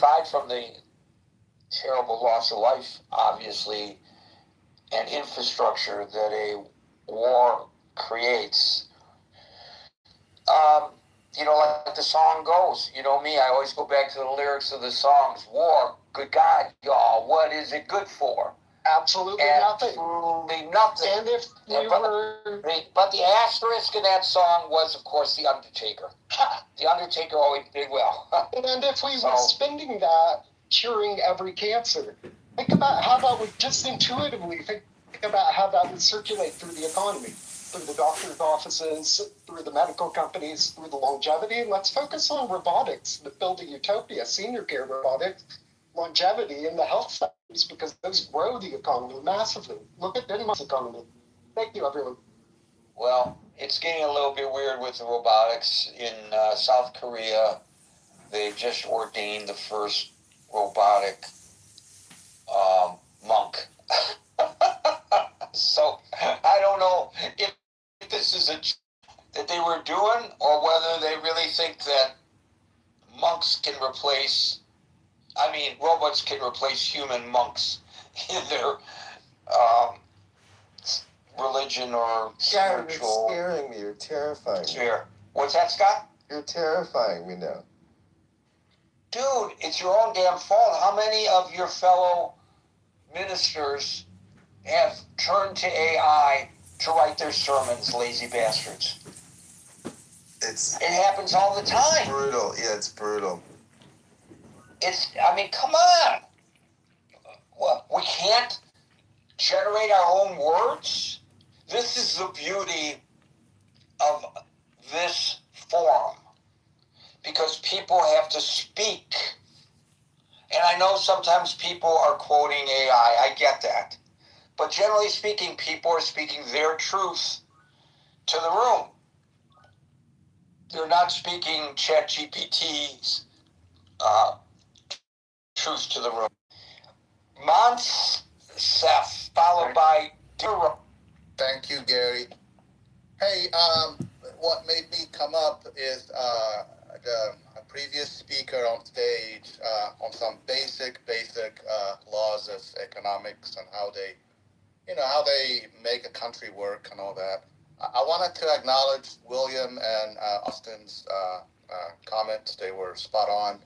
aside from the terrible loss of life, obviously, and infrastructure that a war creates, like the song goes, me, I always go back to the lyrics of the songs. War, good God, y'all, what is it good for? Absolutely nothing. Absolutely nothing. And if we were... But the asterisk in that song was, of course, The Undertaker. The Undertaker always did well. And if we were spending that curing every cancer, think about how that would just intuitively think about how that would circulate through the economy, through the doctor's offices, through the medical companies, through the longevity. Let's focus on robotics, the build a utopia, senior care robotics, longevity in the health sectors, because those grow the economy massively. Look at Denmark's economy. Thank you, everyone. Well, it's getting a little bit weird with the robotics. In South Korea, they just ordained the first robotic monk. So I don't know if this is a that they were doing, or whether they really think that robots can replace human monks in their religion or spiritual. You're scaring me. You're terrifying me. What's that, Scott? You're terrifying me now. Dude, it's your own damn fault. How many of your fellow ministers have turned to AI to write their sermons, lazy bastards? It happens all the time. Brutal. Yeah, it's brutal. Come on. What, we can't generate our own words? This is the beauty of this forum, because people have to speak. And I know sometimes people are quoting AI. I get that. But generally speaking, people are speaking their truth to the room. They're not speaking ChatGPT's truth to the room. Monsef, followed by Duro. Thank you, Gary. Hey, what made me come up is a previous speaker on stage on some basic laws of economics and how they make a country work and all that. I wanted to acknowledge William and Austin's comments. They were spot on.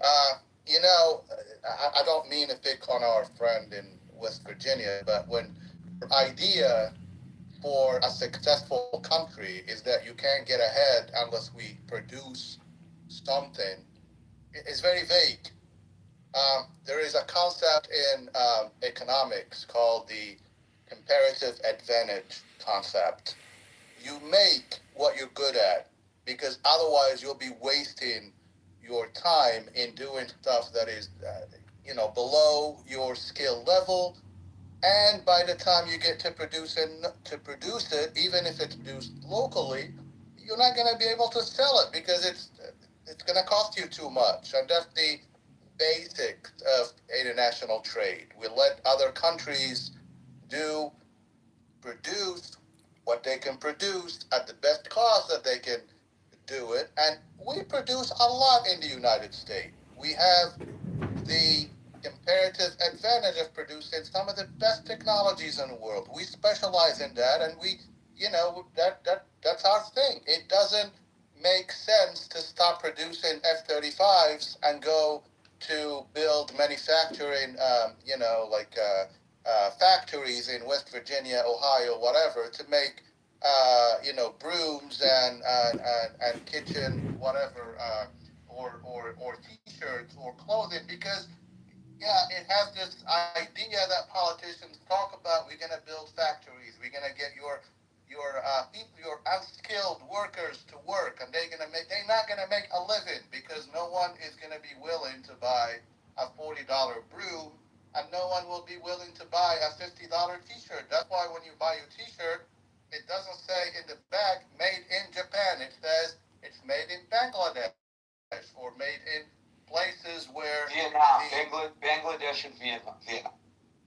I don't mean to pick on our friend in West Virginia, but when the idea for a successful country is that you can't get ahead unless we produce something, it's very vague. There is a concept in economics called the comparative advantage concept. You make what you're good at, because otherwise you'll be wasting your time in doing stuff that is, below your skill level. And by the time you get to produce it, even if it's produced locally, you're not going to be able to sell it because it's going to cost you too much. And that's the basics of international trade. We let other countries produce what they can produce at the best cost that they can do it. And we produce a lot in the United States. We have the comparative advantage of producing some of the best technologies in the world. We specialize in that, and that's our thing. It doesn't make sense to stop producing F-35s and go to build manufacturing, factories in West Virginia, Ohio, whatever, to make, brooms and kitchen, whatever, or T-shirts or clothing, because it has this idea that politicians talk about. We're going to build factories. We're going to get your unskilled workers to work, and they're not going to make a living because no one is going to be willing to buy a $40 broom, and no one will be willing to buy a $50 T-shirt. That's why when you buy your T-shirt, it doesn't say in the back "Made in Japan." It says it's made in Bangladesh or made in places where Vietnam, Bangladesh and Vietnam.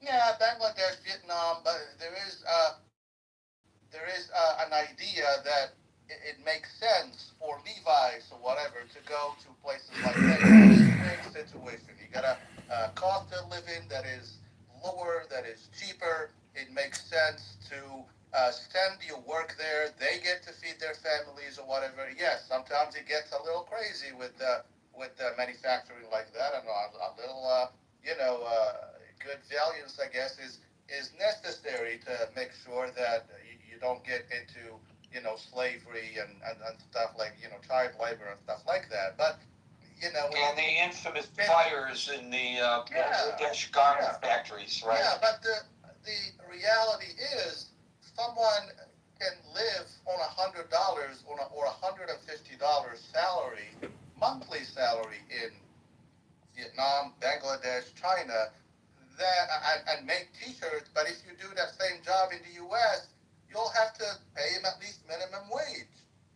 Yeah, Bangladesh, Vietnam, but there is an idea that it makes sense for Levi's or whatever to go to places like that. It's a win-win situation. You got a cost of living that is lower, that is cheaper. It makes sense to send your work there. They get to feed their families or whatever. Yes, sometimes it gets a little crazy with manufacturing like that, and a little good values, I guess, is necessary to make sure that you don't get into slavery and stuff like child labor and stuff like that. But and the infamous fires in the Bangladesh garment factories, right? Yeah, but the reality is someone can live on $100 or $150 salary, monthly salary in Vietnam, Bangladesh, China, and make T-shirts. But if you do that same job in the U.S., you'll have to pay him at least minimum wage.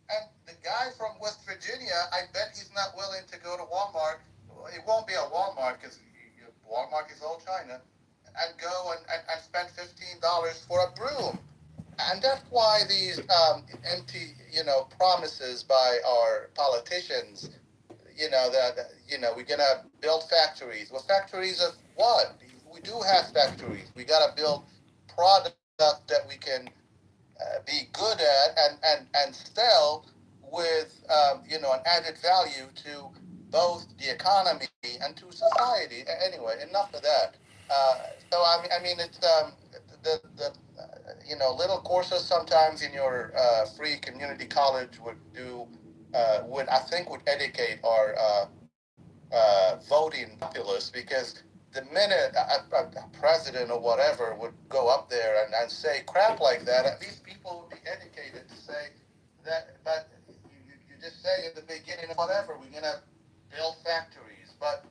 And the guy from West Virginia, I bet he's not willing to go to Walmart. It won't be a Walmart because Walmart is all China, and go and spend $15 for a broom. And that's why these empty, promises by our politicians, that we're gonna build factories. Well, factories of what? We do have factories. We gotta build product that we can be good at and sell with an added value to both the economy and to society. Anyway, enough of that. So I mean it's the little courses sometimes in your free community college would educate our voting populace, because the minute a president or whatever would go up there and say crap like that, at least people would be educated to say that. But you just say in the beginning, whatever, we're going to build factories, but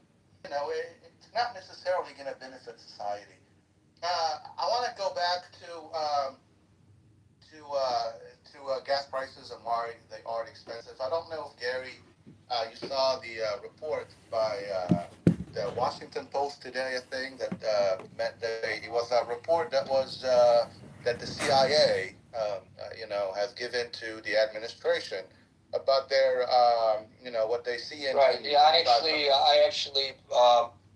it's not necessarily going to benefit society. I want to go back to gas prices and why they are expensive. I don't know if Gary, you saw the report by the Washington Post today. I think that it was a report that was that the CIA, has given to the administration about their, what they see in. Right. Yeah. I actually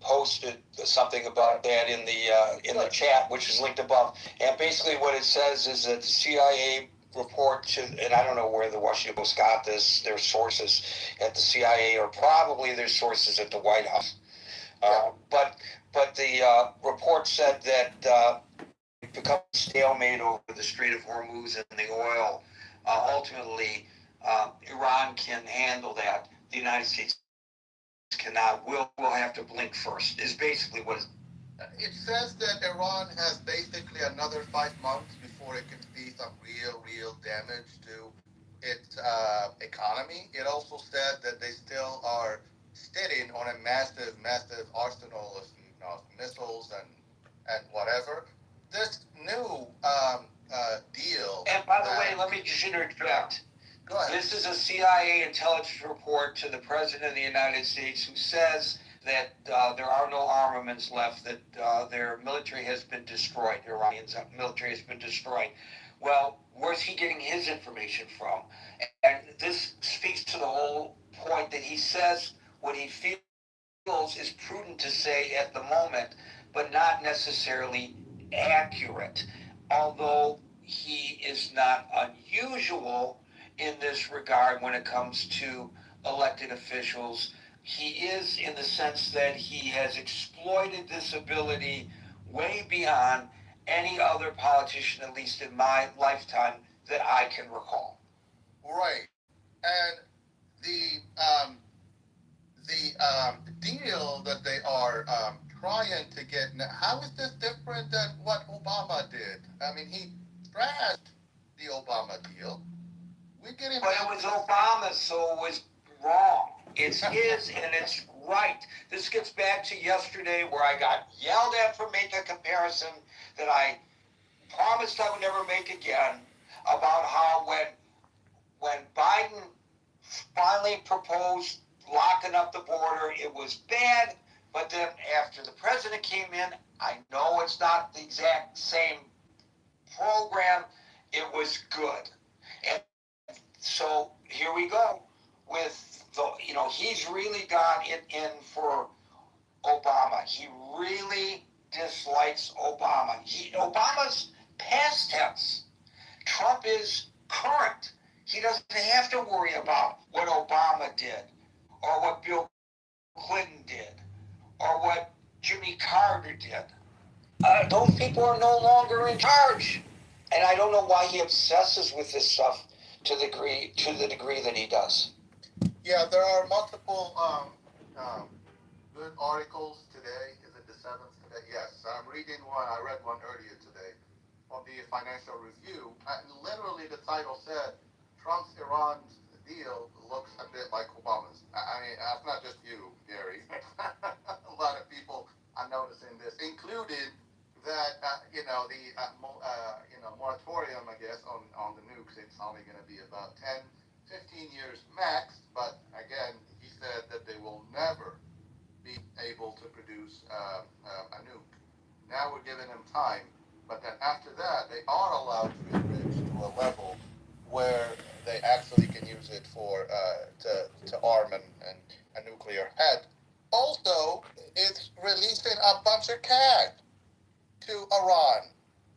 posted something about that in the chat, which is linked above. And basically, what it says is that the CIA report to, and I don't know where the Washington Post got this, their sources at the CIA or probably their sources at the White House. But the report said that it becomes a stalemate over the Strait of Hormuz and the oil. Ultimately, Iran can handle that. The United States cannot. We'll have to blink first, is basically what it says. That Iran has basically another 5 months before it can see some real damage to its economy. It also said that they still are sitting on a massive arsenal of missiles and whatever. This new deal. And by the way, let me just interject. Go ahead. This is a CIA intelligence report to the President of the United States, who says that there are no armaments left, that their military has been destroyed. Iranians' military has been destroyed. Well, where's he getting his information from? And this speaks to the whole point that he says what he feels is prudent to say at the moment, but not necessarily accurate. Although he is not unusual in this regard when it comes to elected officials. He is, in the sense that he has exploited this ability way beyond any other politician, at least in my lifetime, that I can recall. Right. And the deal that they are trying to get, how is this different than what Obama did? I mean, he trashed the Obama deal. But it was Obama, so it was wrong. It's his and it's right. This gets back to yesterday where I got yelled at for making a comparison that I promised I would never make again, about how when Biden finally proposed locking up the border, it was bad, but then after the president came in, I know it's not the exact same program, it was good. And So here we go with he's really got it in for Obama. He really dislikes Obama. Obama's past tense. Trump is current. He doesn't have to worry about what Obama did or what Bill Clinton did or what Jimmy Carter did. Those people are no longer in charge. And I don't know why he obsesses with this stuff to the degree that he does. Yeah, there are multiple good articles today. Is it the 7th today? Yes, I'm reading one. I read one earlier today on the Financial Review. And literally, the title said, Trump's Iran deal looks a bit like Obama's. I mean, that's not just you, Gary. A lot of people are noticing this, including that, the moratorium, I guess, on the nukes. It's only going to be about 10, 15 years max. But again, he said that they will never be able to produce a nuke. Now we're giving them time, but then after that, they are allowed to enrich to a level where they actually can use it for to arm a nuclear head. Also, it's releasing a bunch of cash to Iran.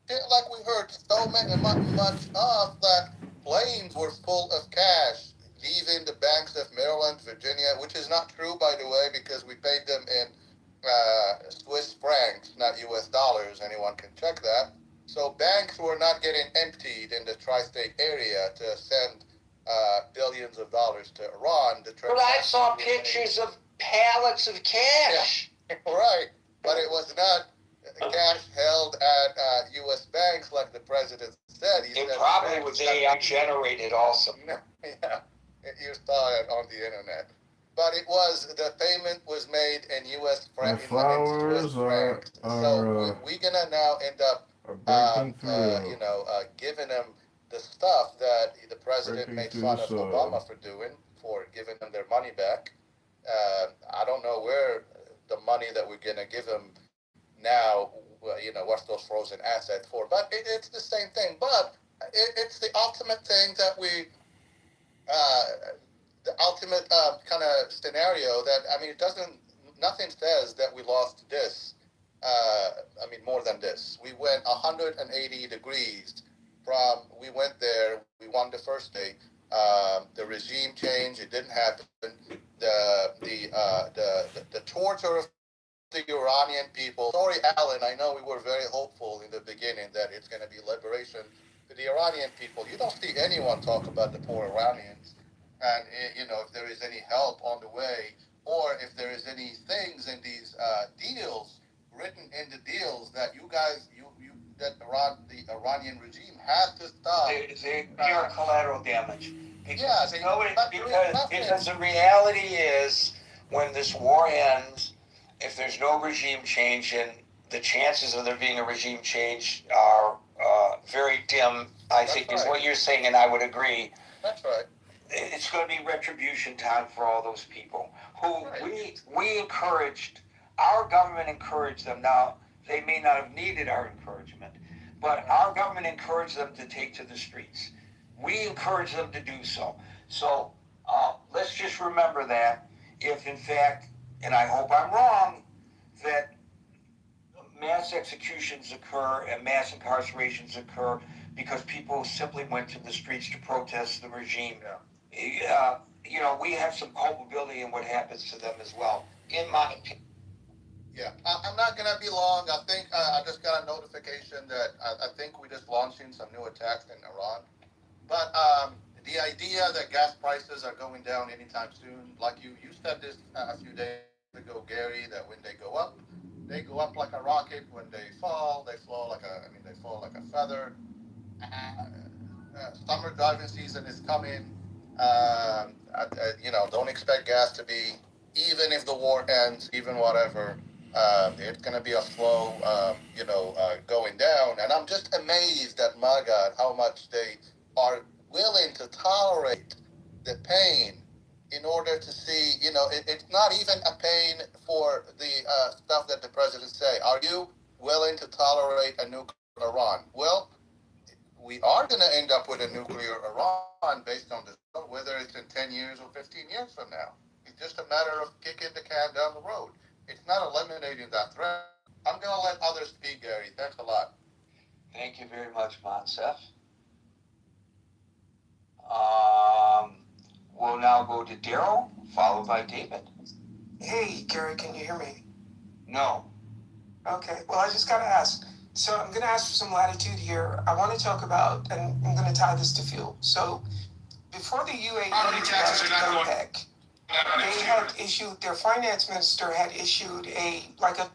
Like we heard so much of that planes were full of cash leaving the banks of Maryland, Virginia, which is not true, by the way, because we paid them in Swiss francs, not U.S. dollars. Anyone can check that. So banks were not getting emptied in the tri-state area to send billions of dollars to Iran. But I saw pictures of pallets of cash. Yeah. Right, but it was not cash held at U.S. banks like the president said. It probably was AI generated also. Yeah, you saw it on the internet. But it was, the payment was made in U.S. francs. Flowers are So we're going to now end up, giving them the stuff that the president made fun of Obama for doing, for giving them their money back. I don't know where the money that we're going to give them now, what's those frozen assets for. But it's the same thing. But it's the ultimate thing that the ultimate kind of scenario that, nothing says that we lost this. More than this. We went 180 degrees we went there, we won the first day. The regime change, it didn't happen. The torture of the Iranian people. Sorry, Alan, I know we were very hopeful in the beginning that it's going to be liberation for the Iranian people. You don't see anyone talk about the poor Iranians. And, if there is any help on the way, or if there is any things in these deals, written in the deals that the Iranian regime has to stop. They are collateral damage. Because the reality is, when this war ends, if there's no regime change, and the chances of there being a regime change are very dim, I think is what you're saying, and I would agree. That's right. It's going to be retribution time for all those people who we encouraged. Our government encouraged them. Now, they may not have needed our encouragement, but our government encouraged them to take to the streets. We encouraged them to do so. So let's just remember that if, in fact, and I hope I'm wrong, that mass executions occur and mass incarcerations occur because people simply went to the streets to protest the regime. Yeah. We have some culpability in what happens to them as well, in my opinion. Yeah, I'm not going to be long. I think I just got a notification that I think we're just launching some new attacks in Iran. But the idea that gas prices are going down anytime soon, like you said this a few days ago, Gary, that when they go up like a rocket. When they fall like a feather. Summer driving season is coming. Don't expect gas to be, even if the war ends, even whatever. It's going to be a slow, going down. And I'm just amazed at MAGA, how much they are willing to tolerate the pain in order to see, it's not even a pain for the stuff that the president say. Are you willing to tolerate a nuclear Iran? Well, we are going to end up with a nuclear Iran based on the years or 15 years from now. It's just a matter of kicking the can down the road. It's not eliminating that threat. I'm going to let others speak, Gary. Thanks a lot. Thank you very much, Monsef. We'll now go to Daryl, followed by David. Hey, Gary, can you hear me? No. Okay, well, I just got to ask. So I'm going to ask for some latitude here. I want to talk about, and I'm going to tie this to fuel. So before the UAE left OPEC, they had issued, their finance minister had issued a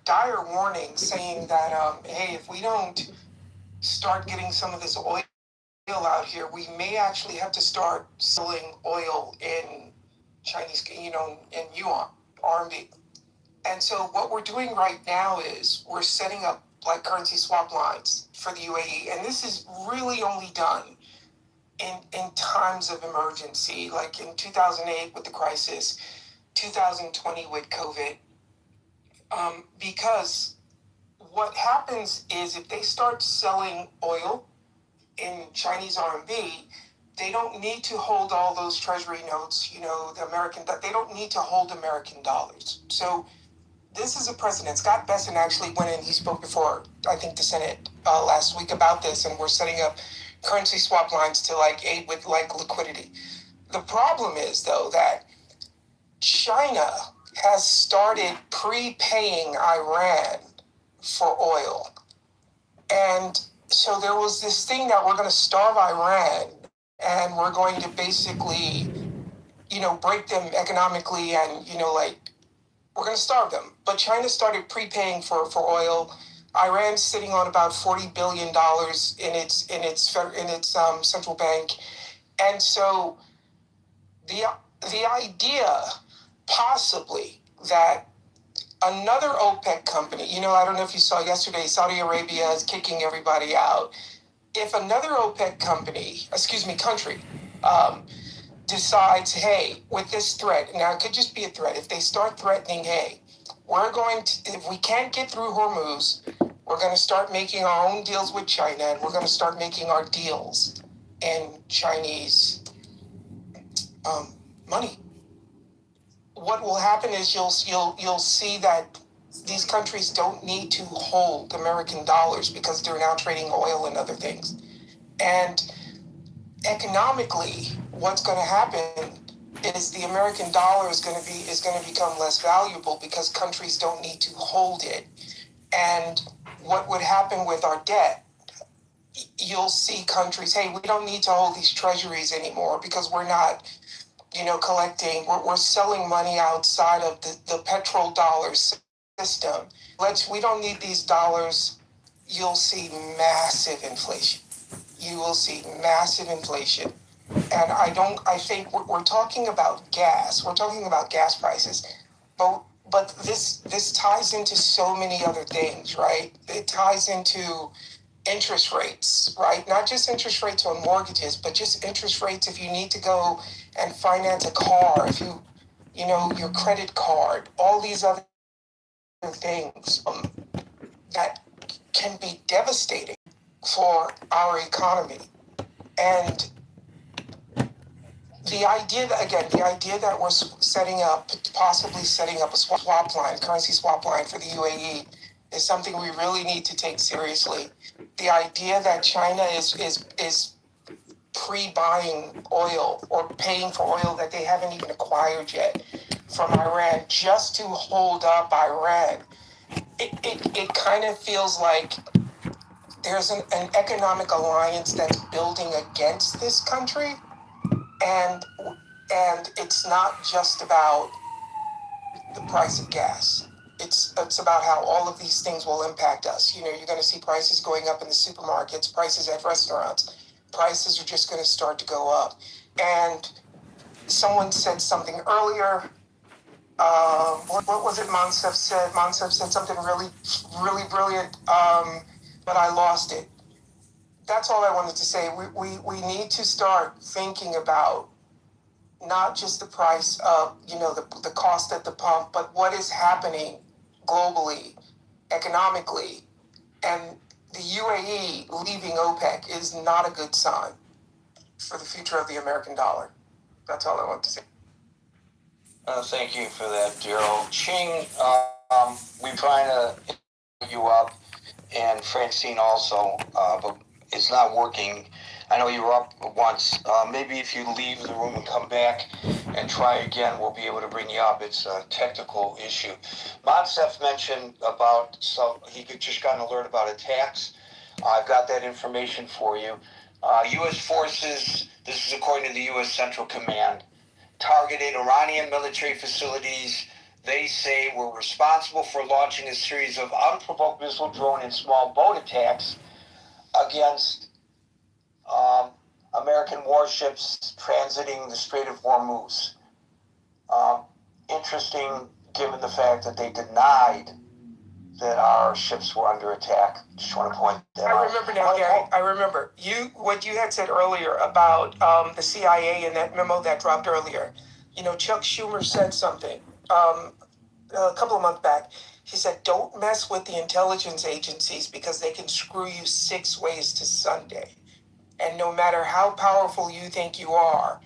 dire warning saying that, hey, if we don't start getting some of this oil out here, we may actually have to start selling oil in Chinese, in yuan, RMB. And so what we're doing right now is we're setting up like currency swap lines for the UAE. And this is really only done in times of emergency, like in 2008 with the crisis, 2020 with COVID. Because what happens is if they start selling oil in Chinese RMB, they don't need to hold all those treasury notes, the American, they don't need to hold American dollars. So this is a precedent. Scott Besson actually went in, he spoke before, I think, the Senate last week about this, and we're setting up currency swap lines to aid with liquidity. The problem is, though, that China has started prepaying Iran for oil. And so there was this thing that we're going to starve Iran and we're going to basically, break them economically and, we're going to starve them. But China started prepaying for oil. Iran's sitting on about $40 billion in its central bank. And so the idea possibly that another OPEC company, I don't know if you saw yesterday, Saudi Arabia is kicking everybody out. If another OPEC country, decides, hey, with this threat, now it could just be a threat, if they start threatening, hey, if we can't get through Hormuz, we're going to start making our own deals with China, and we're going to start making our deals in Chinese money. What will happen is you'll see that these countries don't need to hold American dollars because they're now trading oil and other things. And economically, what's going to happen is the American dollar is going to become less valuable because countries don't need to hold it. And what would happen with our debt? You'll see countries, hey, we don't need to hold these treasuries anymore because we're not, collecting. We're selling money outside of the petrodollar system. We don't need these dollars. You'll see massive inflation. You will see massive inflation. And I think we're talking about gas. We're talking about gas prices. But this ties into so many other things, right? It ties into interest rates, right? Not just interest rates on mortgages, but just interest rates if you need to go and finance a car, if your credit card, all these other things that can be devastating for our economy. And the idea that we're possibly setting up a swap line, currency swap line for the UAE is something we really need to take seriously. The idea that China is pre-buying oil or paying for oil that they haven't even acquired yet from Iran just to hold up Iran, it kind of feels like there's an economic alliance that's building against this country, and it's not just about the price of gas. It's about how all of these things will impact us. You're going to see prices going up in the supermarkets, prices at restaurants. Prices are just going to start to go up. And someone said something earlier. What was it Monsef said? Monsef said something really, really brilliant, but I lost it. That's all I wanted to say. We need to start thinking about not just the price of, the cost at the pump, but what is happening globally, economically. And the UAE leaving OPEC is not a good sign for the future of the American dollar. That's all I want to say. Thank you for that, Daryl. Ching, we're trying to get you up, and Francine also, but it's not working. I know you were up once. Maybe if you leave the room and come back and try again, we'll be able to bring you up. It's a technical issue. Monsef mentioned about he just got an alert about attacks. I've got that information for you. U.S. forces, this is according to the U.S. Central Command, targeted Iranian military facilities they say were responsible for launching a series of unprovoked missile, drone, and small boat attacks against American warships transiting the Strait of Hormuz. Interesting, given the fact that they denied that our ships were under attack. Just want to point that out. I remember now, Gary. I remember what you had said earlier about the CIA and that memo that dropped earlier. You know, Chuck Schumer said something a couple of months back. He said, "Don't mess with the intelligence agencies because they can screw you 6 ways to Sunday. And no matter how powerful you think you are,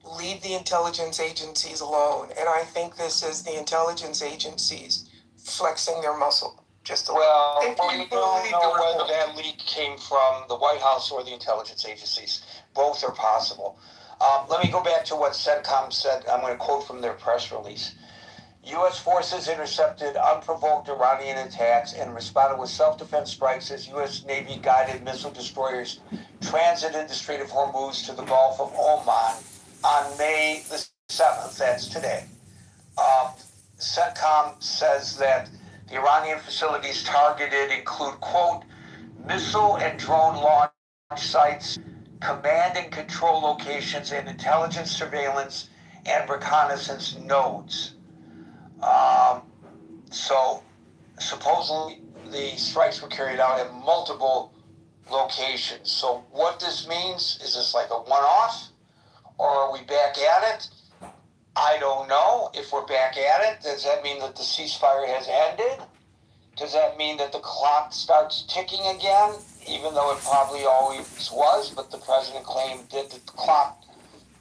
leave the intelligence agencies alone." And I think this is the intelligence agencies flexing their muscle just a little. Well, we don't know whether that leak came from the White House or the intelligence agencies. Both are possible. Let me go back to what CENTCOM said. I'm going to quote from their press release. U.S. forces intercepted unprovoked Iranian attacks and responded with self-defense strikes as U.S. Navy guided missile destroyers transited the Strait of Hormuz to the Gulf of Oman on May the 7th. That's today. CENTCOM says that the Iranian facilities targeted include, quote, missile and drone launch sites, command and control locations, and intelligence surveillance and reconnaissance nodes. So supposedly the strikes were carried out at multiple locations. So what this means, is this like a one-off, or are we back at it? I don't know. If we're back at it, does that mean that the ceasefire has ended? Does that mean that the clock starts ticking again, even though it probably always was, but the president claimed that the clock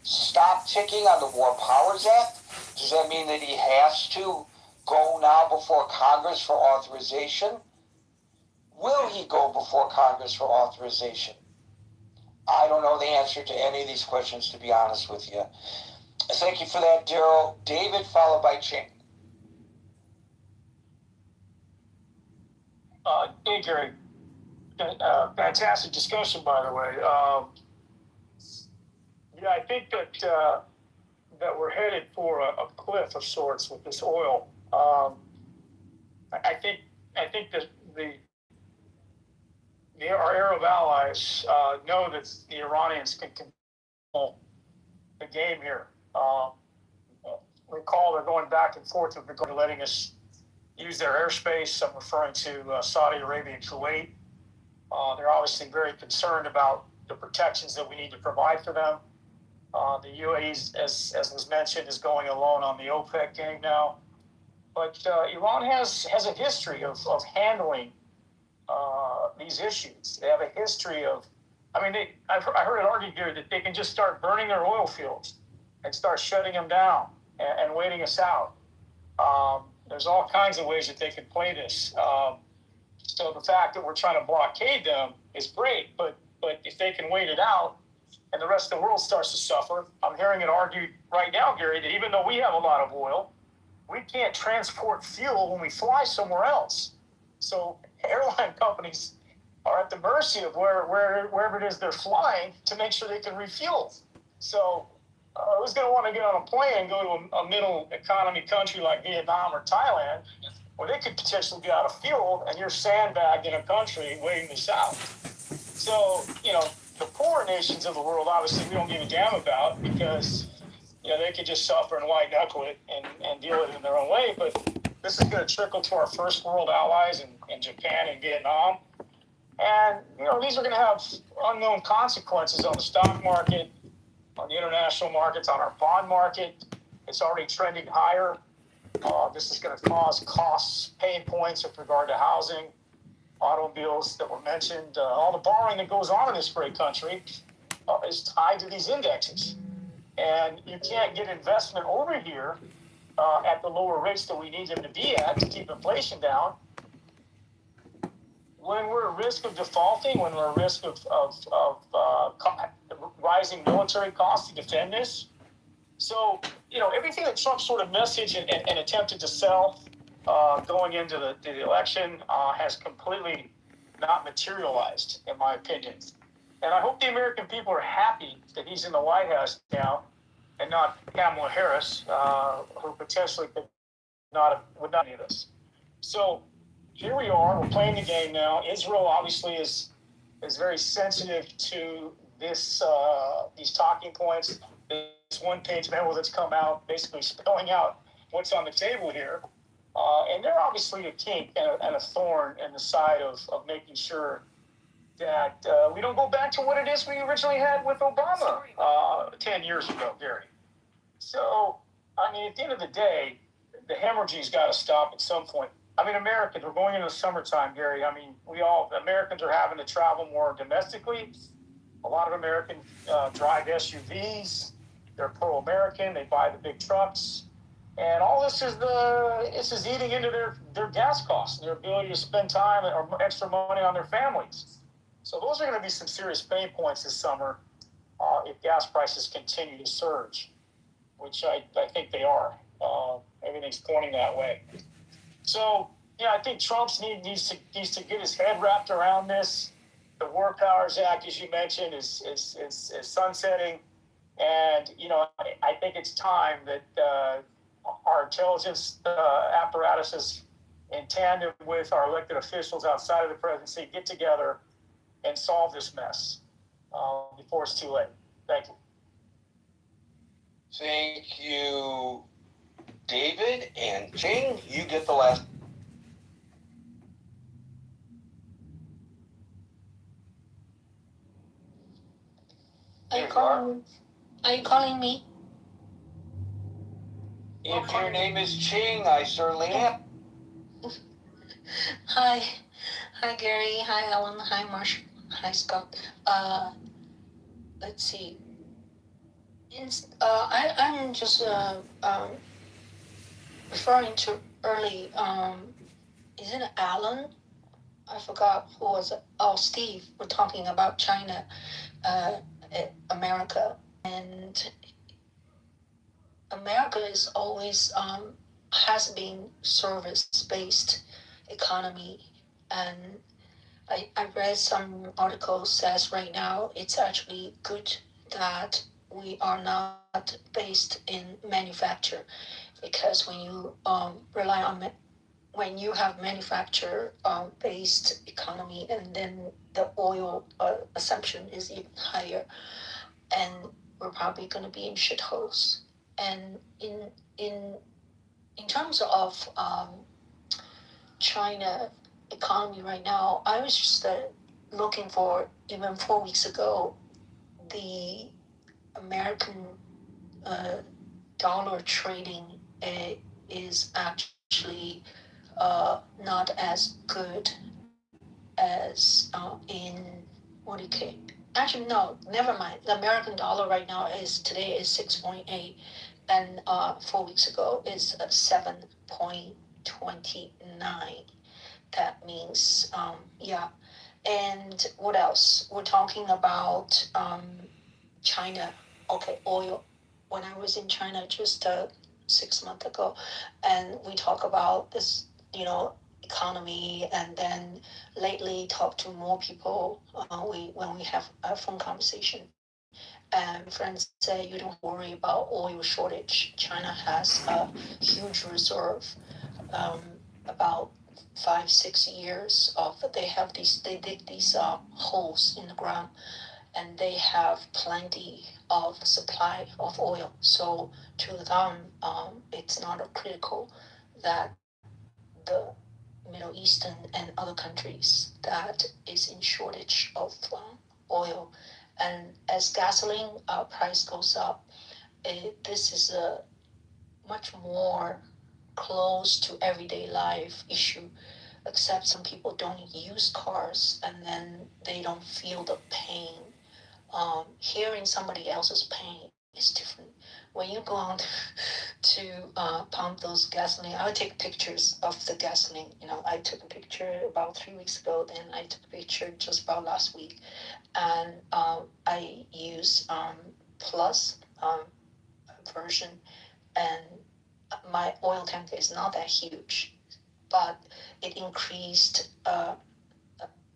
stopped ticking on the War Powers Act? Does that mean that he has to go now before Congress for authorization? Will he go before Congress for authorization? I don't know the answer to any of these questions, to be honest with you. Thank you for that, Daryl. David, followed by Ching. Hey, Gary. Fantastic discussion, by the way. Yeah, I think that we're headed for a cliff of sorts with this oil. I think that our Arab allies know that the Iranians can control the game here. Recall they're going back and forth with regard to letting us use their airspace. I'm referring to Saudi Arabia and Kuwait. They're obviously very concerned about the protections that we need to provide for them. The UAE, as was mentioned, is going alone on the OPEC game now. But Iran has a history of handling these issues. They have a history of, I heard it argued here that they can just start burning their oil fields and start shutting them down and waiting us out. There's all kinds of ways that they can play this. So the fact that we're trying to blockade them is great, but if they can wait it out and the rest of the world starts to suffer, I'm hearing it argued right now, Gary, that even though we have a lot of oil, we can't transport fuel when we fly somewhere else. So airline companies are at the mercy of wherever it is they're flying to make sure they can refuel. So who's going to want to get on a plane and go to a middle economy country like Vietnam or Thailand, where they could potentially be out of fuel and you're sandbagged in a country waiting this out? So, the poor nations of the world, obviously, we don't give a damn about because, they could just suffer and white knuckle it and deal with it in their own way. But this is going to trickle to our first world allies in Japan and Vietnam. And, these are going to have unknown consequences on the stock market, on the international markets, on our bond market. It's already trending higher. This is going to cause costs, pain points with regard to housing, automobiles that were mentioned. All the borrowing that goes on in this great country is tied to these indexes. And you can't get investment over here at the lower rates that we need them to be at to keep inflation down, when we're at risk of defaulting, when we're at risk of rising military costs to defend this. So, everything that Trump sort of messaged and attempted to sell going into the election has completely not materialized, in my opinion. And I hope the American people are happy that he's in the White House now and not Kamala Harris, who potentially would not need this. So here we are. We're playing the game now. Israel obviously is very sensitive to this these talking points. This one-page memo that's come out, basically spelling out what's on the table here, and they're obviously a kink and a thorn in the side of making sure that we don't go back to what it is we originally had with Obama 10 years ago, Gary. So, I mean, at the end of the day, the hemorrhaging's got to stop at some point. I mean, Americans, we're going into the summertime, Gary. I mean, Americans are having to travel more domestically. A lot of Americans drive SUVs. They're pro-American. They buy the big trucks. And all this is eating into their gas costs and their ability to spend time or extra money on their families. So those are going to be some serious pain points this summer if gas prices continue to surge, which I think they are. Everything's pointing that way. So, I think Trump needs to get his head wrapped around this. The War Powers Act, as you mentioned, is sunsetting. And, I think it's time that our intelligence apparatuses, in tandem with our elected officials outside of the presidency, get together and solve this mess before it's too late. Thank you. Thank you, David. And Ching, you get the last. Are you calling me? If your name is Ching, I certainly am. Hi, Gary. Hi, Ellen. Hi, Marshall. Hi, Scott. Let's see. I'm just referring to early. Isn't it Alan? I forgot who was it. Oh, Steve. We're talking about China, America, and America is always has been service-based economy, and I read some articles says right now it's actually good that we are not based in manufacture, because when you rely on when you have manufacture based economy, and then the oil assumption is even higher, and we're probably going to be in shitholes. And in terms of China economy right now, I was just looking for, even 4 weeks ago, the American dollar trading is actually not as good as in actually no, never mind. The American dollar right now today is 6.8, and 4 weeks ago is 7.29. That means And what else? We're talking about China. Okay, oil. When I was in China just 6 months ago, and we talk about this, economy, and then lately talk to more people when we have a phone conversation. And friends say you don't worry about oil shortage. China has a huge reserve, about 5-6 years of. They have they dig these holes in the ground, and they have plenty of supply of oil. So to them, it's not critical that the Middle Eastern and other countries that is in shortage of oil. And as gasoline price goes up, this is a much more close to everyday life issue, except some people don't use cars, and then they don't feel the pain. Hearing somebody else's pain is different. When you go on to pump those gasoline, I would take pictures of the gasoline. I took a picture about 3 weeks ago, then I took a picture just about last week, and I use plus version, and my oil tank is not that huge, but it increased.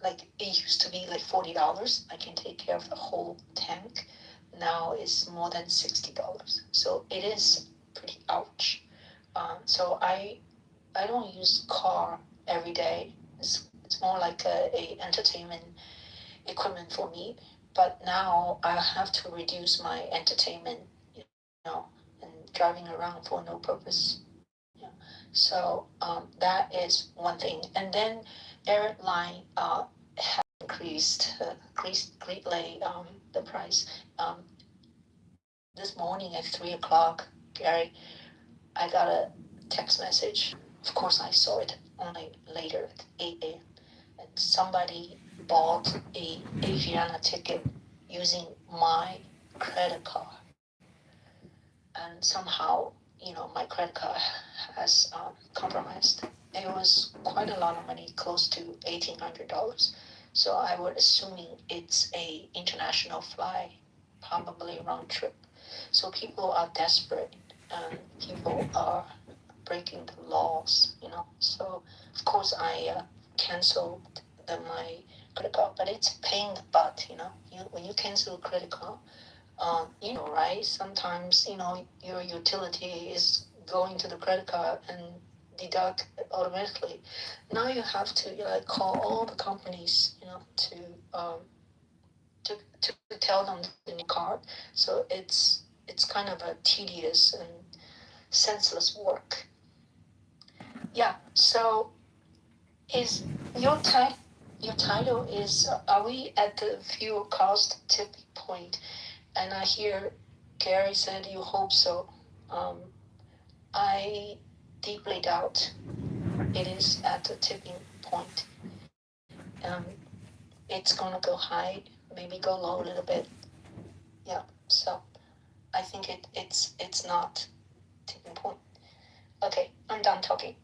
Like it used to be like $40. I can take care of the whole tank. Now it's more than $60. So it is pretty ouch. So I don't use car every day. It's more like a entertainment equipment for me. But now I have to reduce my entertainment, and driving around for no purpose. Yeah. So that is one thing. And then airline increased greatly the price. This morning at 3 o'clock, Gary, I got a text message. Of course, I saw it only later at 8 a.m. And somebody bought a Aviana ticket using my credit card, and somehow, my credit card has compromised. It was quite a lot of money, close to $1,800. So I would assuming it's a international flight, probably round trip. So people are desperate, and people are breaking the laws. So of course I canceled my credit card, but it's paying the butt. When you cancel a credit card, right? Sometimes, your utility is going to the credit card and deduct automatically. Now you have to call all the companies, um, to tell them the new card. So it's kind of a tedious and senseless work. Yeah. So is your title is are we at the fuel cost tipping point? And I hear Gary said you hope so. I deeply doubt it is at the tipping point. Um, it's gonna go high, maybe go low a little bit. Yeah. So I think it's not tipping point. Okay, I'm done talking.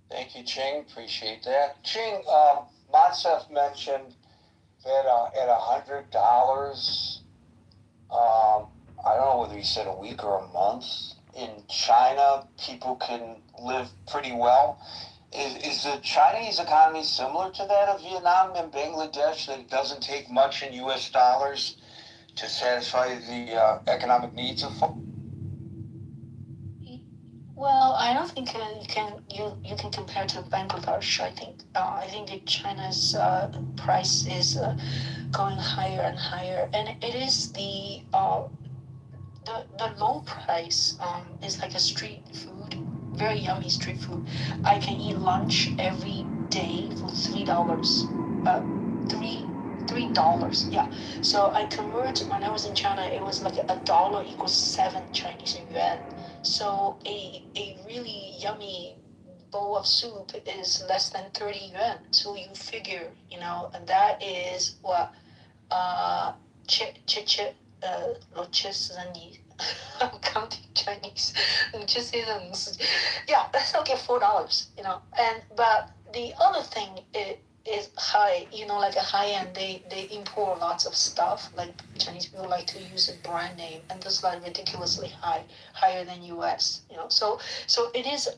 Thank you, Ching. Appreciate that. Ching, Matsef mentioned that at $100, I don't know whether he said a week or a month, in China, people can live pretty well. Is the Chinese economy similar to that of Vietnam and Bangladesh, that it doesn't take much in U.S. dollars to satisfy the economic needs of folks? Well, I don't think you can compare to Bangladesh. I think that China's price is going higher and higher, and it is the low price is like a street food, very yummy street food. I can eat lunch every day for $3. $3. Yeah. So I convert when I was in China, it was like a dollar equals 7 Chinese yuan. So a really yummy bowl of soup is less than 30 yuan. So you figure, and that is what chit chit chit 6 I'm counting Chinese. Yeah, that's okay, $4, but the other thing is high, like a high end, they import lots of stuff. Like Chinese people like to use a brand name, and this like ridiculously higher than US, so it is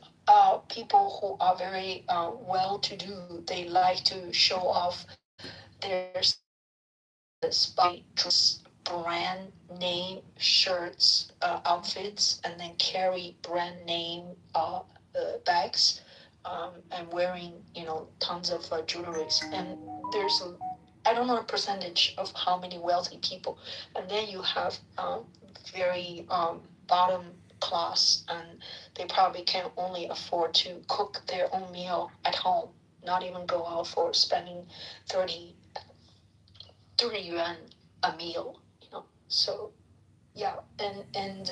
people who are very well to do, they like to show off their by brand name shirts, outfits, and then carry brand name bags, and wearing tons of jewelries. And there's I don't know the percentage of how many wealthy people, and then you have very bottom class, and they probably can only afford to cook their own meal at home, not even go out for spending 30 yuan a meal, So, yeah, and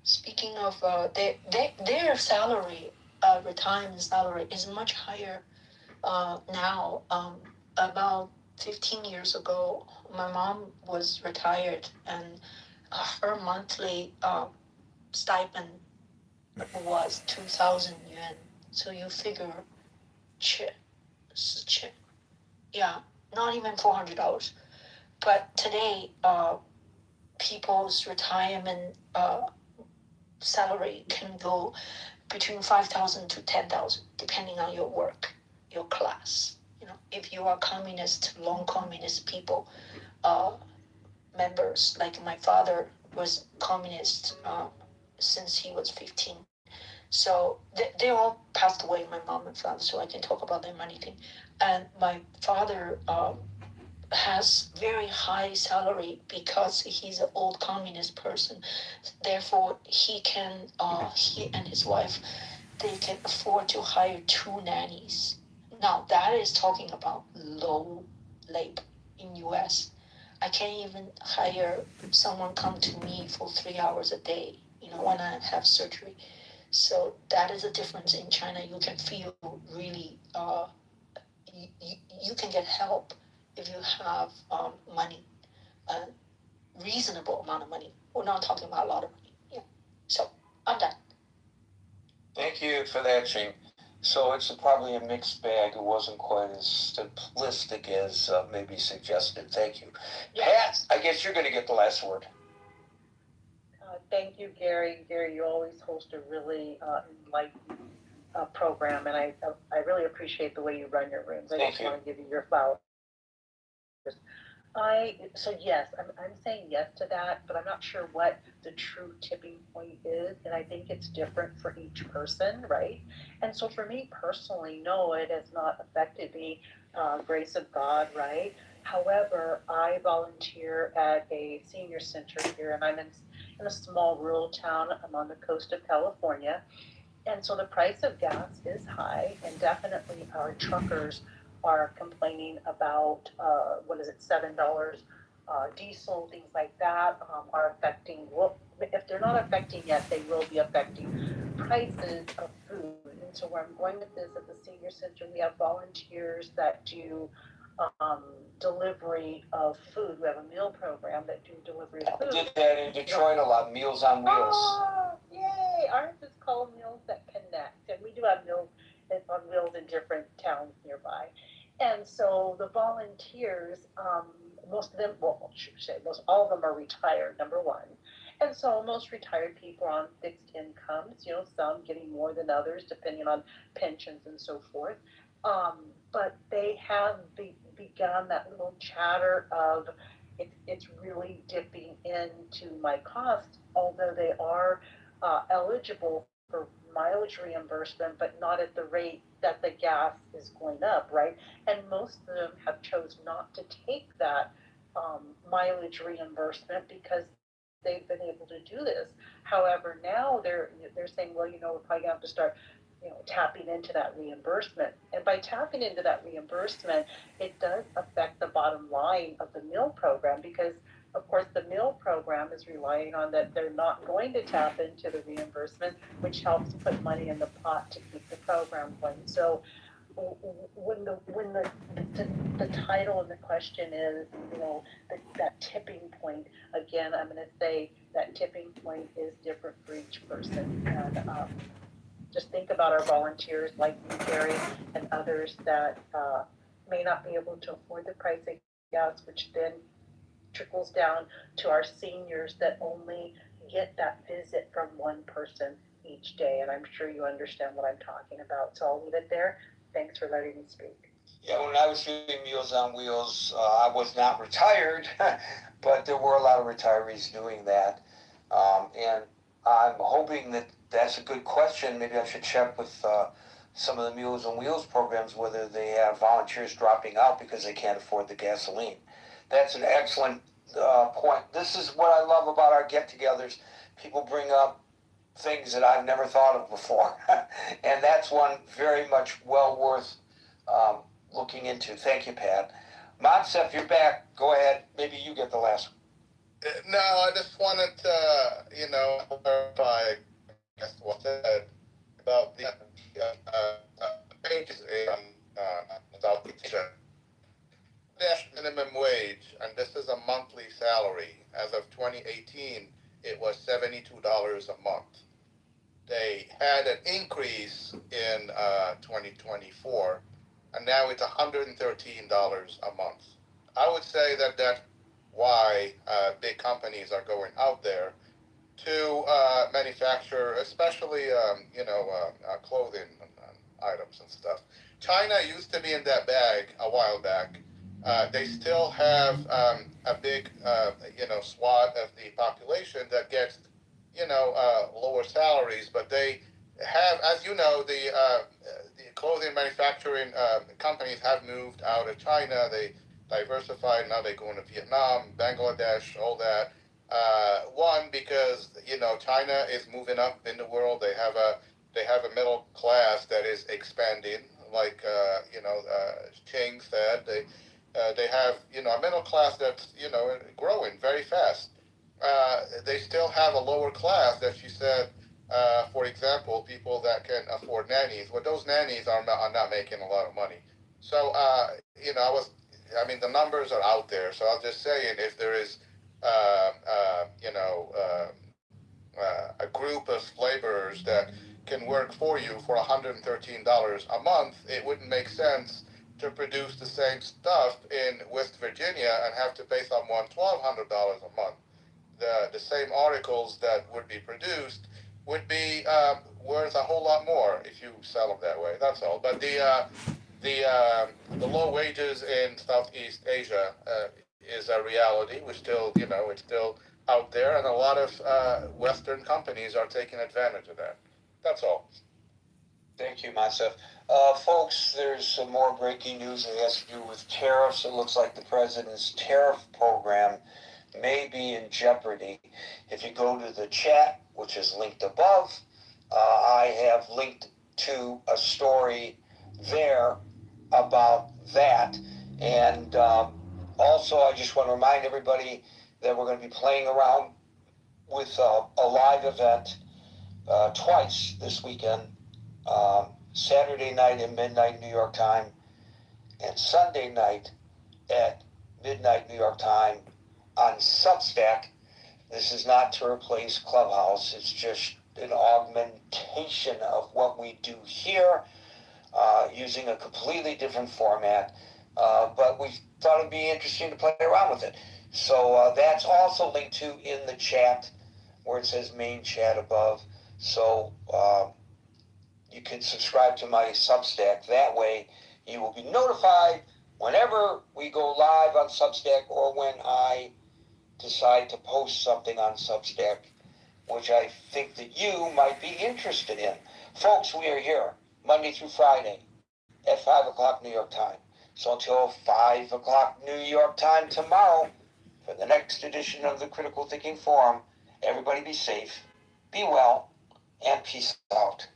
speaking of their salary, retirement salary is much higher now. About 15 years ago, my mom was retired, and her monthly stipend was 2,000 yuan. So you figure, yeah, not even $400. But today, people's retirement salary can go between 5,000 to 10,000, depending on your work, your class. You know, if you are communist, long communist people, members, like my father was communist since he was 15. So they all passed away, my mom and father, so I can talk about their money thing. And my father has very high salary because he's an old communist person. Therefore, he and his wife, they can afford to hire 2 nannies. Now that is talking about low labor in US. I can't even hire someone come to me for 3 hours a day, when I have surgery. So that is a difference in China. You can feel really, you can get help if you have money, a reasonable amount of money. We're not talking about a lot of money. Yeah. So I'm done. Thank you for that, Jane. So it's probably a mixed bag. It wasn't quite as simplistic as maybe suggested. Thank you. Pat, I guess you're going to get the last word. Thank you, Gary. Gary, you always host a really enlightening program, and I really appreciate the way you run your rooms. I Thank just you. want to give you your flowers. So yes, I'm saying yes to that, but I'm not sure what the true tipping point is, and I think it's different for each person, right? And so for me personally, no, it has not affected me. Grace of God, right? However, I volunteer at a senior center here, and I'm in a small rural town. I'm on the coast of California, and so the price of gas is high, and definitely our truckers are complaining about what is it, $7 diesel, things like that are affecting. Well, if they're not affecting yet, they will be affecting prices of food. And so where I'm going with this at the senior center, we have volunteers that do delivery of food. We have a meal program that do delivery of food. I did that in Detroit a lot. Meals on Wheels. Oh, yay! Ours is called Meals That Connect, and we do have Meals on Wheels in different towns nearby. And so the volunteers, most of them, well, I should say, most all of them are retired, number one. And so most retired people are on fixed incomes, some getting more than others depending on pensions and so forth. But they have begun that little chatter of it's really dipping into my costs, although they are eligible for mileage reimbursement, but not at the rate that the gas is going up, right? And most of them have chose not to take that mileage reimbursement because they've been able to do this. However, now they're saying, well, we're probably gonna have to start tapping into that reimbursement. And by tapping into that reimbursement, it does affect the bottom line of the meal program because, of course, the meal program is relying on that they're not going to tap into the reimbursement, which helps put money in the pot to keep the program going. So when the title and the question is, that tipping point, again, I'm going to say that tipping point is different for each person. And just think about our volunteers like you, Gary, and others that may not be able to afford the price of gas, which then trickles down to our seniors that only get that visit from one person each day. And I'm sure you understand what I'm talking about. So I'll leave it there. Thanks for letting me speak. Yeah, when I was doing Meals on Wheels, I was not retired, but there were a lot of retirees doing that. And I'm hoping that that's a good question. Maybe I should check with some of the Meals on Wheels programs whether they have volunteers dropping out because they can't afford the gasoline. That's an excellent point. This is what I love about our get-togethers. People bring up things that I've never thought of before. And that's one very much well worth looking into. Thank you, Pat. Montse, you're back. Go ahead. Maybe you get the last one. No, I just wanted to, clarify what said about the pages in Southeast Asia. That's minimum wage, and this is a monthly salary, as as of 2018, it was $72 a month. They had an increase in 2024, and now it's $113 a month. I would say that that's why big companies are going out there to manufacture, especially clothing items and stuff. China used to be in that bag a while back. They still have a big swath of the population that gets lower salaries, but they have, as you know, the clothing manufacturing companies have moved out of China. They diversified. Now they go into Vietnam, Bangladesh, all that. One, because China is moving up in the world. They have a middle class that is expanding, like Ching said. They have a middle class that's growing very fast. They still have a lower class that she said. For example, people that can afford nannies. Well, those nannies are not making a lot of money. So the numbers are out there. So I was just saying, if there is a group of laborers that can work for you for $113 a month, it wouldn't make sense to produce the same stuff in West Virginia and have to pay someone $1,200 a month. The same articles that would be produced would be worth a whole lot more if you sell them that way. That's all. But the low wages in Southeast Asia is a reality. We're still, it's still out there, and a lot of Western companies are taking advantage of that. That's all. Thank you, Massif. Folks, there's some more breaking news that has to do with tariffs. It looks like the president's tariff program may be in jeopardy. If you go to the chat, which is linked above, I have linked to a story there about that. And also, I just want to remind everybody that we're going to be playing around with a live event twice this weekend. Saturday night at midnight New York time and Sunday night at midnight New York time on Substack. This is not to replace Clubhouse. It's just an augmentation of what we do here using a completely different format. But we thought it'd be interesting to play around with it. So that's also linked to in the chat where it says main chat above. So you can subscribe to my Substack. That way you will be notified whenever we go live on Substack or when I decide to post something on Substack, which I think that you might be interested in. Folks, we are here Monday through Friday at 5 o'clock New York time. So until 5 o'clock New York time tomorrow, for the next edition of the Critical Thinking Forum, everybody be safe, be well, and peace out.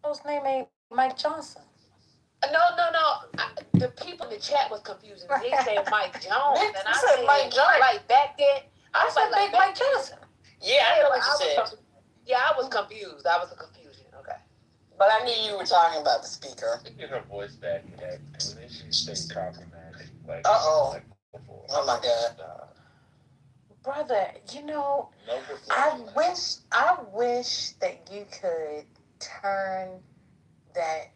Whose name ain't Mike Johnson? No. The people in the chat was confusing. They said Mike Jones, and I said said Mike Johnson. Like back then. I was like Big Mike Johnson. Yeah, I know what you said. I was confused. I was a confusion. Okay. But I knew you were talking about the speaker. She get her voice back and then she stayed problematic. Oh my God. Brother, I wish that you could turn that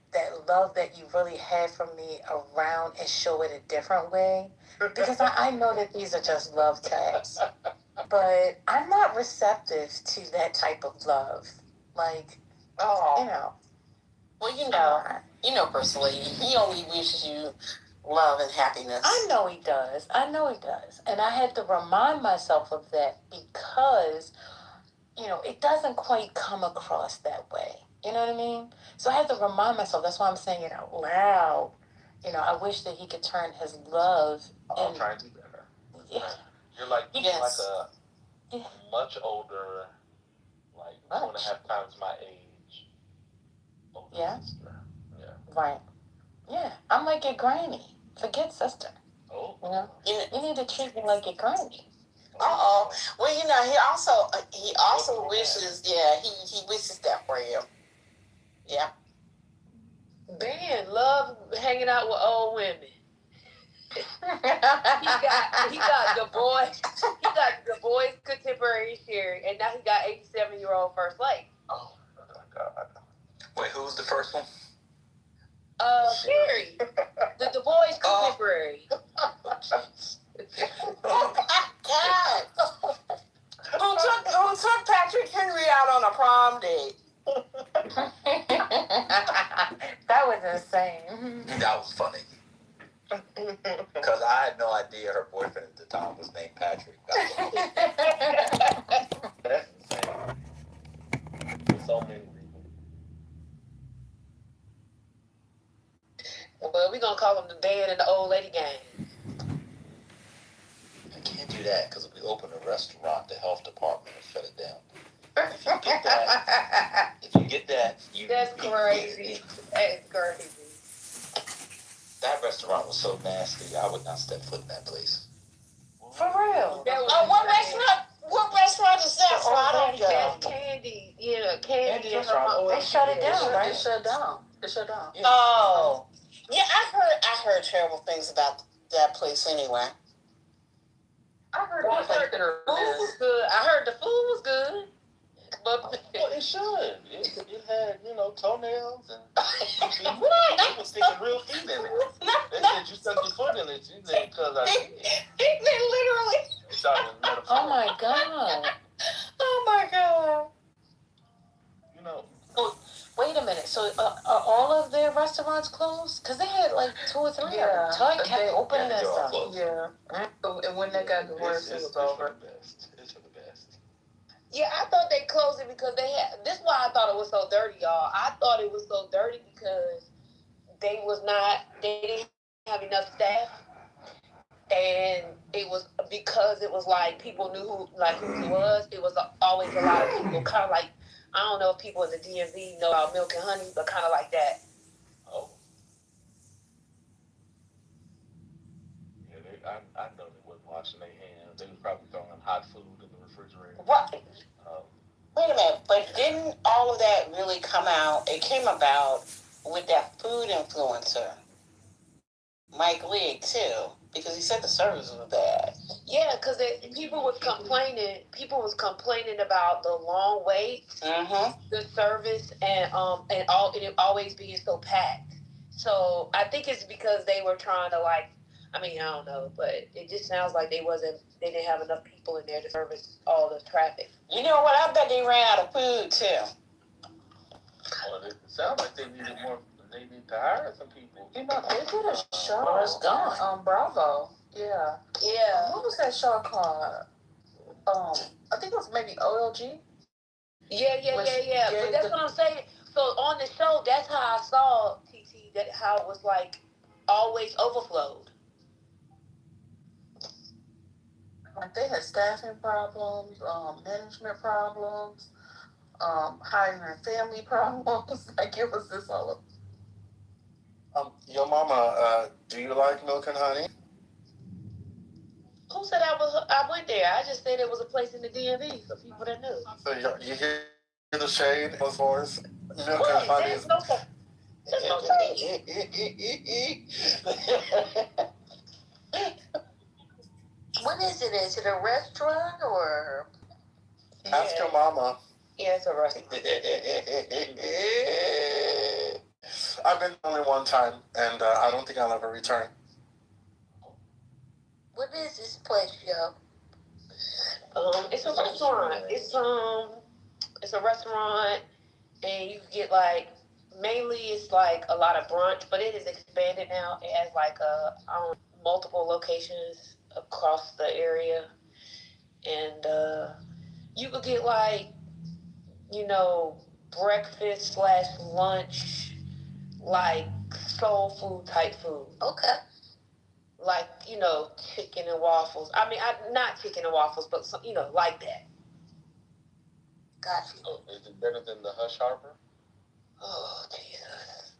love that you really had for me around and show it a different way. Because I know that these are just love tags. But I'm not receptive to that type of love. Well, personally, he only wishes you love and happiness. I know he does. And I had to remind myself of that because, it doesn't quite come across that way. You know what I mean? So I had to remind myself. That's why I'm saying it out loud. I wish that he could turn his love. I'll try to do better. Yeah. You're like a much older, like 2.5 times my age. Sister. Yeah. Right. Yeah. I'm like your granny. Forget sister. Oh. You need to treat me like your granny. Well, he also wishes, he wishes that for you. Yeah. Ben love hanging out with old women. He got the boys contemporary Sherry, and now he got 87-year-old First Lady. Oh my God. Wait, who's the first one? Sherry, the boys contemporary. Oh my God. Who took Patrick Henry out on a prom date? That was insane. That was funny. Because I had no idea her boyfriend at the time was named Patrick. That's insane. For so many reasons. Well, we're going to call them the band and the old lady gang. I can't do that because if we open a restaurant, the health department will shut it down. If you get that, That's crazy. That's crazy. That restaurant was so nasty, I would not step foot in that place. For real. What restaurant is that? So I don't That's go. Candy. Yeah, Candy and her restaurant. mom. They shut it down, right? It shut down. Yeah. Oh. Yeah, I heard terrible things about that place anyway. I heard the food was good. I heard the food was good. But Well, it should. It had, toenails and people sticking real feet in it. They said you stuck your foot in it. You said because I did. Literally. It sounded metaphorical. Oh my God. Oh my God. Wait a minute. So are all of their restaurants closed? Because they had like 2 or 3 of them. Target kept opening and stuff. Yeah. And when they got divorced, it was over. It's for the best. yeah, I thought they closed it because they had. This is why I thought it was so dirty, y'all. I thought it was so dirty because they didn't have enough staff, and it was because it was like people knew who he was. It was always a lot of people, kind of like, I don't know if people in the DMV know about Milk and Honey, but kind of like that. Oh. Yeah, I know they wasn't washing their hands. They was probably throwing hot food in the refrigerator. What? Wait a minute, but didn't all of that really come out? It came about with that food influencer, Mike Leake, too, because he said the service was bad. Yeah, because people was complaining. People was complaining about the long waits, the service, and it always being so packed. So I think it's because they were trying to I don't know, but it just sounds like they didn't have enough people in there to service all the traffic. You know what? I bet they ran out of food, too. Well, it sounds like they needed more. They need to hire some people. They did a show it's gone. on Bravo. Yeah. Yeah. What was that show called? I think it was maybe OLG. Yeah. But that's what I'm saying. So on the show, that's how I saw TT. That how it was always overflowed. Like they had staffing problems, management problems, hiring family problems. Like it was this all of. Your mama, do you like Milk and Honey? Who said I went there? I just said it was a place in the DMV for people that knew. So you hear the shade of force? Milk and What? Honey There's no What is it? Is it a restaurant or? Ask your mama. Yeah, it's a restaurant. I've been only one time, and I don't think I'll ever return. What is this place, yo? It's a restaurant. It's a restaurant, and you get mainly it's a lot of brunch, but it is expanded now. It has multiple locations across the area, and you could get breakfast / lunch, soul food type food. Okay. Chicken and waffles. Not chicken and waffles, but like that. Gotcha. Oh, is it better than the Hush Harbor? Oh, Jesus.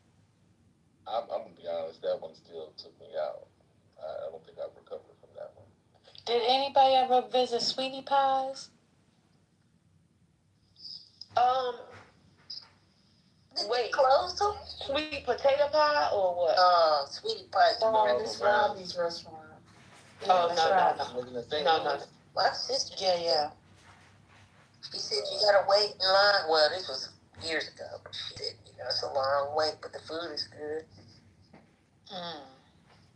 I'm gonna be honest, that one still took me out. I don't think I've recovered from that one. Did anybody ever visit Sweetie Pies? Did they close them? sweet potato pie or what? Sweetie pie. Oh, Miss Robbie's restaurant. Oh, Miss no. Robbie. No. My sister, Yeah. she said you gotta wait in line. Well, this was years ago. But she said, it's a long wait, but the food is good.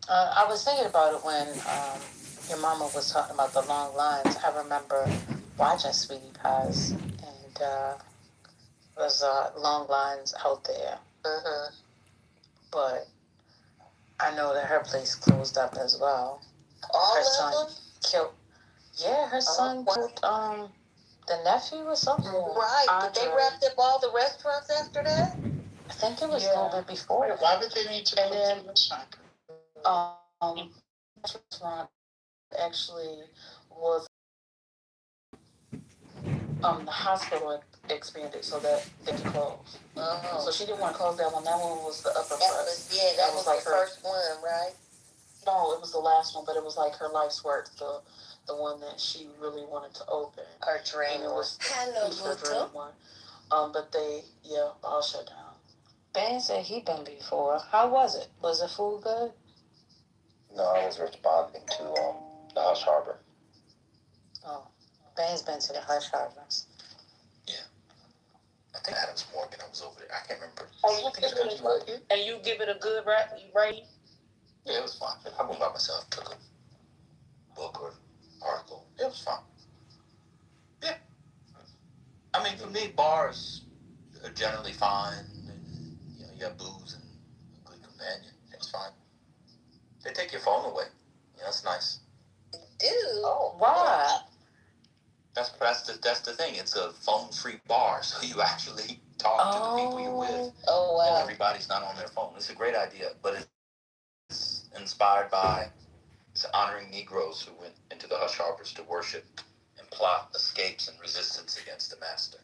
I was thinking about it when your mama was talking about the long lines. I remember watching Sweetie Pies, and there's long lines out there. But I know that her place closed up as well. All Her of son them? killed. Yeah, her son killed the nephew or something. Right, but they wrapped up all the restaurants after that? I think it was a little bit before. Why would they need to And then, restaurant? restaurant actually was the hospital expanded so that they could close. So she didn't want to close that one. That one was the upper crust. That was like the first one, right? No, it was the last one, but it was like her life's work, the one that she really wanted to open. Her dream one. Hello, It was her dream one. But they, all shut down. Ben said he'd been before. How was it? Was the food good? No, I was responding to the Hush Harbor. Oh, Ben's been to the Hush Harbors. I think Adams Morgan, I was over there. I can't remember. And you give it a good rating? Yeah, it was fine. I went by myself, took a book or article. It was fine. Yeah. I mean, for me, bars are generally fine. And, you have booze and a good companion. It was fine. They take your phone away. That's nice. Dude. Oh, why? That's the thing. It's a phone-free bar, so you actually talk to the people you're with. Oh, wow. Everybody's not on their phone. It's a great idea, but it's inspired by honoring Negroes who went into the Hush Harbors to worship and plot escapes and resistance against the master.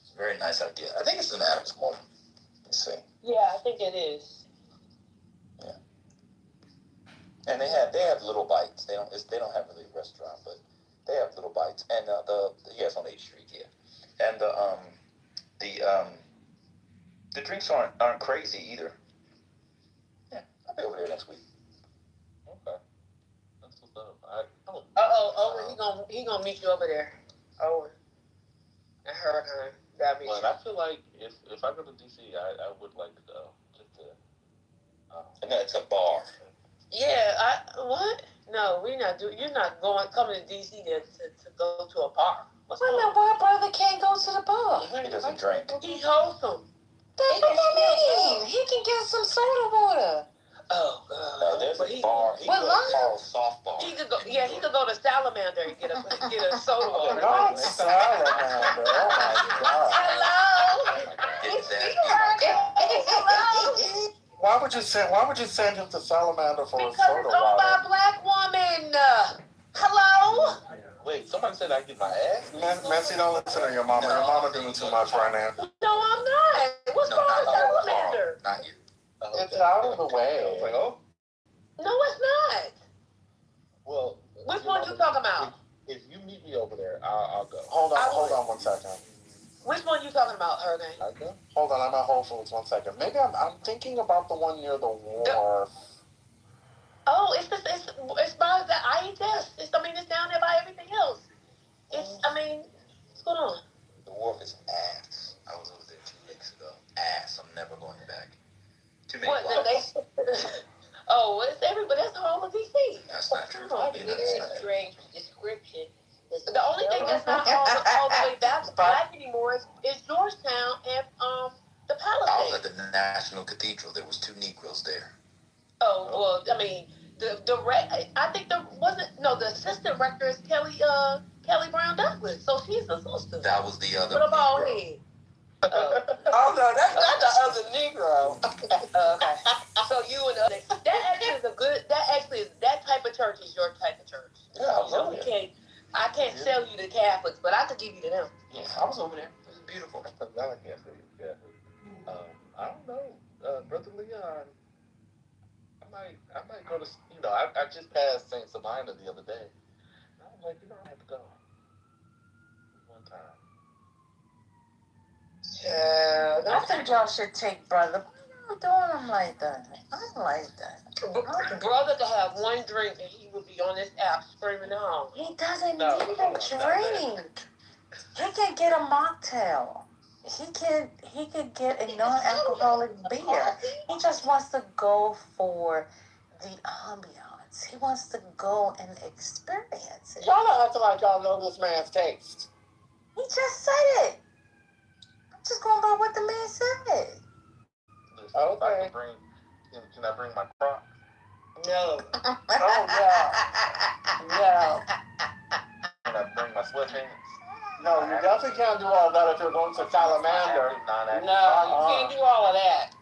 It's a very nice idea. I think it's an Adams moment. Let's see. Yeah, I think it is. Yeah. And they have little bites. They don't have really a restaurant, but they have little bites. And it's on 8th Street, yeah. And the drinks aren't crazy either. Yeah, I'll be over there next week. Okay. That's what's up. He gonna meet you over there. Owen. And Hurricane. Well, I feel like if I go to DC, I would like to go. And it's a bar. Yeah, what? No, we're not doing. You're not coming to DC to go to a bar. What's Wait a minute, why brother can't go to the bar? He doesn't drink. He's wholesome. What that mean? He can get some soda water. Oh, there's a bar. He What line? called softball. He could go. Yeah, he could go to Salamander and get a soda water. Not Salamander. Oh my God. Hello. Hello. Why would you send him to Salamander for Because a soda it's owned by water? a black woman. Hello. Wait, somebody said I get my ass? Messi, don't listen to your mama. Your mama doing too much right now. No, I'm not. What's wrong with Salamander? Not you. It's out of the I way. was like, oh. No, it's not. Well. Which one you talking about? If you meet me over there, I'll go. Hold on 1 second. Which one you talking about, Hurricane? I go. Hold on, I'm at Whole Foods 1 second. Maybe I'm thinking about the one near the wharf. Oh, it's by the IHS. It's down there by everything else. What's going on? The wharf is ass. I was over there 2 weeks ago. Ass. I'm never going back. Too many blocks. It's everybody. That's all of DC. That's not true. It's a strange description. The only thing that's not all the way back anymore is Georgetown and the Palisades. I was at the National Cathedral. There was 2 Negroes there. I think the assistant rector is Kelly Brown Douglas, so she's a sister. That was the other. What about Negro. him? Oh, no, that's not the other Negro. Okay. So you and that type of church is your type of church. Yeah, I was over there. I can't sell you the Catholics, but I could give you to them. Yeah, I was over there. It was beautiful. Now I can't say you Catholic. I don't know, Brother Leon. I might go to. I just passed Saint Sabina the other day. And I was like, I have to go. One time. I think y'all should take brother. doing him like that? I don't like that. Brother to have one drink and he would be on this app screaming out. He doesn't need a drink. He can get a mocktail. He could get a non-alcoholic beer. He just wants to go for the ambiance. He wants to go and experience it. Y'all are acting like y'all know this man's taste. He just said it. I'm just going by what the man said. Okay. Can I bring my Crocs? No. Oh, no. No. Can I bring my sweatpants? No, you definitely can't do all that if you're going to Salamander. No, you can't do all of that.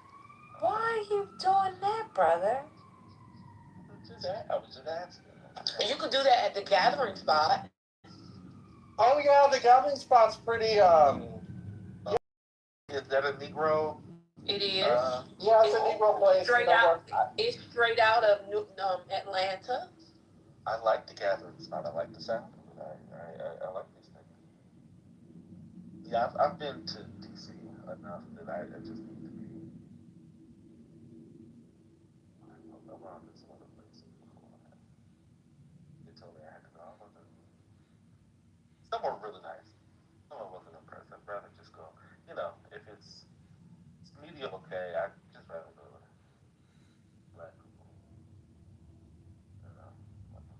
Why are you doing that, brother? I was just asking. You could do that at the gathering spot. Oh, yeah, the gathering spot's pretty, Is that a Negro? It is. yeah, it's a Negro place. Straight out. It's straight out of Atlanta. I like the gathering spot. I like the sound. I like these things. Yeah, I've been to DC enough that I just need to be around this other places before that. They told me I had to go. Some were really nice. Some wasn't impressed. I'd rather just go. If it's medium okay, I'd just rather go with black people.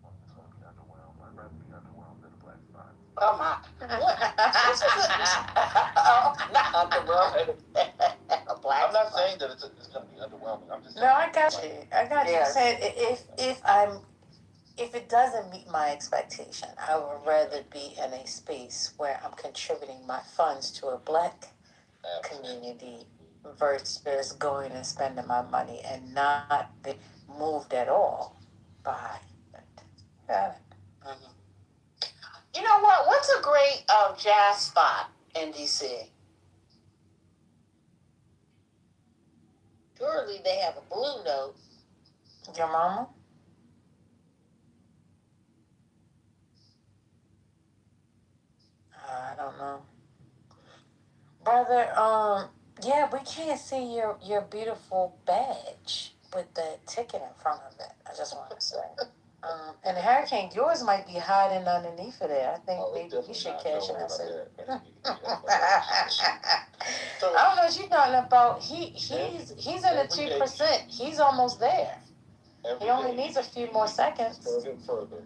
I'm just going to be underwhelmed. I'd rather be underwhelmed than a black spot. Oh my. What? Not underwhelming. I'm not saying that it's going to be underwhelming. I'm just saying. No, I got you. Yes. Saying if it doesn't meet my expectation, I would rather be in a space where I'm contributing my funds to a black community versus going and spending my money and not be moved at all by it. Got it. Mm-hmm. You know what? What's a great jazz spot in DC? Surely they have a Blue Note. Your mama? I don't know. Brother, yeah, we can't see your beautiful badge with the ticket in front of it. I just want to say. And the hurricane, yours might be hiding underneath of there. I think maybe you should cash it. I don't know what you're talking about. He's in the 2%. He's almost there. He only needs a few more seconds. Further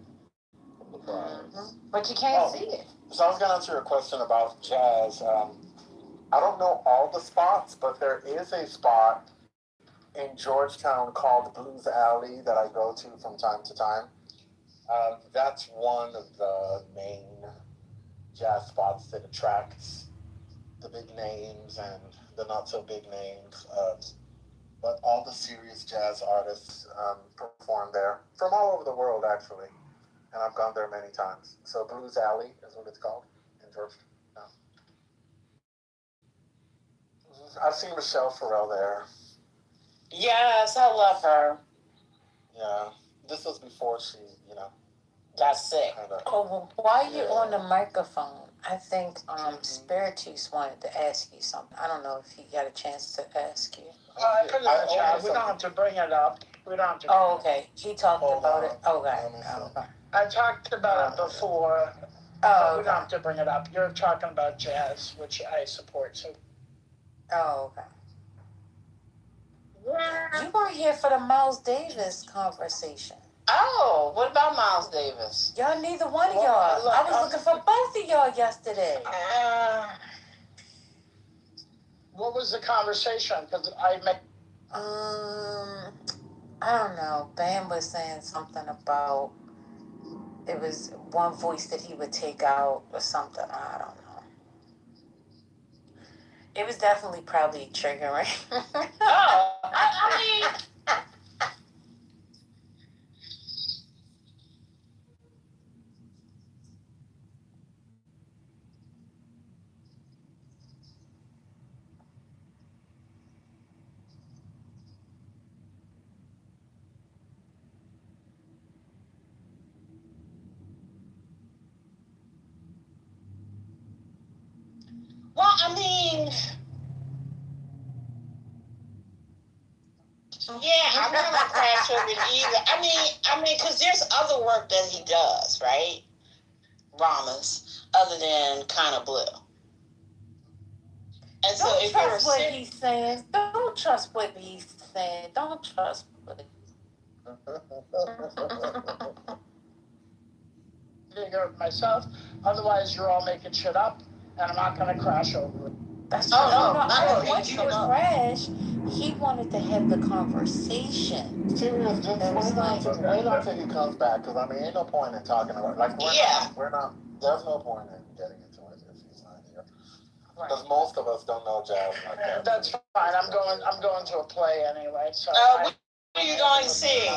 from the prize. But you can't see it. So I was going to answer your question about jazz. I don't know all the spots, but there is a spot in Georgetown called Blues Alley that I go to from time to time. That's one of the main jazz spots that attracts the big names and the not so big names. But all the serious jazz artists perform there from all over the world, actually. And I've gone there many times. So Blues Alley is what it's called in Georgetown. I've seen Michelle Farrell there. Yes, I love her. Yeah, this was before she, got sick. Oh, well, while you're on the microphone, I think Spiritus wanted to ask you something. I don't know if he got a chance to ask you. I put it in the chat. We don't have to bring it up. We don't have to. Oh, okay. He talked about it. Okay. I talked about it before. Oh, we don't have to bring it up. You're talking about jazz, which I support. So. Oh, okay. You weren't here for the Miles Davis conversation. Oh, what about Miles Davis? Y'all, neither one of y'all. I was looking for both of y'all yesterday. What was the conversation? Because I met. I don't know. Bam was saying something about it was one voice that he would take out or something. I don't know. It was definitely probably triggering. I mean. Well, I mean, Yeah, I'm not gonna crash over it either. I mean, because there's other work that he does, right? Rama's, other than kind of blue. And so Don't if you're trust what he's saying. Don't trust what he's saying. Don't trust what Figure it myself. Otherwise, you're all making shit up, and I'm not gonna crash over it. That's Oh, no, no, I not don't to want beat you you to up. crash. He wanted to have the conversation. Serious, just It was wait until he comes back, because I mean, ain't no point in talking about, like, we're not, there's no point in getting into it if he's not here. Because most of us don't know jazz like that. That's fine. I'm going to a play anyway. So. What are you going to see?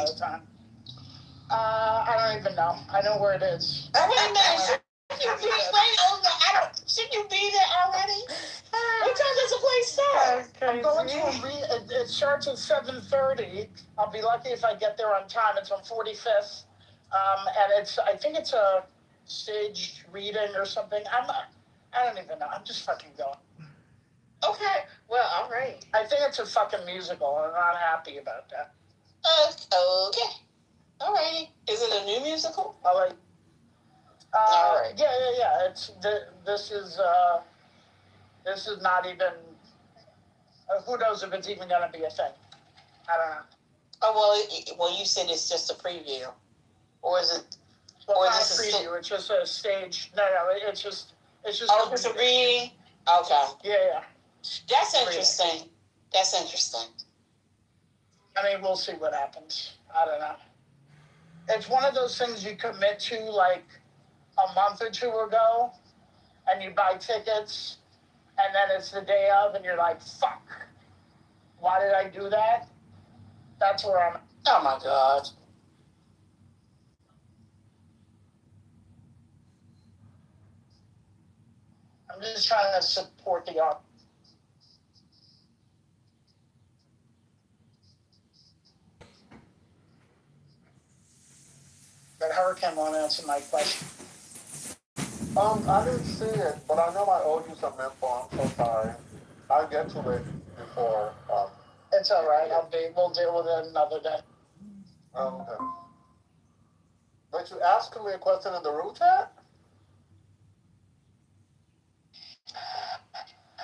I don't even know. I know where it is. Oh, wait a minute. Should you be there already? What time does the play start? I'm going to it starts at 7:30. I'll be lucky if I get there on time. It's on 45th. And I think it's a staged reading or something. I don't even know. I'm just fucking going. Okay. Well, all right. I think it's a fucking musical, and I'm not happy about that. Okay. All right. Is it a new musical? All right. All right. Yeah. This is not even. Who knows if it's even going to be a thing? I don't know. Oh well, you said it's just a preview, or is it? Well, or not is a preview. It's just a stage. No, it's just. Oh, it's a reading. Okay. Yeah. That's interesting. That's interesting. I mean, we'll see what happens. I don't know. It's one of those things you commit to like a month or two ago, and you buy tickets, and then it's the day of, and you're like, fuck. Why did I do that? That's where I'm. Oh my God. I'm just trying to support the art. But Hurricane won't answer my question. I didn't see it, but I know I owe you some info. I'm so sorry. I'll get to it before. It's all right. We'll deal with it another day. Okay. But you asked me a question in the root chat?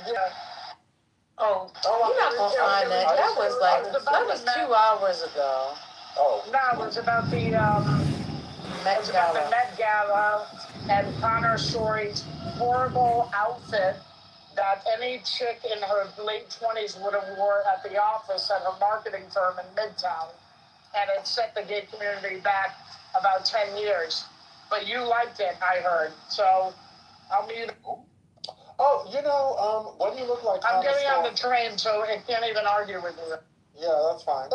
Yeah. Oh, you're not gonna find that. That was 2 hours ago. Oh. No, it was about the Met Gala and Connor Story's horrible outfit that any chick in her late 20s would have wore at the office at her marketing firm in Midtown. And it set the gay community back about 10 years. But you liked it, I heard. So I'll be... Oh, when you look like... I'm getting on the train, so I can't even argue with you. Yeah, that's fine.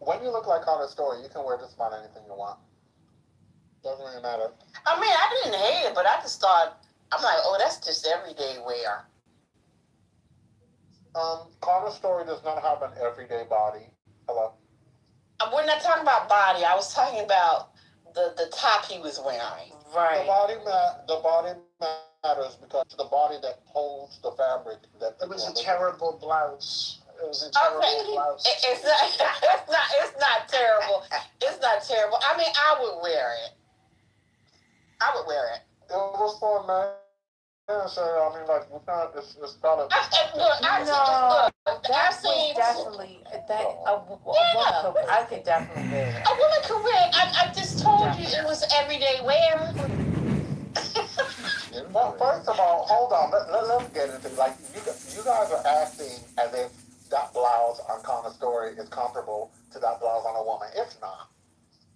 When you look like Connor Story, you can wear just about anything you want. Doesn't really matter. I mean, I didn't hate it, but I just thought, I'm like, oh, that's just everyday wear. Connor Story does not have an everyday body. Hello? We're not talking about body. I was talking about the top he was wearing. Right. The body matters because it's the body that holds the fabric. It was a terrible blouse. It was a terrible blouse. It's not terrible. It's not terrible. I mean, I would wear it. It was for a man. So, I mean, like, it's not a... I could definitely wear it. A woman could wear it. I just told you it was everyday wear. Well, first of all, hold on. Let's get into it. Like, you guys are acting as if that blouse on Connor Story is comparable to that blouse on a woman. It's not.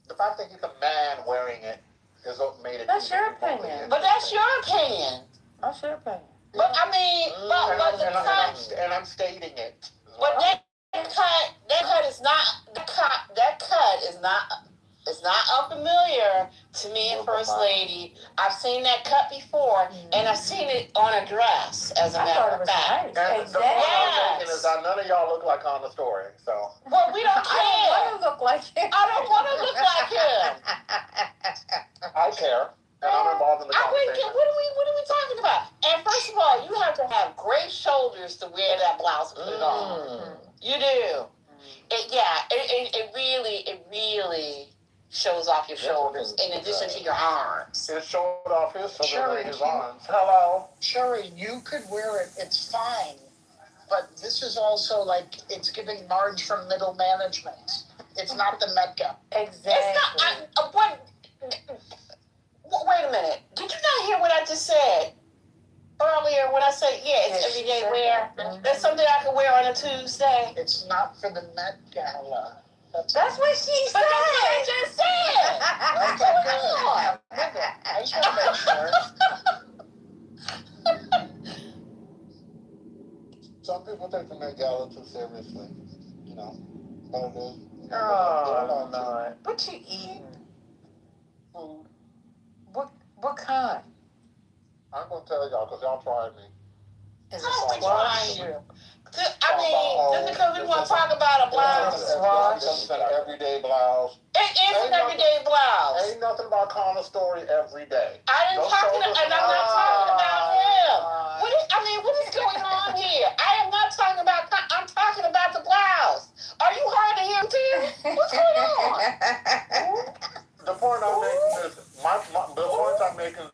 The fact that he's a man wearing it is what made it... That's your opinion. But that's your opinion. That's your opinion. But I mean, and I'm stating it. But that cut is not unfamiliar to me and First Lady. I've seen that cut before, and I've seen it on a dress, as a matter of fact. And the point I'm making is that none of y'all look like Connor Story, so... Well, we don't care. I don't want to look like him. I don't want to look like him. I care, and I'm involved in the conversation. What are we talking about? And first of all, you have to have great shoulders to wear that blouse and put it on. You do. It really shows off your shoulders in addition to your arms. It showed off his shoulders Sherry, and his arms. Hello. Sherry, you could wear it. It's fine. But this is also like, it's giving Marge from middle management. It's not the Met Gala. Exactly. It's not, wait a minute. Did you not hear what I just said earlier when I said, it's everyday wear? That's something I can wear on a Tuesday. It's not for the Met Gala. That's what she said. That's what I just said. What's going on? I just want to make sure. Some people take the Met Gala too seriously, you know. But it is. Oh, Lord. What you eating? Food. What kind? I'm going to tell y'all because y'all tried me. Is How it we trying you? Just because we want to talk about a blouse. It's an everyday blouse. It is an everyday blouse. Ain't nothing about Connor's story every day. I'm not talking about him. What is going on here? I am not talking about, I'm talking about the blouse. Are you hard to him too? What's going on? The point I'm making is, the point I'm making is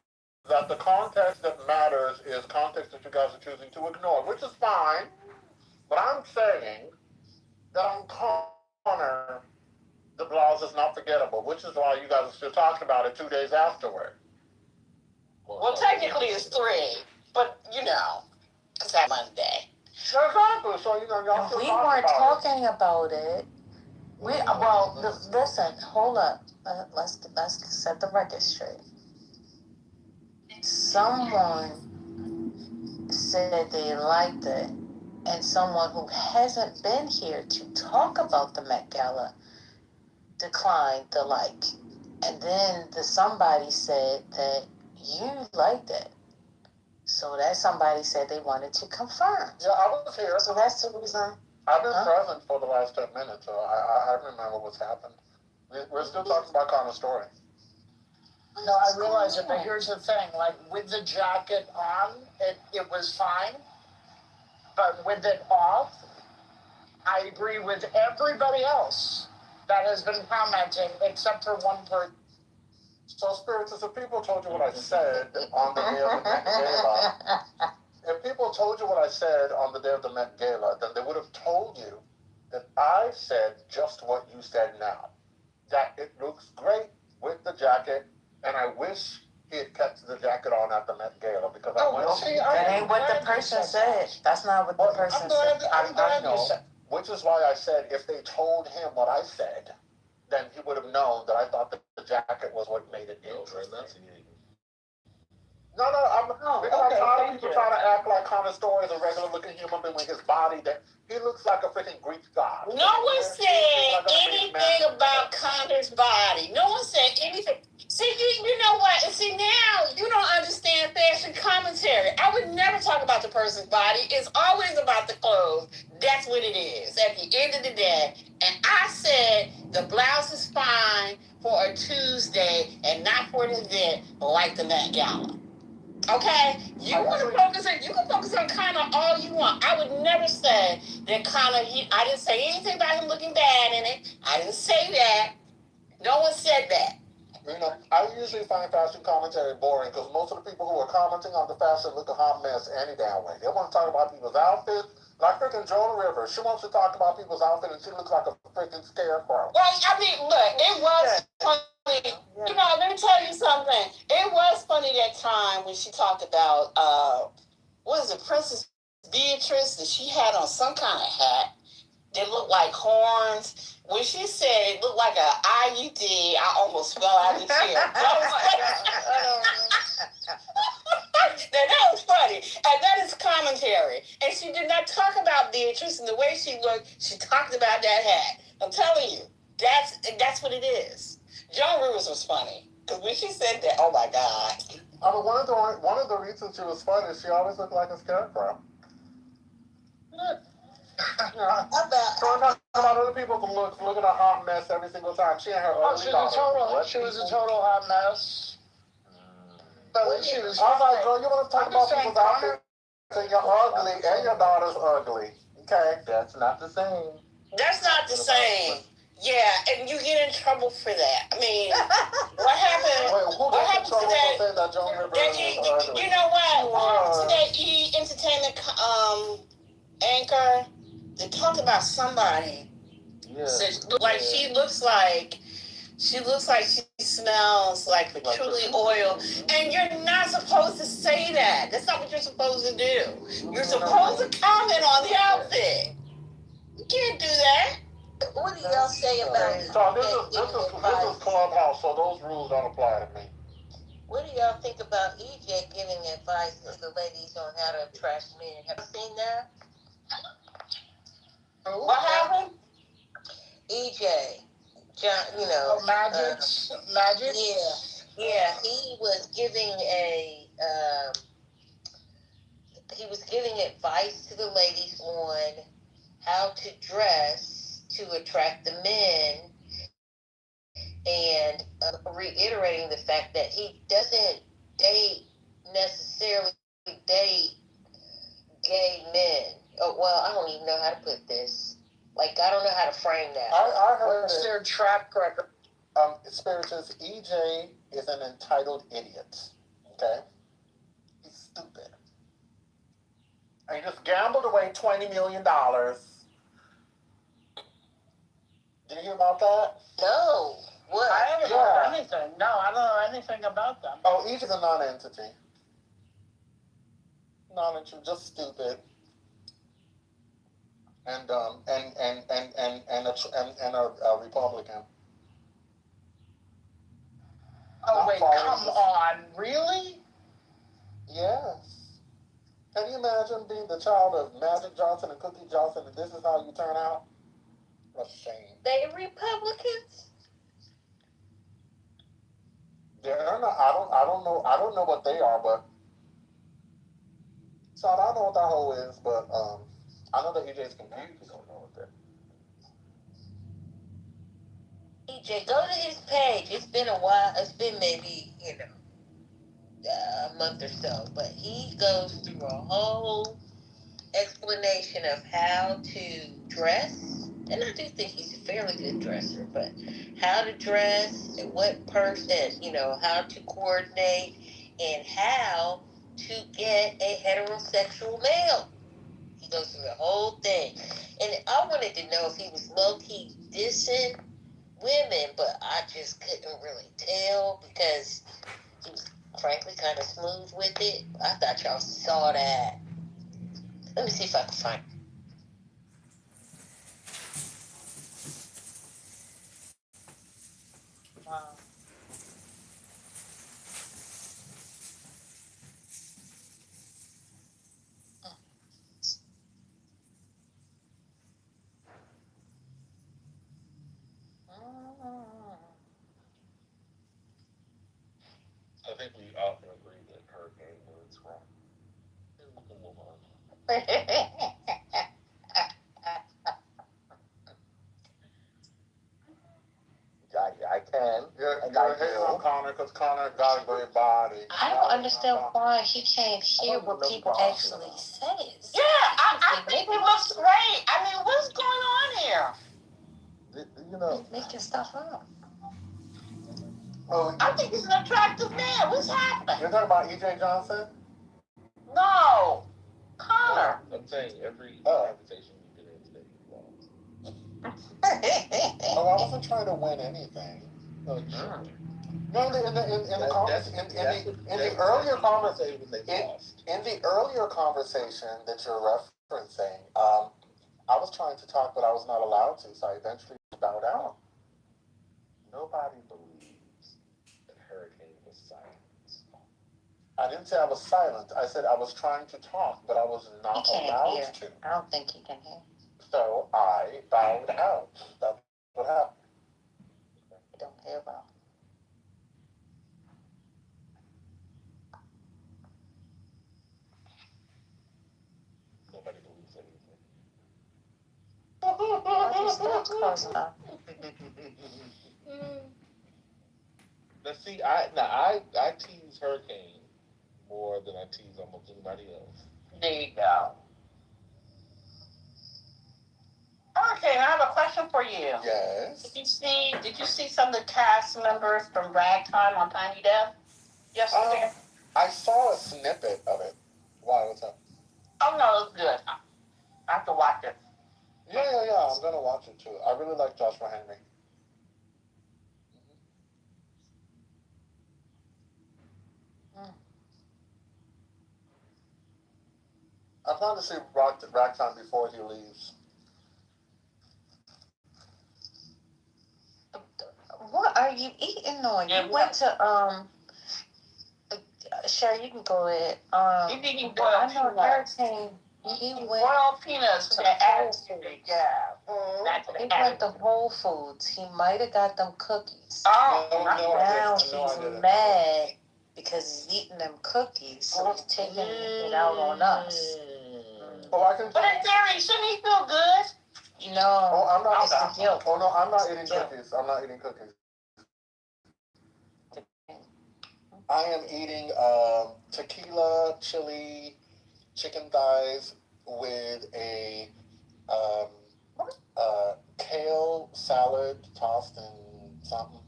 that the context that matters is context that you guys are choosing to ignore, which is fine. But I'm saying that on Connor, the blouse is not forgettable, which is why you guys are still talking about it 2 days afterward. Well, technically it's 3, but it's that Monday. Exactly. So y'all still We talking weren't about talking about it. Listen, hold up. Let's set the record straight. Someone said they liked it, and someone who hasn't been here to talk about the Met Gala declined the like. And then somebody said that you liked it. So that somebody said they wanted to confirm. Yeah, I was here. So that's the reason. I've been present for the last 10 minutes, so I remember what's happened. We're still talking about Connor's story. No, I realize it, but here's the thing. Like, with the jacket on, it was fine. But with it off, I agree with everybody else that has been commenting, except for one person. So, Spirits, if people told you what I said on the day of the Met Gala, if people told you what I said on the day of the Met Gala, then they would have told you that I said just what you said now. That it looks great with the jacket, and I wish he had kept the jacket on at the Met Gala because I went. That ain't what the person said. That's not what the person said. I know. Which is why I said if they told him what I said, then he would have known that I thought that the jacket was what made it interesting. No, I'm tired of people trying to act like Connor's story is a regular looking human being with his body that he looks like a freaking Greek god. No one said anything about Connor's body. No one said anything. See, you know what? And see, now you don't understand fashion commentary. I would never talk about the person's body. It's always about the clothes. That's what it is at the end of the day. And I said the blouse is fine for a Tuesday and not for an event like the Met Gala. Okay? You can focus on Connor all you want. I would never say that Connor, I didn't say anything about him looking bad in it. I didn't say that. No one said that. I usually find fashion commentary boring because most of the people who are commenting on the fashion look a hot mess any damn way. They want to talk about people's outfits. Like freaking Joan Rivers, she wants to talk about people's outfits and she looks like a freaking scarecrow. Well, look, it was funny. Let me tell you something. It was funny that time when she talked about, what is it, Princess Beatrice, that she had on some kind of hat that looked like horns. When she said it looked like an IUD, I almost fell out of the chair. Now, that was funny. And that is commentary. And she did not talk about Beatrice and the way she looked. She talked about that hat. I'm telling you, that's what it is. Joan Rivers was funny. Because when she said that, oh my God. I mean, one of the reasons she was funny is she always looked like a scarecrow. So I'm not about other people who look at a hot mess every single time. She and her She was a total hot mess. But at least she was. I was like, girl, you want to talk about people's outfits and you're ugly and your daughter's ugly. Okay, that's not the same. That's not the same. Yeah, and you get in trouble for that. I mean, what happened? Wait, who What gets in happened to trouble that? for saying that Joan Rivers You know what? What happened to that entertainment anchor that talked about somebody? Yeah. So, like she looks like she smells like patchouli oil, and you're not supposed to say that. That's not what you're supposed to do. You're supposed to comment on the outfit. You can't do that. What do y'all say about it? So this is Clubhouse, so those rules don't apply to me. What do y'all think about EJ giving advice to the ladies on how to attract men? Have you seen that? What happened? EJ, John, Magic. Yeah. He was giving advice to the ladies on how to dress to attract the men, and reiterating the fact that he doesn't necessarily date gay men. Oh, well, I don't even know how to put this. Like, I don't know how to frame that. I heard What's their track record? Spiritus, EJ is an entitled idiot. Okay? He's stupid. And he just gambled away $20 million. Did you hear about that? No. What? I haven't heard anything. No, I don't know anything about them. Oh, EJ is a non-entity. Non-entity, just stupid. And a Republican. Oh, wait, come on. Really? Yes. Can you imagine being the child of Magic Johnson and Cookie Johnson, and this is how you turn out? A shame. They Republicans? They're not. I don't know what they are, but so I don't know what that whole is, but I know that EJ's confused. Don't know what that. EJ, go to his page. It's been a while. It's been maybe a month or so, but he goes through a whole explanation of how to dress. And I do think he's a fairly good dresser, but how to dress and what person, how to coordinate and how to get a heterosexual male. He goes through the whole thing. And I wanted to know if he was low-key dissing women, but I just couldn't really tell because he was frankly kind of smooth with it. I thought y'all saw that. Let me see if I can find it. Wow. I think we all can agree that Hurricane was wrong. And we can move on. I can. You're hating on Connor because Connor got a great body. I don't understand why he can't hear what people actually say. Yeah, I think he looks great. I mean, what's going on here? Making stuff up. Oh, I think he's an attractive man. What's happening? you're talking about EJ Johnson? No. Connor. I'm saying every conversation you've been in today is wrong. Oh, I wasn't trying to win anything. No, in the earlier conversation that you're referencing, I was trying to talk, but I was not allowed to, so I eventually bowed out. Nobody believes that Hurricane was silent. I didn't say I was silent. I said I was trying to talk, but I was not allowed to. I don't think he can hear. So I bowed out. That's what happened. He don't hear about. Nobody believes anything. But he's still close enough. Now see, I tease Hurricane more than I tease almost anybody else. There you go. Okay, I have a for you. Yes. Did you see some of the cast members from Ragtime on Tiny Desk yesterday? I saw a snippet of it. Why? What's up? Oh no, it's good. I have to watch it. Yeah. I'm gonna watch it too. I really like Joshua Henry. I plan to see Ragtime before he leaves. What are you eating on? Yeah, You went to Sherry, you can go ahead. He's eating I boiled know peanuts. Hurricane. He went Boiled peanuts to with that Whole attitude. Foods. Yeah. That's He went to Whole Foods. He might have got them cookies. Oh, No, Now I didn't. he's mad because he's eating them cookies, so he's taking it out on us. Oh, I can. But in theory, shouldn't he feel good? No, Oh, I'm not. it's the guilt. Oh no, I'm not eating Yeah. cookies. I'm not eating cookies. I am eating tequila, chili, chicken thighs with a kale salad tossed in something.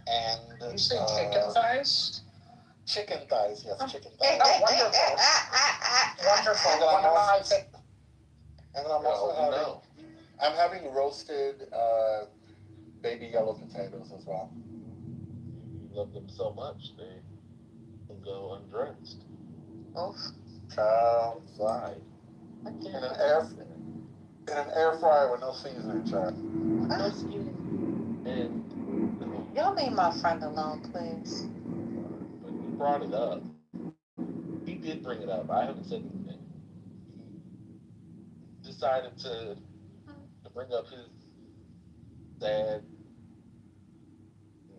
And You say chicken thighs? Chicken thighs, yes, chicken thighs. Oh, wonderful. Wonderful. And One of my And then I'm having roasted baby yellow potatoes as well. You love them so much, they can go undressed. Oof. Child, Fried. in an air fryer with no seasoning, child. No skin. And Y'all leave my friend alone, please. but he brought it up. He did bring it up. I haven't said anything. He decided to bring up his sad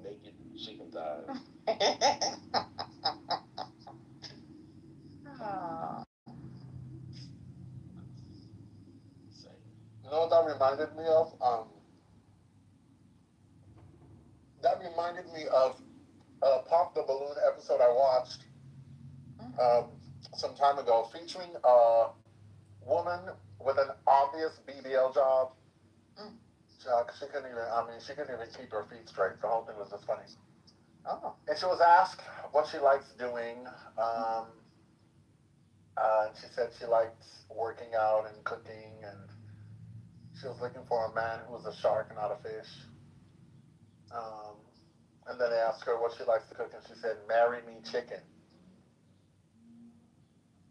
naked chicken thighs. Oh. You know what that reminded me of? That reminded me of Pop the Balloon episode I watched some time ago, featuring a woman with an obvious BBL job. She couldn't even keep her feet straight. The whole thing was just funny. Oh. And she was asked what she likes doing. And she said she liked working out and cooking, and she was looking for a man who was a shark, not a fish. And then they asked her what she likes to cook, and she said, "Marry me chicken."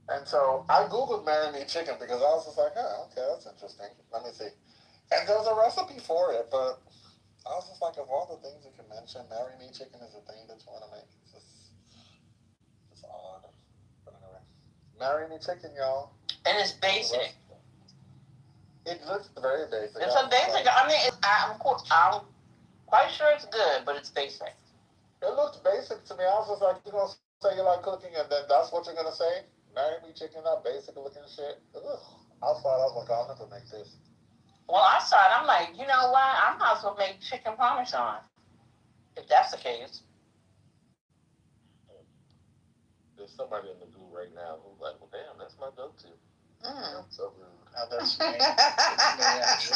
And so I Googled "marry me chicken" because I was just like, oh, okay, that's interesting. Let me see. And there's a recipe for it, but I was just like, of all the things you can mention, "marry me chicken" is a thing that you want to make. It's odd. But anyway, "marry me chicken," y'all. And it's basic. It looks very basic. It's a basic. I mean, I'm quite sure it's good, but it's basic. It looks basic to me. I was just like, you're going to say you like cooking, and then that's what you're going to say? "Marry me chicken," that basic looking shit. Ugh. Outside, I was like, I'll never make this. Well, outside, I'm like, you know what? I might as well make chicken parmesan, if that's the case. There's somebody in the group right now who's like, well, damn, that's my go-to. So rude. Oh, that's me. That's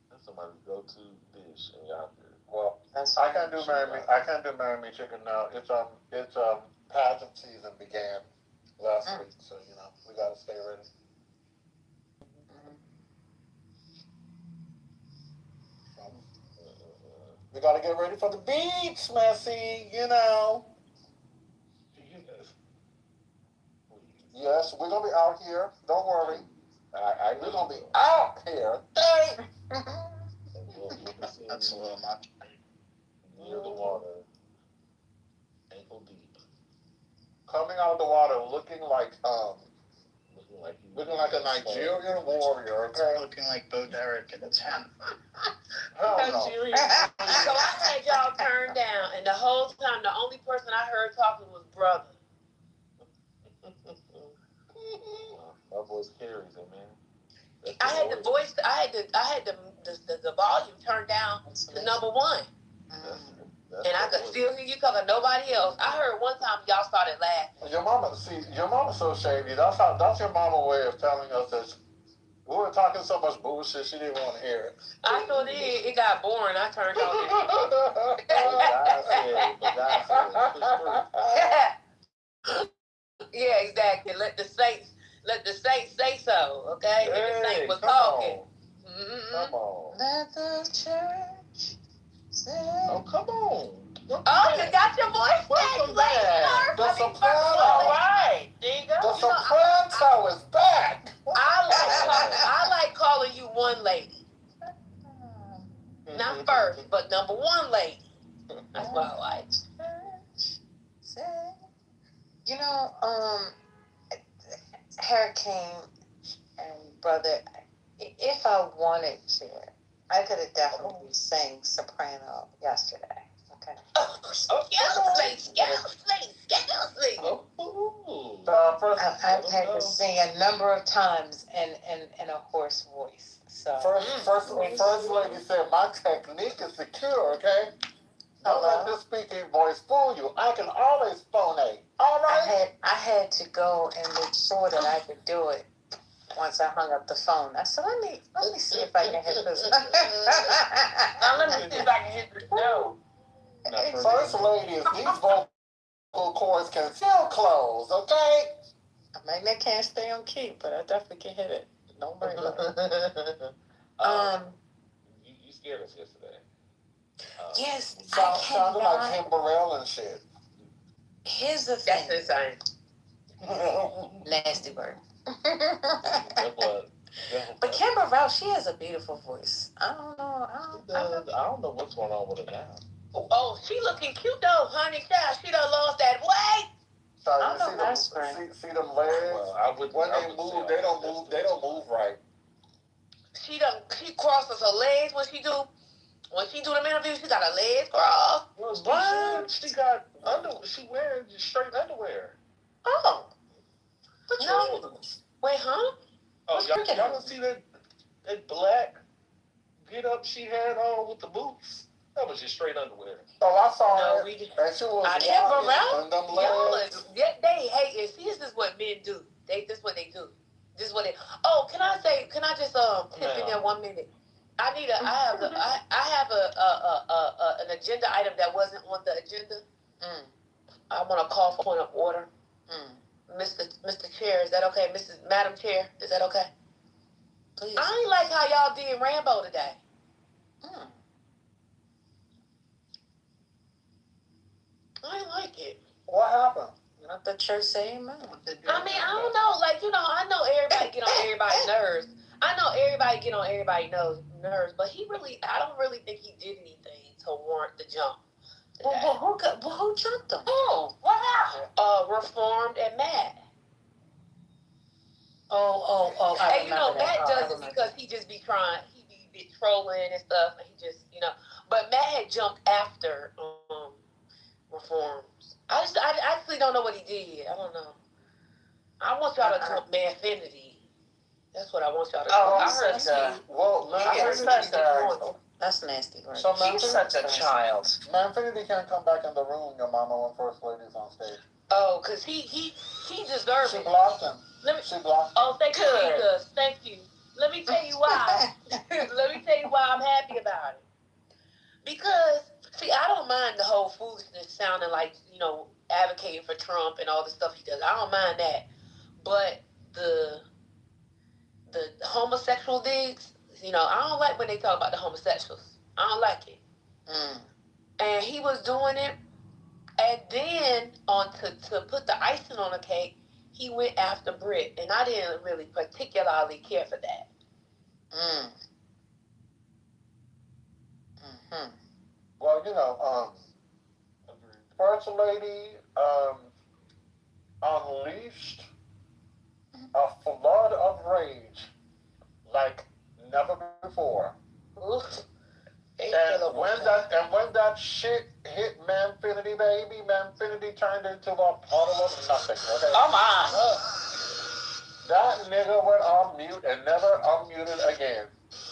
That's somebody's go-to dish in y'all food. Well, I can't do marry me chicken now. It's pageant season began last week, so we gotta stay ready. We gotta get ready for the beach, Messi. Yes, we're gonna be out here. Don't worry. We're gonna be out here. That's a little much. Near the water, ankle deep. Coming out of the water looking like looking like a Nigerian warrior, okay? Looking like Bo Derek in a tent. Hell no. So I had y'all turned down, and the whole time, the only person I heard talking was brother. My voice carries it, man. I had the voice. I had the volume turned down to number one. And I could still hear you talking. Nobody else. I heard one time y'all started laughing. Your mama's so shady. That's your mama way of telling us that we were talking so much bullshit she didn't want to hear it. I sure did. It got boring. I turned off. Yeah, exactly. Let the saints say so. Okay, hey, and the saint was come talking. On. Come on. Let the church say. Oh, come on. Oh, you got your voice back, lady. The soprano. All right, there you go. The soprano is back. I like calling you one lady. Not first, but number one lady. That's what I like. You know, Hurricane and brother, if I wanted to, I could have definitely sang soprano yesterday. Okay. Scarcely. I've had to sing a number of times in a hoarse voice. So First lady said, my technique is secure, okay? Don't let this speaking voice fool you. I can always phonate. All right? I had to go and make sure that I could do it once I hung up the phone. I said, let me see if I can hit this. Now let me see if I can hit this note. First ladies, these vocal cords can still close, okay? I might can't stay on key, but I definitely can hit it. Don't worry about it. You scared us yesterday. Yes, Sounded like Kim Burrell and shit. Here's the thing. That's insane. Nasty word. But Kim Burrell, she has a beautiful voice. I don't know. I don't know what's going on with her now. Oh, she looking cute though, honey. Child, she done lost that weight. Sorry, see them legs? Well, when they move, they don't move right. She crosses her legs when she do them interviews. She got her legs crossed. What? She wearing straight underwear. Oh. No. Wait, huh? Oh, y'all don't see that black get up she had on with the boots? That was just straight underwear. Oh, I saw No, her. we just. And she was Kim Burrell? them legs. They hate it. See, this is what men do. This is what they do. This is what they. Oh, can I just tip in there 1 minute? I have an agenda item that wasn't on the agenda. I want to call for point of order. Mr. Chair, is that okay? Madam Chair, is that okay? Please. I ain't like how y'all did Rambo today. I ain't like it. What happened? Let the church say amen. I mean, I don't know. Like, I know everybody get on everybody's nerves. I know everybody get on everybody's nerves, but I don't really think he did anything to warrant the jump. Well, who jumped him? Oh, what happened? Reformed and Matt. Oh, I remember that. Matt does it because he just be trying, he be trolling and stuff, and he just, but Matt had jumped after reforms. I actually don't know what he did. I don't know. I want y'all to jump Manfinity. That's what I want y'all to do. Oh, I heard that. Well, that's nasty, right? So she's such a child. Manfinity can't come back in the room, your mama, when First Lady's on stage. Oh, because he deserves it. She blocked him. Thank you, Jesus. Thank you. Let me tell you why. I'm happy about it. Because, see, I don't mind the whole foolishness sounding like, advocating for Trump and all the stuff he does. I don't mind that. But the homosexual digs, I don't like when they talk about the homosexuals. I don't like it. And he was doing it. And then to put the icing on the cake, he went after Britt. And I didn't really particularly care for that. Well, First Lady unleashed a flood of rage like never before. Oof. And when that shit hit Manfinity, baby, Manfinity turned into a puddle of nothing. Okay? Oh my! That nigga went on mute and never unmuted again.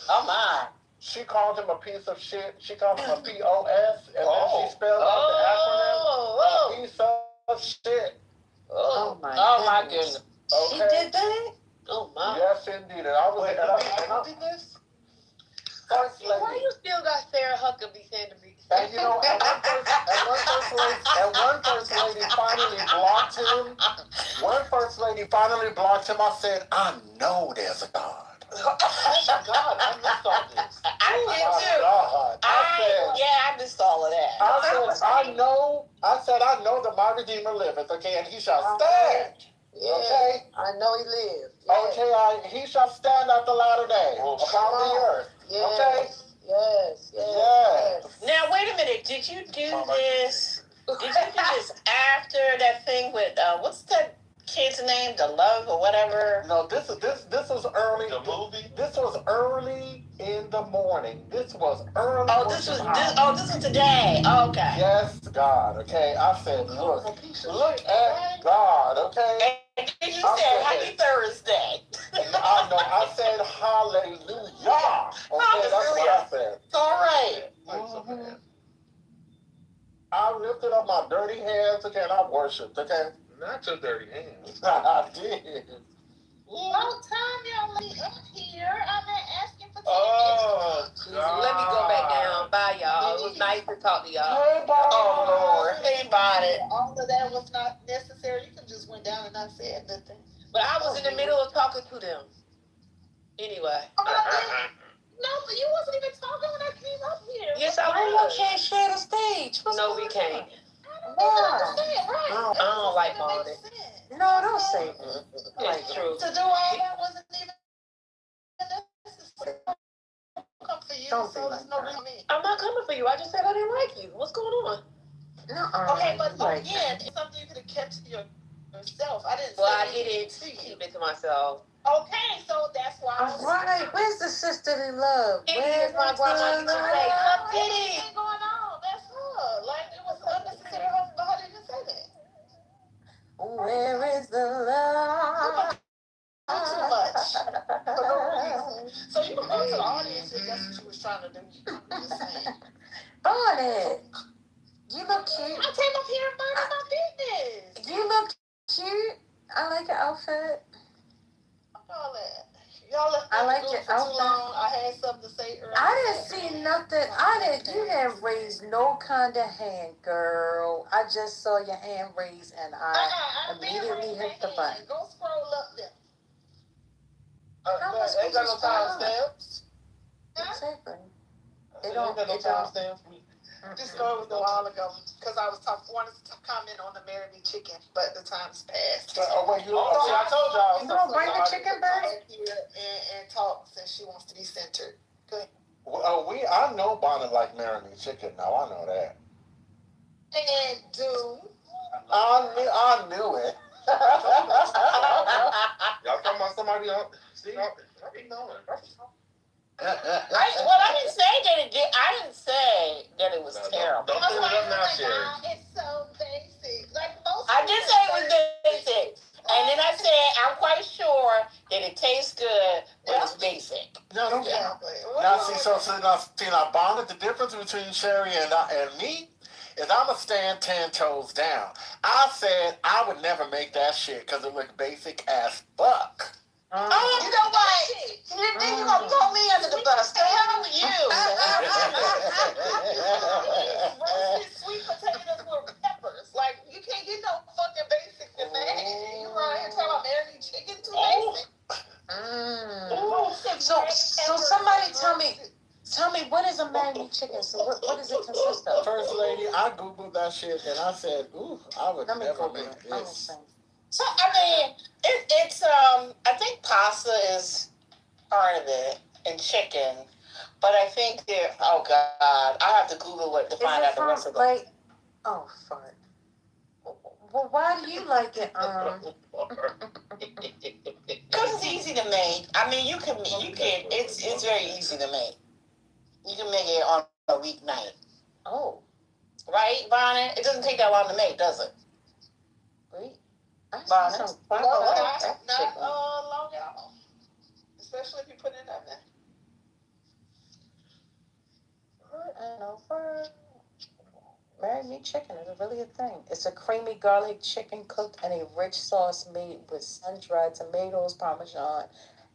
Oh my! She called him a piece of shit. She called him a POS, and then she spelled out the acronym. A piece of shit. Oh my goodness. Okay. She did that? Oh my. Yes, indeed. And I was Wait, who did this? First lady. Why you still got Sarah Huckabee Sanders? And you know, and one first lady finally blocked him. One first lady finally blocked him. I said, I know there's a God. Oh my God, I missed all this. I did too. God. I missed all of that. I said, I know that my Redeemer liveth, okay, and he shall stand. Okay? I know he lived. Okay, he shall stand at the latter day upon the earth. Okay? Yes. Now wait a minute. Did you do this? Did you do this after that thing with what's that kid's name? The Love or whatever? No, this was early. The movie? This was early in the morning. This was early. This was today. Oh, okay. Yes, God. Okay, I said, look at God. Okay. And you said Happy Thursday. I know. I said hallelujah. Okay, that's what I said. All right. Mm-hmm. I lifted up my dirty hands, okay, and I worshiped, okay? Not your dirty hands. I did. Long time y'all late up here. I've been asking for Oh, God. Let me go back down. Bye, y'all. It was nice to talk to y'all. Hey, Bob. Oh, Lord. Hey, about it. all of that was not necessary. You can just went down and not said nothing. But I was in the middle of talking to them. Anyway. No, but you wasn't even talking when I came up here. Yes, I Why you was. can't share the stage? What's No, going we can't. on? Why? Right. I don't like Marty. No, don't say that. It's true. To do all that wasn't even necessary. Come for you, Don't so be there's like no that. reason me. I'm not coming for you. I just said I didn't like you. What's going on? No, Okay, but like again, it's something you could have kept to yourself. I didn't Well, say I anything didn't to you. keep it to myself. Okay, so that's why I was right. Where's the sister in love? Where's my grandma used to say, Come come anything going on. That's her. Like it was unnecessary for her to even say that. Where is the love? Not too much. For no reason. So you can go to the audience if that's what you was trying to do. I'm just saying. Bonnet, you look cute. I came up here and minded my business. You look cute. I like your outfit. All that. Y'all left I me like in the your group for too outfit. long. I had something to say earlier. I didn't see nothing. You had raised no kind of hand, girl. I just saw your hand raised and I immediately hit the button. Go scroll up there. Ain't got no timestamps. Exactly. Ain't got no timestamps. This story was a while ago because I was wanted to comment on the Marry Me chicken, but the time's passed. Oh, wait, I told y'all. You gonna bring the chicken back? And talk since she wants to be centered. Good. I know Bonnet like Marry Me chicken now. I know that. And do. I knew it. Y'all talking about somebody else? See, I be knowing. I didn't say that it did. I didn't say that it was terrible. Don't put it up now, Sherry. It's so basic. Like most. I did say it was basic. And then I said, I'm quite sure that it tastes good, but it's basic. No, don't Yeah. Now, Bonnet, the difference between Sherry and me is I'm going to stand 10 toes down. I said I would never make that shit because it looked basic as fuck. You know what? Then you gonna throw me under the bus. The hell with you. Roasted sweet potatoes with peppers. Like you can't get no fucking basic in that. You right here talking about Marry Me chicken too basic. So somebody tell me what is a Marry Me chicken? So what does it consist of? First lady, I Googled that shit and I said, ooh, I would Let me never Google make it. this. So, I mean, it's I think pasta is part of it and chicken. But I think oh God, I have to Google it to find out the rest of it. Oh, fuck. Well, why do you like it? Because it's easy to make. I mean, it's very easy to make. You can make it on a weeknight. Oh. Right, Bonnet? It doesn't take that long to make, does it? Wait. I see Bonnet? some Not chicken. long at all. Especially if you put it in there. Marry me chicken is really a thing. It's a creamy garlic chicken cooked in a rich sauce made with sun-dried tomatoes, parmesan,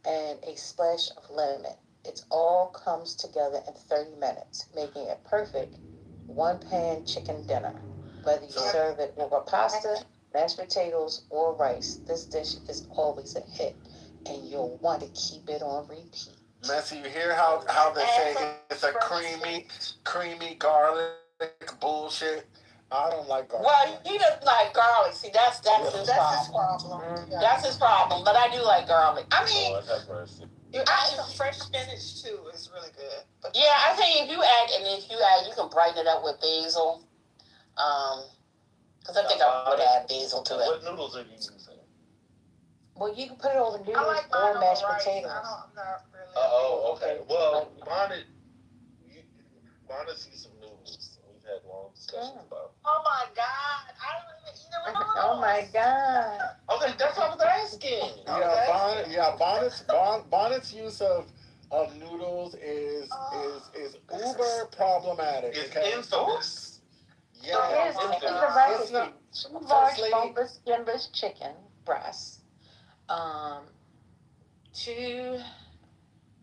and a splash of lemon. It all comes together in 30 minutes, making it perfect one-pan chicken dinner. Whether you serve it over pasta, mashed potatoes, or rice, this dish is always a hit, and you'll want to keep it on repeat. Messy, you hear how they say it's a creamy garlic bullshit? I don't like garlic. Well, he doesn't like garlic. See, that's his problem. Mm. That's his problem. But I do like garlic. I mean, Lord have mercy. you add some fresh spinach too. It's really good. But yeah, I think if you add, you can brighten it up with basil. Because I think I would add basil to it. What noodles are you using? Well, you can put it over noodles I like mine or mashed on rice. potatoes. I'm not really. Oh, okay. Well, Bonnet sees some noodles. We've had long discussions about. Oh my God! I don't even eat them noodles. Oh my God! Okay, that's what I was asking. Bonnet's use of noodles is uber problematic. It's okay? infamous. Yeah, So here's the it's recipe. not. 2 large First lady- boneless, skinless chicken breasts, 2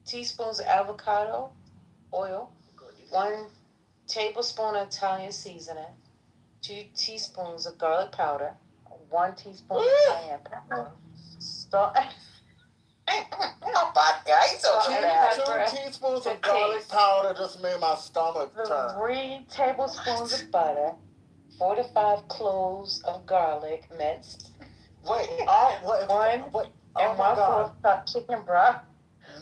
teaspoons of avocado oil, 1 tablespoon of Italian seasoning, 2 teaspoons of garlic powder, 1 teaspoon of cayenne pepper, salt. Oh my God! He's so Salt and bad. 2 teaspoons of garlic powder just made my stomach turn. 3 tablespoons of butter, 4 to 5 cloves of garlic minced. Wait, One and 1/4 cup chicken broth.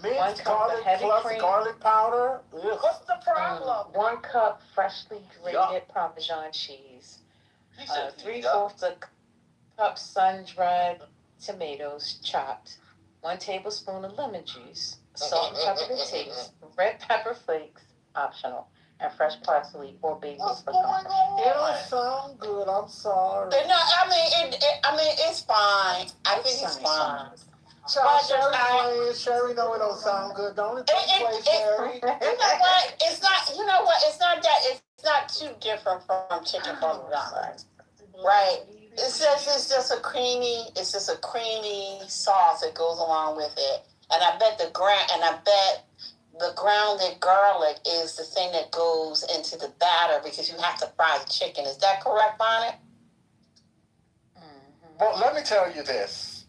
1 Minced cup of garlic heavy plus cream. garlic powder? Ugh. What's the problem? 1 cup freshly grated Parmesan cheese. He said 3/4 of cup sun-dried tomatoes chopped. 1 tablespoon of lemon juice. Salt and pepper to taste. Red pepper flakes optional, and fresh parsley or basil What's for going garnish. It on? don't sound good. I'm sorry. But no, I mean, it's fine. I think it's fine. So Sherry know it don't sound good. Don't it? Play Sherry. You know what? It's not. You know what? It's not that. It's not too different from chicken parmesan, right? It's just a creamy. It's just a creamy sauce that goes along with it. And I bet the grounded garlic is the thing that goes into the batter because you have to fry the chicken. Is that correct, Bonnet? Well, let me tell you this.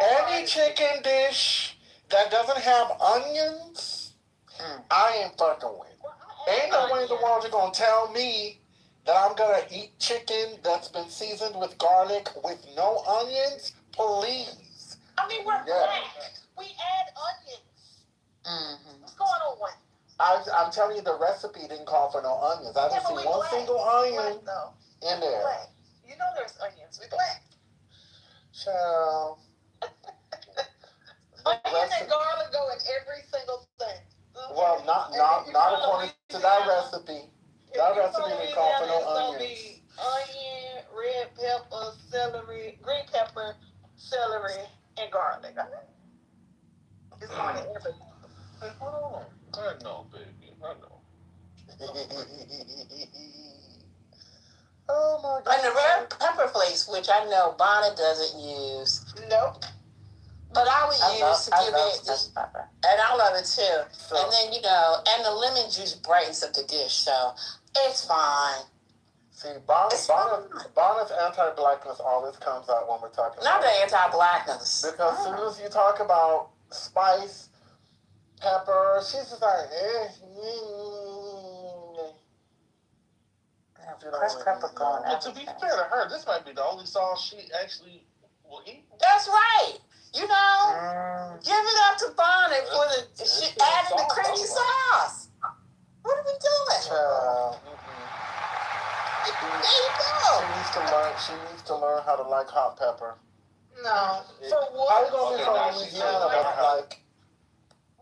Any chicken dish that doesn't have onions, I ain't fucking with. Ain't no way in the world you're gonna tell me that I'm gonna eat chicken that's been seasoned with garlic with no onions? Please. I mean, we're black. We add onions. What's going on? I'm telling you, the recipe didn't call for no onions. I didn't see one single onion in there. Black. You know there's onions. We black. Child. Onion and garlic go in every single thing. Well, not according to that recipe. That recipe didn't call for no onions. Onion, red pepper, celery, green pepper, celery, and garlic. It's on everything. Hey, hold on. I know, baby. I know. Oh my God. And the red pepper flakes, which I know Bonnet doesn't use. Nope. But I would use to give it, and I love it too. So, and then, and the lemon juice brightens up the dish, so it's fine. see, Bonnet's anti-blackness always comes out when we're talking Not about the anti-blackness. Because as soon as you talk about spice, pepper, she's just like, Fresh pepper going But to be fair to her, this might be the only sauce she actually will eat. That's right. Give it up to Bonnet for adding the creamy sauce. What are we doing? There you go. She needs to learn how to like hot pepper. No. For How what? you gonna be from Louisiana but like,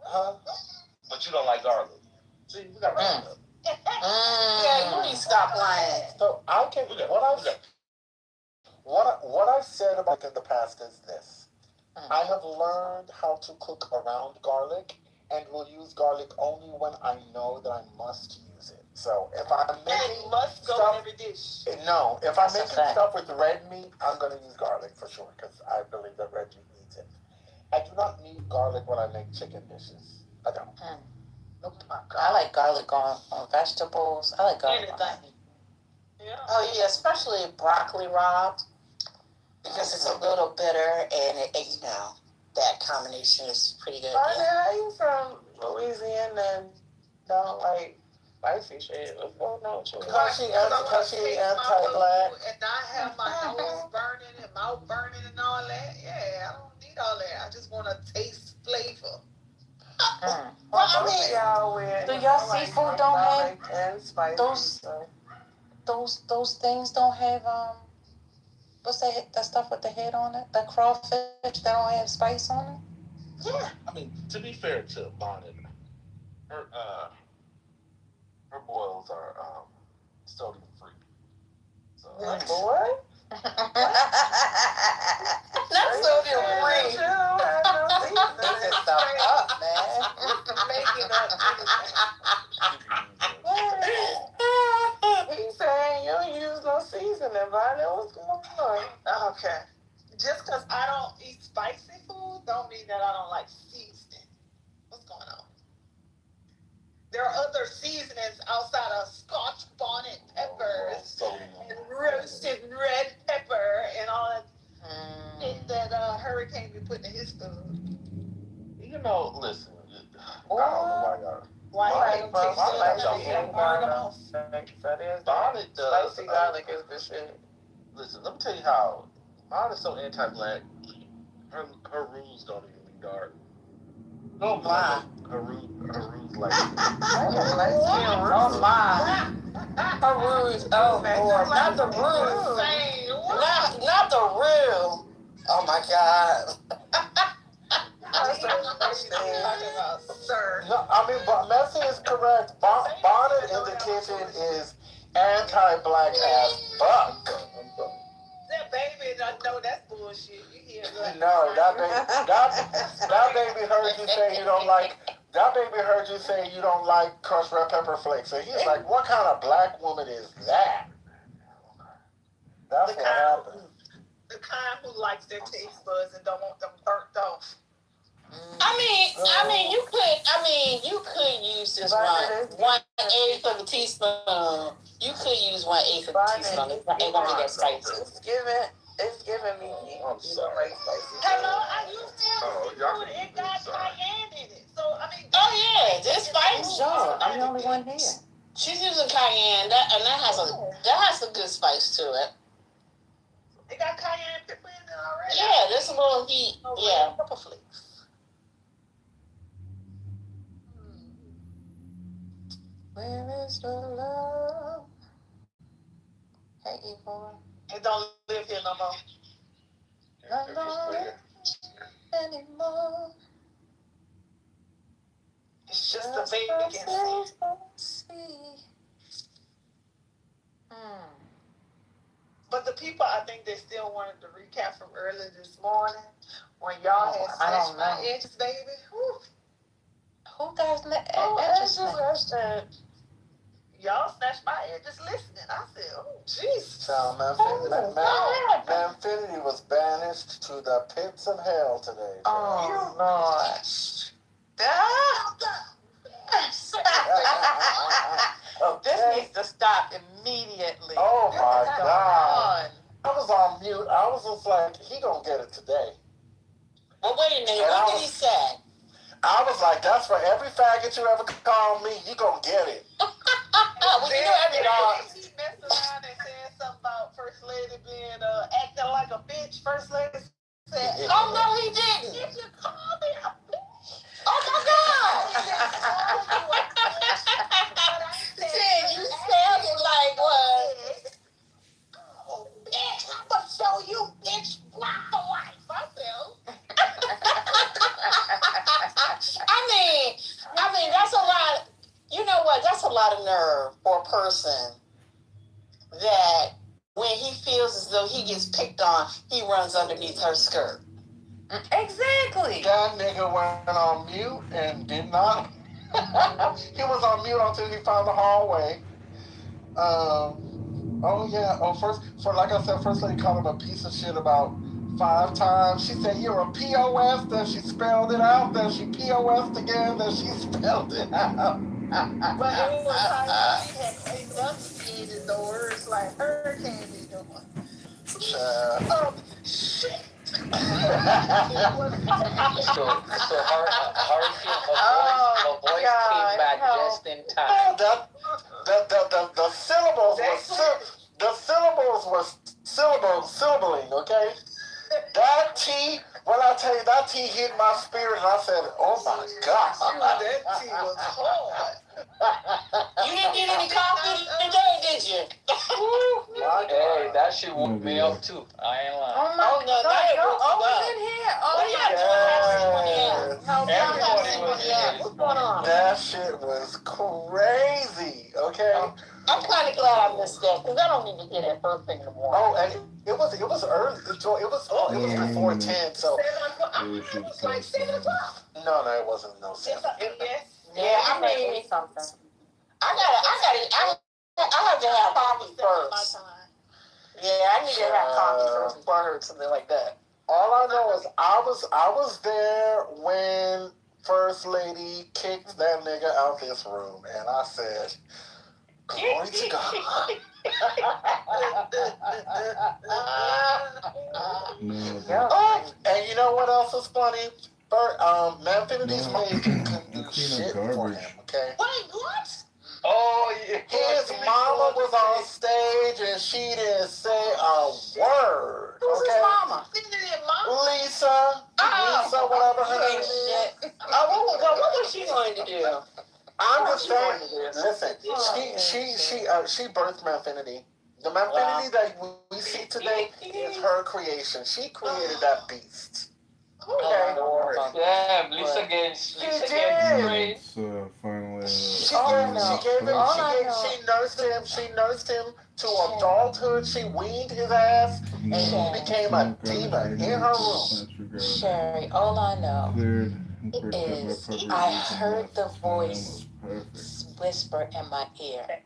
huh? But you don't like garlic. See, we got Yeah, you need to stop lying. So I can what I've said about in the past is this. I have learned how to cook around garlic and will use garlic only when I know that I must use it. So if I'm making must go stuff, in every dish. no, if I'm That's a making fact. stuff with red meat, I'm going to use garlic for sure because I believe that red meat needs it. I do not need garlic when I make chicken dishes. I don't. Oh my God. I like garlic on vegetables. I like garlic on Anything. anything. Yeah. Oh yeah, especially broccoli rabe because it's a little bitter and you know that combination is pretty good. Barney, Yeah. how you from Louisiana and don't like spicy shit? What's going on with you? Because she anti-black. And not have my nose burning and mouth burning and all that. Yeah, I don't need all that. I just want to taste flavor. Well, I mean, y'all with, do y'all seafood don't have and spicy those stuff. those things don't have what's that stuff with the head on it? The crawfish that don't have spice on it? Yeah. I mean, to be fair to Bonnet, her her boils are sodium free. So Boy? That's sodium free. They just stuff up, man. Making up He's saying you don't use no seasoning, Bonnie. What's going on? Okay. Just because I don't eat spicy food don't mean that I don't like seasoning. What's going on? There are other seasonings outside of Scotch bonnet peppers and roasted red pepper and all that shit that Hurricane be putting in his food. you know, listen. I don't know why y'all. Why Bonnet, you don't taste Bonnet, spicy? y'all Bonnet does. Spicy garlic is the shit. Listen, let me tell you how. Bonnet is so anti-black. Her rules don't even be dark. Oh my. Her rules like. Oh my. Her rules. Oh Lord. Not the rules. Not the real. Oh my God. Sir. No, I mean, but Messi is correct. Bonnet in the kitchen is anti-black as fuck. That baby don't know that's bullshit. You hear that? No, that baby heard you say you don't like. That baby heard you say you don't like crushed red pepper flakes. So he's like, "What kind of black woman is that?" That's what happened. The kind who likes their taste buds and don't want them burnt off. I mean, you could use this 1/8 of a teaspoon. You could use 1/8 of a teaspoon. It won't be that spicy. It's giving me. I'm sorry. Hello, I used to Oh, y'all can it got cayenne in it. So I mean. Oh yeah, this spice. Sure, I'm the only one here. She's using cayenne, and that has a good spice to it. It got cayenne pepper in it already. Yeah, there's a little heat. Yeah. Pepper flakes. Where is the love? Hey, Ivor. It don't live here no more. Not anymore. It's just a vacancy. But the people, I think they still wanted to recap from earlier this morning when y'all had slashed my edges, baby. Whew. Who got edges? Y'all snatched my edges listening. I said, oh, Jesus. So Manfinity was banished to the pits of hell today. Oh, Lord. This needs to stop immediately. Oh my God. I was on mute. I was just like, he gonna get it today. Well, wait a minute. What did he say? I was like, that's for every faggot you ever call me, you gonna get it. Well, you know every dog. He messed around and said something about First Lady being acting like a bitch. First Lady said, oh no, he didn't. If you call me a bitch. Oh my God. Said you sounded like what? Oh, bitch, I'm gonna show you, bitch, block for life. I said, I mean, that's a lot. You know what? That's a lot of nerve for a person that when he feels as though he gets picked on, he runs underneath her skirt. Exactly. That nigga went on mute and did not. He was on mute until he found the hallway. Oh yeah. Oh, like I said, First Lady called him a piece of shit about 5 times. She said you're a POS. Then she spelled it out. Then she POS'd again. Then she spelled it out. But it was how she had enunciated the words like hurricane be doing. Shit. So her voice came back just in time. The syllables were syllabling, okay? That T, when I tell you, that T hit my spirit, and I said, oh my God. That T was hard. You didn't get any coffee today, did you? Hey, that shit woke me up too. I ain't lying. Oh my God, you're always in here. Oh Yes. Everybody was in here. What's going on? That shit was crazy, okay? I'm kind of glad I missed that because I don't need to hear that first thing in the morning. Oh, and it was early. It was before 10, so. It was like 7 o'clock. No, it wasn't no 7. Yeah, I mean, something. I have to have coffee first. Yeah, I need to have coffee first before I heard something like that. All I know is I was there when First Lady kicked that nigga out this room, and I said, glory to God. And you know what else is funny? Manfinity's mate couldn't do shit for him, okay? Wait, what? Oh, yeah. His mama was on stage and she didn't say a word. Who's his okay? mama? Lisa, whatever her name is. What was she going to do? I'm just saying. Listen, she birthed Manfinity. The Manfinity that we see today is her creation. She created that beast. Okay. Yeah, Lisa gets She nursed him to adulthood. She weaned his ass, and he became a demon in her room. Sherry, all I know is I heard the voice whisper in my ear,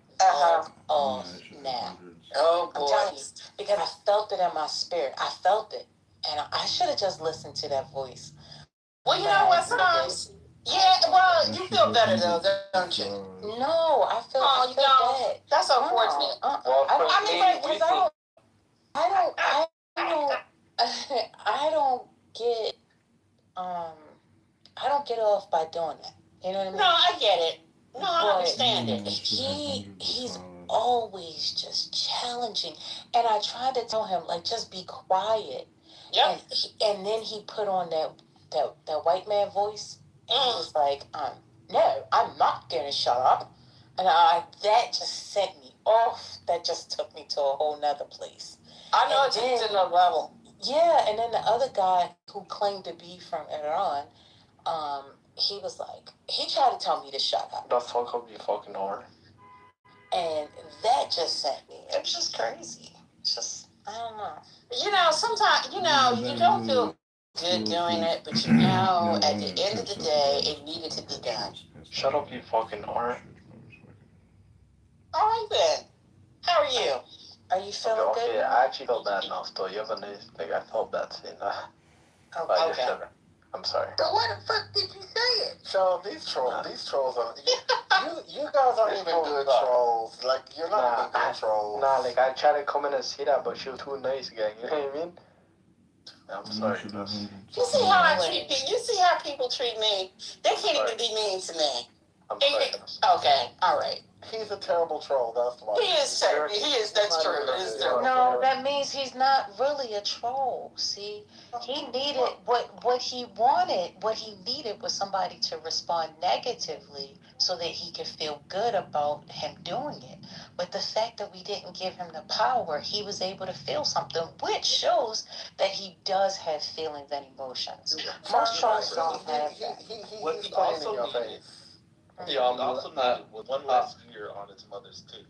off now. Oh, I'm telling you, because I felt it in my spirit. I felt it. And I should have just listened to that voice. Well, you know what, sometimes, you feel better though, don't you? No, I feel bad. That's unfortunate. I don't get off by doing that. You know what I mean? No, I get it. No, I understand it. He's always just challenging. And I tried to tell him, like, just be quiet. Yep. And then he put on that white man voice. And he was like, no, I'm not going to shut up. And that just sent me off. That just took me to a whole nother place. I know it's to another level. Yeah, and then the other guy who claimed to be from Iran, he was like, he tried to tell me to shut up. The fuck up, you fucking whore. And that just sent me. It was just crazy. It's just, I don't know. You know, sometimes, you don't feel good doing it, but at the end of the day, it needed to be done. Shut up, you fucking whore. All right then. How are you? Are you feeling good? Yeah, I actually felt bad enough though. You ever noticed? Like, I felt bad saying that. Okay. I'm sorry. So why the fuck did you say it? So these trolls are you guys aren't even good trolls. Like you're not even good trolls. Nah, like I tried to come in and say that, but she was too nice, gang. You know what I mean? I'm sorry. You see how I treat people? You see how people treat me? They can't even be mean to me. I'm sorry. Okay, all right. He's a terrible troll. That's why. He is. That's true. No, that means he's not really a troll. See, he needed what he wanted. What he needed was somebody to respond negatively so that he could feel good about him doing it. But the fact that we didn't give him the power, he was able to feel something, which shows that he does have feelings and emotions. Most trolls don't have that. He's playing in your face. Yeah, also needed one last year on its mother's titty.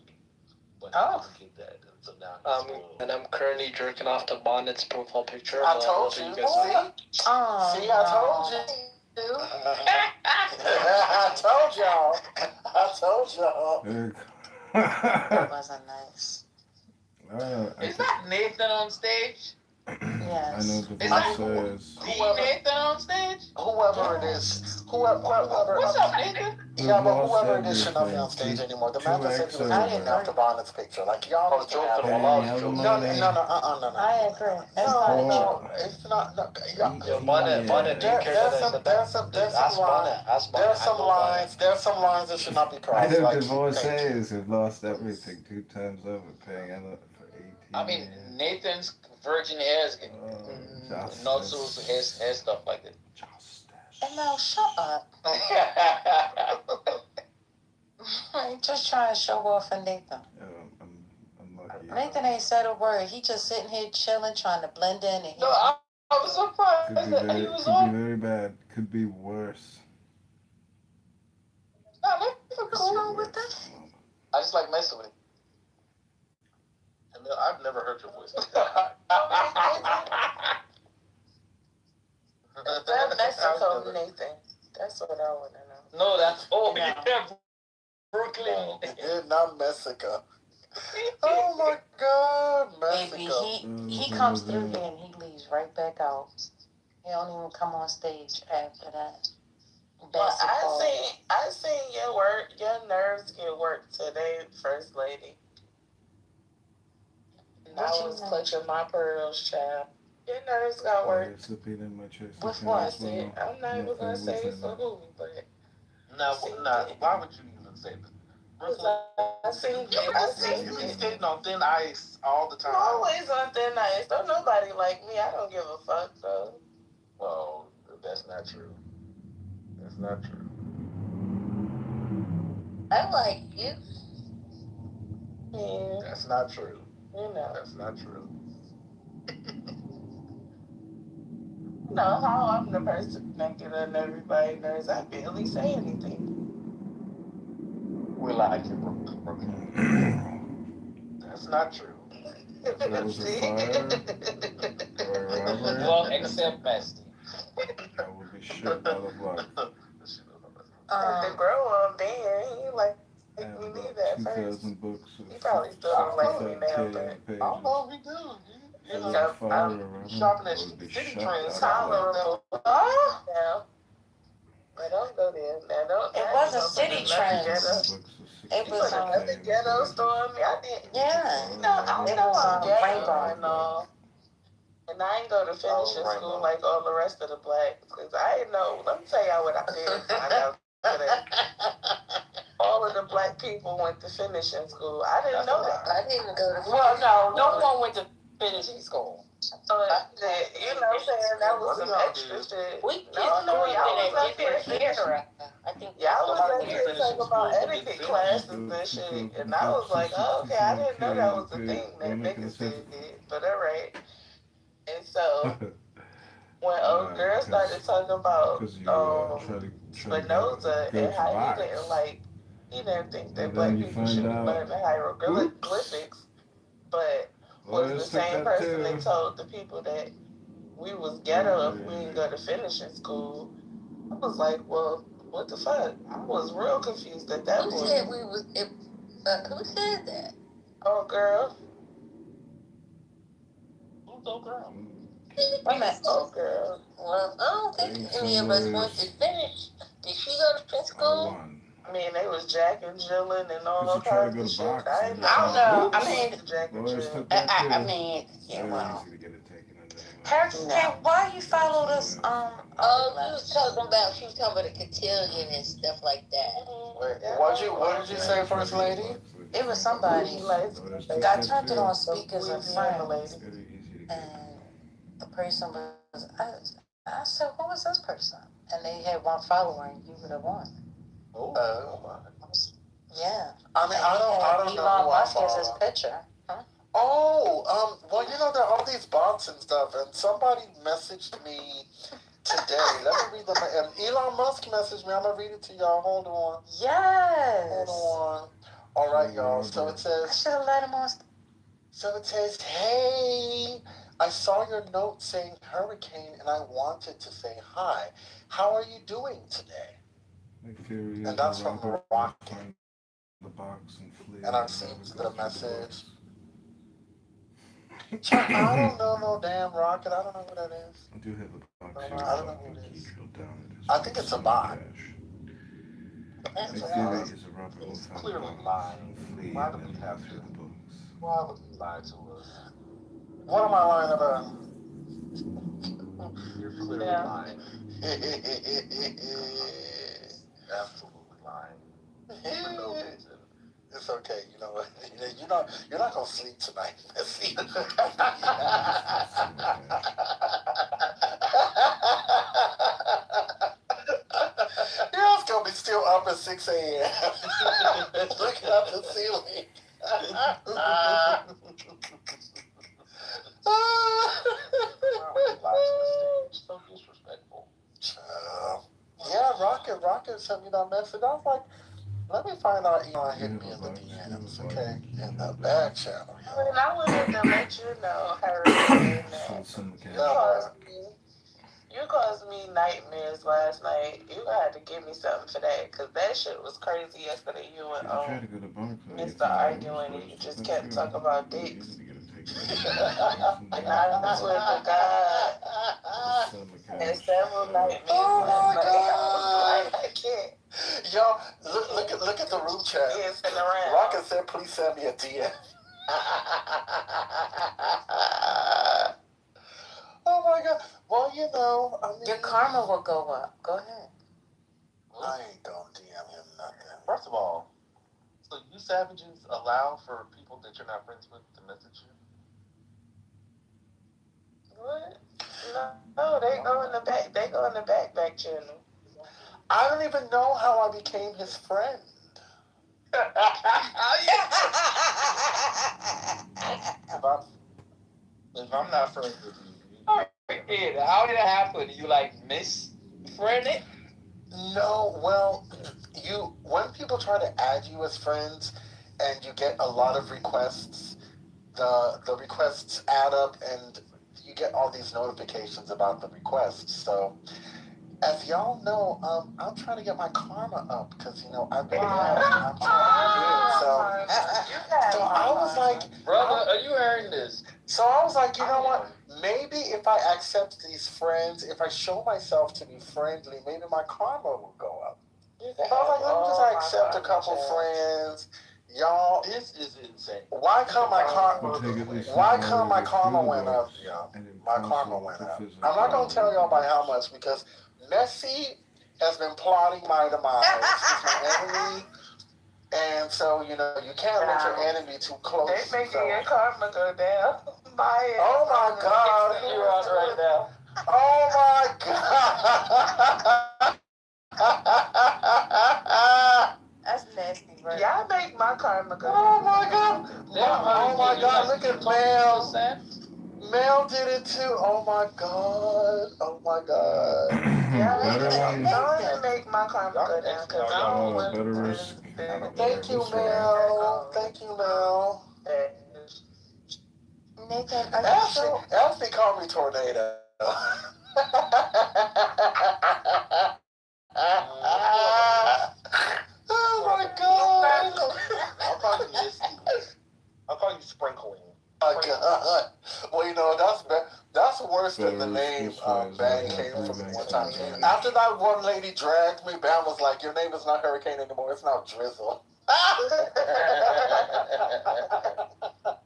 but Oh. I didn't get that. And so now I'm spoiled. And I'm currently jerking off to Bonnet's profile picture. I but told what you. do guys think? Oh, See, I told you. I told y'all. I told y'all. that wasn't nice. Is that Nathan on stage? Yes. I know the Is that says. the Nathan on stage? Whoever it is, whoever. What's up, Nathan? Yeah, but whoever it is should not be on stage anymore. The man that said he was I taking agree. off the Bonnet's picture. Like, y'all can have Hey, it. have No, money. no. I agree. That's not No, true. it's not. No, Yo, Bonnet, do you care there's that some ask Bonnet, ask Bonnet. there's some lines that should not be I crossed. know Like, divorcees thank you. have lost everything 2 times over, paying out for 18 I mean, years. Nathan's virgin hairs, not so Justice. hair stuff like that. Justice. And now shut up. I'm just trying to show off for Nathan. I'm lucky. Nathan ain't said a word. He just sitting here chilling, trying to blend in. And No, I was surprised that he was on. Could be very bad. Could be worse. No, Nathan what's wrong with that? I just like messing with him. I've never heard your voice. That Mexico, Nathan. That's what I want to know. No, that's yeah, Brooklyn. Not Mexico. Oh my God, Mexico. Baby, he comes through here and he leaves right back out. He don't even come on stage after that. Well, I seen your nerves get worked today, First Lady. And I was clutching my pearls, child. Your nerves got worked. With what? I'm not even gonna say it's a who, but no, why would you even say that? I seen You be sitting on thin ice all the time. I'm always on thin ice. Don't nobody like me. I don't give a fuck though. Well, that's not true. That's not true. I like you. Yeah. That's not true. You know. That's not true. You know how I'm the person that get on everybody's nerves. I barely say anything. We like you, Brooklyn. That's not true. If it was a fire or a robbery, Well, except Bestie. I would be shit by the block. The grow up there, he like I have me about neither at first. 2,000 books. He probably still don't like me now, but I don't know if he do. If it was a fire or a robbery, shopping I at would be City shut Trends. by the block. tolerable. Oh, now. But don't go there. Now don't. It wasn't City Trends. It was the ghetto store. I mean, I didn't. Yeah. I It know was I'm ghetto Rainbow. and all. And I ain't go to finishing school like all the rest of the blacks. Because I didn't know. Let me tell y'all what I did. Find out today. All of the black people went to finishing school. I didn't know that. I didn't go to. Well, no one went to finishing school. You know what I'm saying? That was some extra shit. We No, y'all was up here finishing. I think Y'all was up here talking about etiquette classes and shit. And I was like, oh, okay, I didn't know that was a thing that niggas did. But all right. And so when old girl started talking about Spinoza and how he didn't think that black people should learn the hieroglyphics, but was the same person that told the people that we was ghetto if we didn't go to finishing school. I was like, well, what the fuck? I was real confused at that point. Who said we was? Who said that? Oh, girl. Who's old girl? Wait a minute. Oh, girl. Well, I don't think any of us went to finish. Did she go to prep school? I mean, they was Jack and Jillin and all kinds of shit. I don't know. I mean, Jack and Jill. I mean, yeah, well. Why you follow this? She was talking about a cotillion and stuff like that. What did you say, First Lady? It was somebody. I turned it on speakers and friends, and the person was. I said, "Who is this person?" And they had one follower, and you were the one. Yeah. I mean, I don't know Elon who I Musk has his follow. picture. Well, there are all these bots and stuff, and somebody messaged me today. Let me read them. And Elon Musk messaged me. I'm gonna read it to y'all. Hold on. Yes. Hold on. All right, y'all. So it I says. should have let him on. So it says, "Hey, I saw your note saying hurricane, and I wanted to say hi. How are you doing today?" And that's from Rocket. And I received the message. Chuck, I don't know no damn Rocket. I don't know who that is. I don't know who it is. I think it's a bot. He's clearly lying. Why do we have to? Why would he lie to us? What am I lying about? You're clearly lying. Absolutely lying. For no reason. It's okay. You know what? You're not gonna sleep tonight. See? You're just gonna be still up at 6 a.m. looking up the ceiling. So disrespectful. Yeah, Rocket sent me that message. I was like, let me find out Elon hit me in the DMs, okay? In the back channel. I mean, I wanted to let you know, Hurricane, that you caused me nightmares last night. You had to give me something today, because that shit was crazy yesterday. You and Mr. arguing, and you just kept talking about dicks. And I swear to God, I had several nightmares last night. I was like, I can't. Y'all, look at the room chat. It's in the round. Rocket said, please send me a DM. Oh my God. Well, you know, I mean, your karma will go up. Go ahead. I ain't gonna DM him nothing. First of all, so you savages allow for people that you're not friends with to message you? What? No, they go in the back. They go in the back channel. I don't even know how I became his friend. If I'm not friends with you, How did it happen? You like misfriend it? No, well, when people try to add you as friends and you get a lot of requests, the requests add up and you get all these notifications about the requests. So, as y'all know, I'm trying to get my karma up because I really I'm trying to do it. So I was like, Brother, are you hearing this? So I was like, you know what? Maybe if I accept these friends, if I show myself to be friendly, maybe my karma will go up. So I was like, let me just accept a couple friends. Y'all, this is insane. Why come my karma went up, y'all? My karma went up. I'm not gonna tell y'all by how much because Messi has been plotting my demise. He's my enemy. And so, you can't let your enemy too close. They making your karma go down. Oh my God. You're on right now. Oh my God. That's nasty, bro. Y'all make my karma go down. Oh my God. Oh my God. Look at Mel. Mel did it too. Oh my God. Oh my God. Don't make my karma go down because I don't want Thank you, Mel. Thank you, Mel. Nathan, are you sure? Elsie called me Tornado. Oh my God. I'll call you Misty. I'll call you Sprinkling. Oh my God. Well, that's worse than the name Bang came from me one time. After that one lady dragged me, Bam was like, your name is not Hurricane anymore, it's now Drizzle.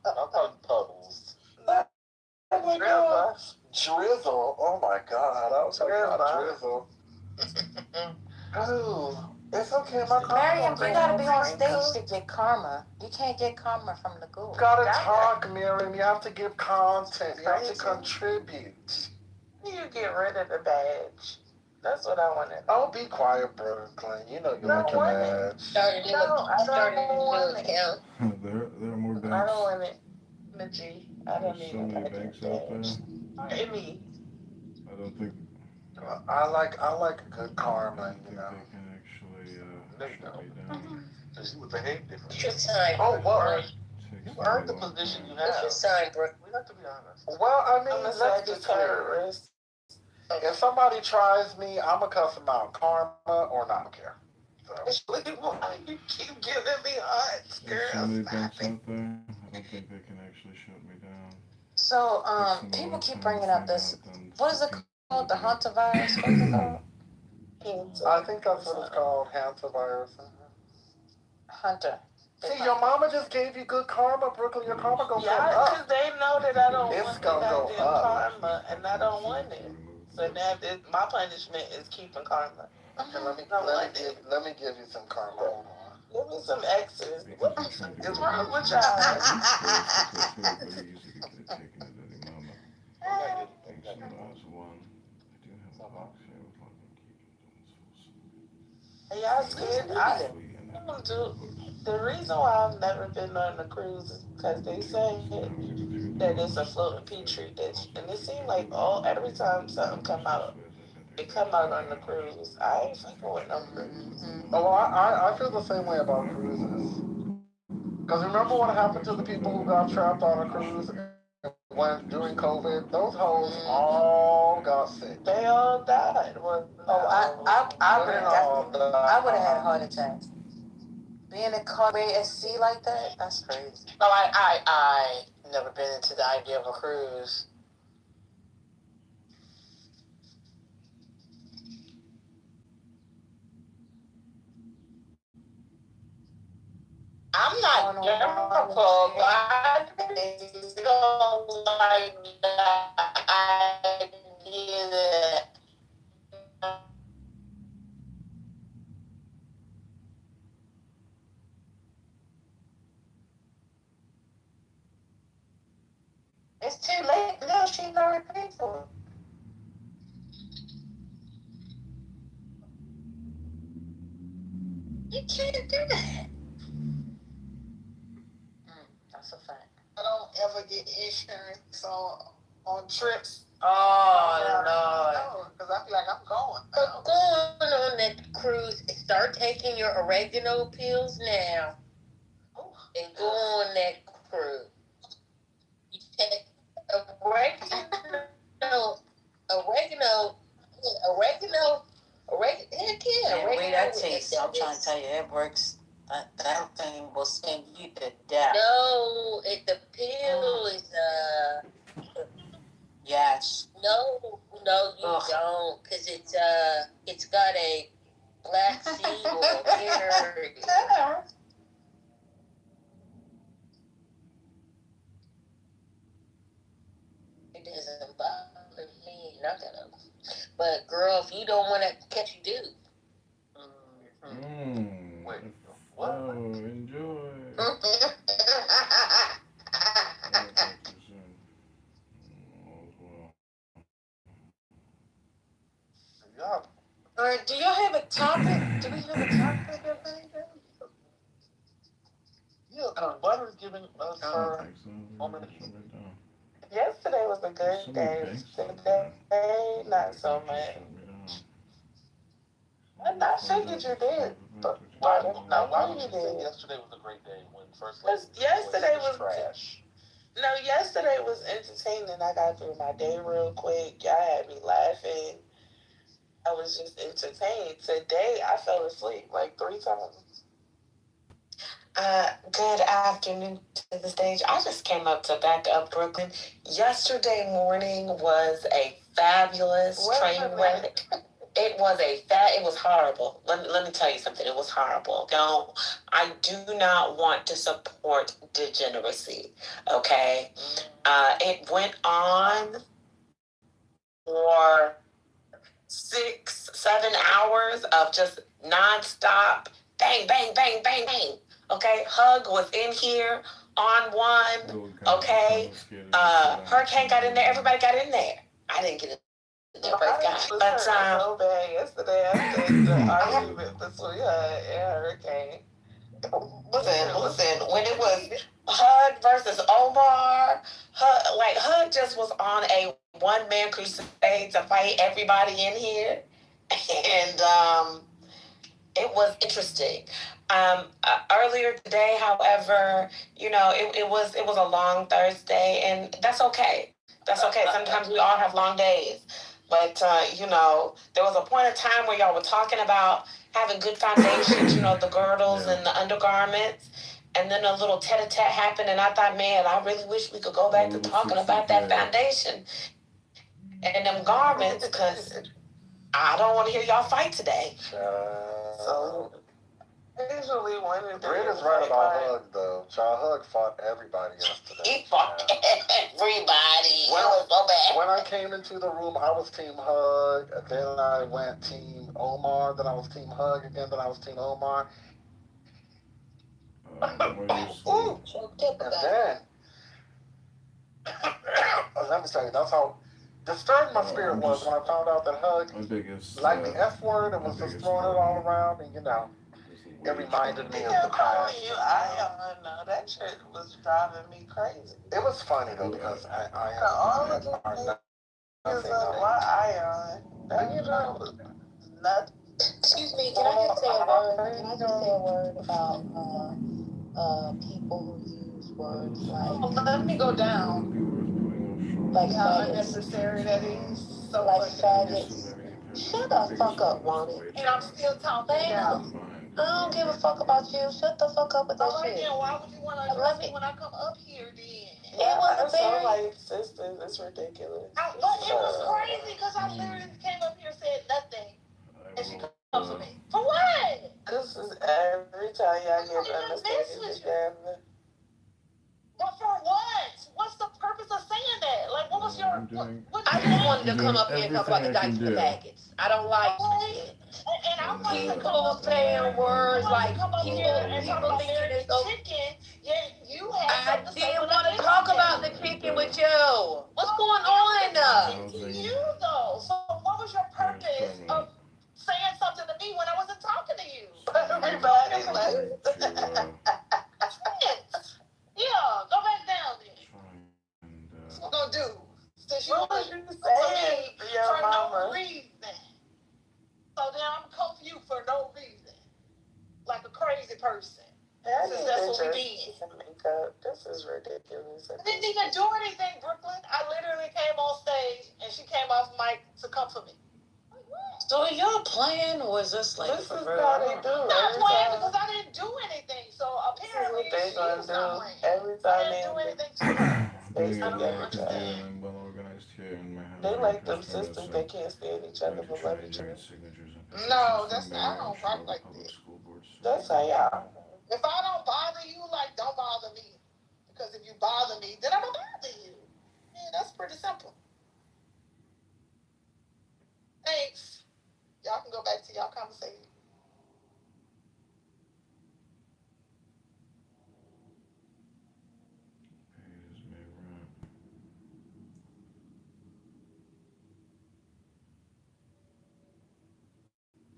I'll call you Puddles. Oh my God. Drizzle. Oh my God. I was like, not Drizzle. Oh, it's okay. My karma. Miriam, you gotta be on stage to get karma. You can't get karma from the ghoul. You gotta talk, Miriam. You have to give content. You have to contribute. You get rid of the badge. That's what I want to know. Oh, be quiet, Brooklyn. You know you like your badge. I started a new account. There are more banks. I don't want it. The G. I don't need so many it. banks out there. Hit me. I don't think. I like good karma. I think they can actually shut me down. Because you would behave differently. What's your sign? Oh, well, Takes you me earned the a long position you time. What's your have. sign, Brooke? We have to be honest. Well, I mean, I'm a let's be clear. Sagittarius. If somebody tries me, I'm gonna cuss them out, karma or not care. So. Why you keep giving me hearts, If girl? somebody Stop bumps it. out there, I don't think they can actually shut me down. So, Takes them a people long keep time to bringing up find this. out, then What is it people called? The do. hantavirus? What is it called? I think that's what it's called, hantavirus. Hunter. See, your mama just gave you good karma, Brooklyn. Your karma gonna Yeah, go because up. they know that I don't It's want the gonna go goddamn up. karma, and I don't want it. So now my punishment is keeping karma. Okay, let me give you some karma. Hold on. Give me some extras. Because What you tried to is go wrong with against y'all? me. It's very, very easy to get taken at any moment. Thanks a last one. I do have a box here with lock and key. Are y'all scared? I don't do. The reason why I've never been on a cruise is because they say that it's a floating petri dish, and it seems like every time something come out, it come out on the cruise. I ain't fucking with no cruise. Oh, I feel the same way about cruises. Because remember what happened to the people who got trapped on a cruise when during COVID? Those hoes all got sick. They all died. Well, I would have definitely. I would have had a heart attack. Being caught at sea like that, that's crazy. No, I never been into the idea of a cruise. I'm not chemical, but I don't like the idea that it's too late now. She's already paid for it. You can't do that. That's a fact. I don't ever get insurance on trips. Oh, no. Because I feel like I'm going. But going on that cruise, start taking your oregano pills now and go on that cruise. You take oregano, heck yeah, oregano. Wait, that taste. I'm trying to tell you, it works. That thing will sting you to death. No, the pill is Yes. No, you don't, because it's got a black seed oil carry. It doesn't bother me, not gonna. But girl, if you don't want to catch, you do. Wait, Oh, enjoy. Yeah. All right, do y'all have a topic? Do we have a topic? Yeah, Butter's giving us her moment. Yesterday was a good day. Today, not so much. I figured you did. But why you Say did? yesterday was a great day when First Lady Yesterday was trash. No, yesterday was entertaining. I got through my day real quick. Y'all had me laughing. I was just entertained. Today, I fell asleep like 3 times. Good afternoon to the stage. I just came up to back up Brooklyn. Yesterday morning was a fabulous train wreck. It was horrible. Let me tell you something. It was horrible. No, I do not want to support degeneracy. Okay. It went on for 6-7 hours of just nonstop bang, bang, bang, bang, bang. Okay. Hug was in here on one. Okay. Hurricane got in there. Everybody got in there. I didn't get in there. But so bad yesterday after the argument between her and Hurricane. Listen, when it was Hud versus Omar, Hud just was on a one-man crusade to fight everybody in here. And it was interesting. Earlier today, however, it was a long Thursday, and that's okay. That's okay. Sometimes we all have long days. But, there was a point of time where y'all were talking about having good foundations, the girdles and the undergarments. And then a little tete-a-tete happened, and I thought, man, I really wish we could go back to talking about that foundation and them garments, because I don't want to hear y'all fight today. So usually when Britt is right about Hug though. Child Hug fought everybody yesterday. He fought everybody. It was so bad. When I came into the room, I was Team Hug. Then I went Team Omar. Then I was Team Hug again. Then I was Team Omar. Ooh, and then, let me tell you, that's how disturbed my spirit was when I found out that Hug liked the F word and was just throwing it all around, and it reminded me of the past. That shit was driving me crazy. It was funny though because I all of the niggas of my Ion, that was nuts. Excuse me, can I just say a word? Can I just say a word about people who use words like Let me go down. how unnecessary that is. So like faggots. Shut the fuck up, Wani. And I'm still talking now. I don't give a fuck about you. Shut the fuck up with that shit. Then why would you want to address me when I come up here then? It was a very... like sisters, it's ridiculous. But it was crazy because I literally came up here and said nothing. And she comes to me. For what? This is every time y'all get understanding together. But for what? What's the purpose of saying that? Like, what was your... I just wanted to come up here and talk about the dykes and the faggots. I don't like it. And I wanted to come People up saying words like come up here and talk about thinking their it's so... chicken, yet you had I didn't want to talk about the chicken with you. What's going on? To you, though. So what was your purpose of saying something to me when I wasn't talking to you? Everybody like... Yeah, go back down then. What we're gonna do? Since you want to say for no reason. So then I'm come for you for no reason. Like a crazy person. Since that's what we did. This is ridiculous. I didn't even do anything, Brooklyn. I literally came on stage and she came off mic to come for me. So are y'all playing, or is this like This is how they do. I'm not playing because I didn't do anything. So apparently she's not playing. Every time I didn't do anything to her. Doing it well together and well organized here in my house. They like them sisters. They can't stand each other but love each other. No, that's I don't rock like that. That's how y'all. If I don't bother you, like don't bother me. Because if you bother me, then I'm gonna bother you. Yeah, that's pretty simple. Thanks. Y'all can go back to y'all conversation.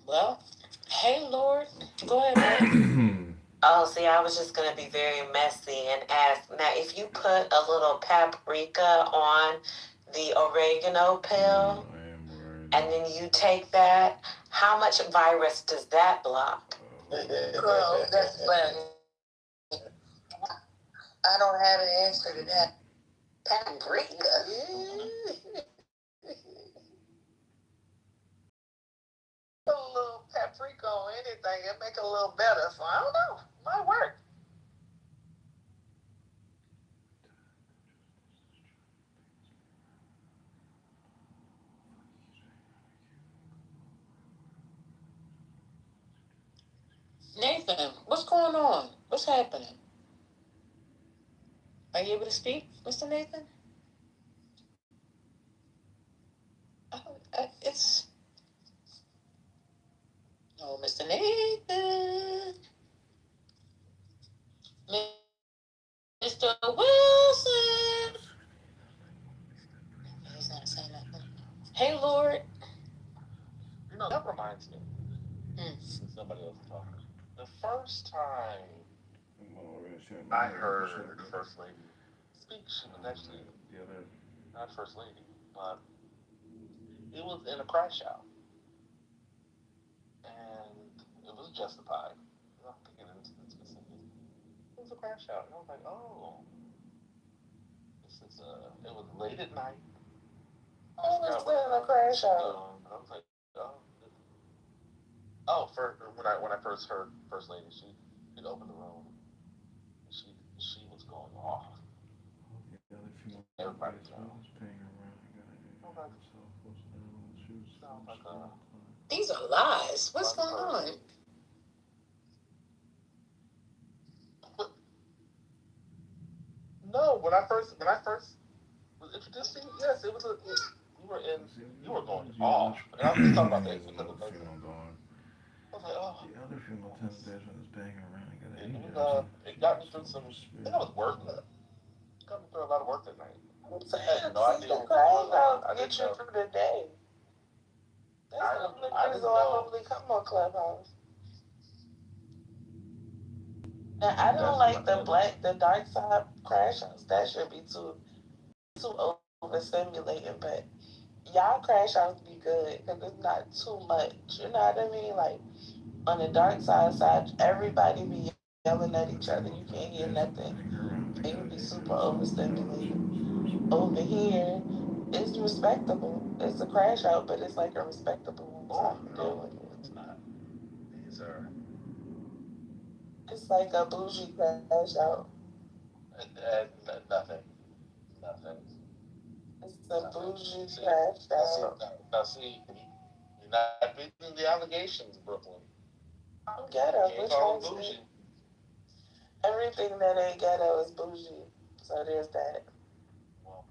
Well, hey, Lord. Go ahead, man. Oh, see, I was just going to be very messy and ask. Now, if you put a little paprika on the oregano pill, and then you take that, how much virus does that block? Girl, that's funny. I don't have an answer to that. Paprika. Put a little paprika on anything and make it a little better. So I don't know. Might work. Nathan, what's going on? What's happening? Are you able to speak, Mr. Nathan? It's... Oh, Mr. Nathan. Mr. Wilson. He's not saying nothing. Hey, Lord. That reminds me. Since somebody else is talking. The first time I heard the First Lady speak, she was actually not First Lady, but it was in a crash out. And it was justified. I'm thinking was a crash out. And I was like, oh, it was late at night. I was playing a crash out. I was like, when I first heard First Lady, she'd opened the room. She was going off. The other female Everybody was paying her around. Sounds like These are lies. What's going on? No, when I first was introduced to you, yes, it was you were going off. And I'm just talking about that because of the I was like, oh. The other female tennis days when it's banging around. It got me through some. I think I was working. It got me through a lot of work that night. I had no idea. I get you through the day. That's the reason I normally come on Clubhouse. And I don't like the dark side crash outs. That should be too overstimulating, but y'all crash outs be good because it's not too much. You know what I mean? Like on the dark side, everybody be yelling at each other. You can't hear nothing. And you be super overstimulated. Over here, it's respectable. It's a crash out, but it's like a respectable one. No, it's not. These are. It's like a bougie crash out. Nothing. It's a bougie crash out. Now see, you're not beating the allegations, Brooklyn. I'm ghetto. Which one's bougie? Everything that ain't ghetto is bougie. So there's that. Well,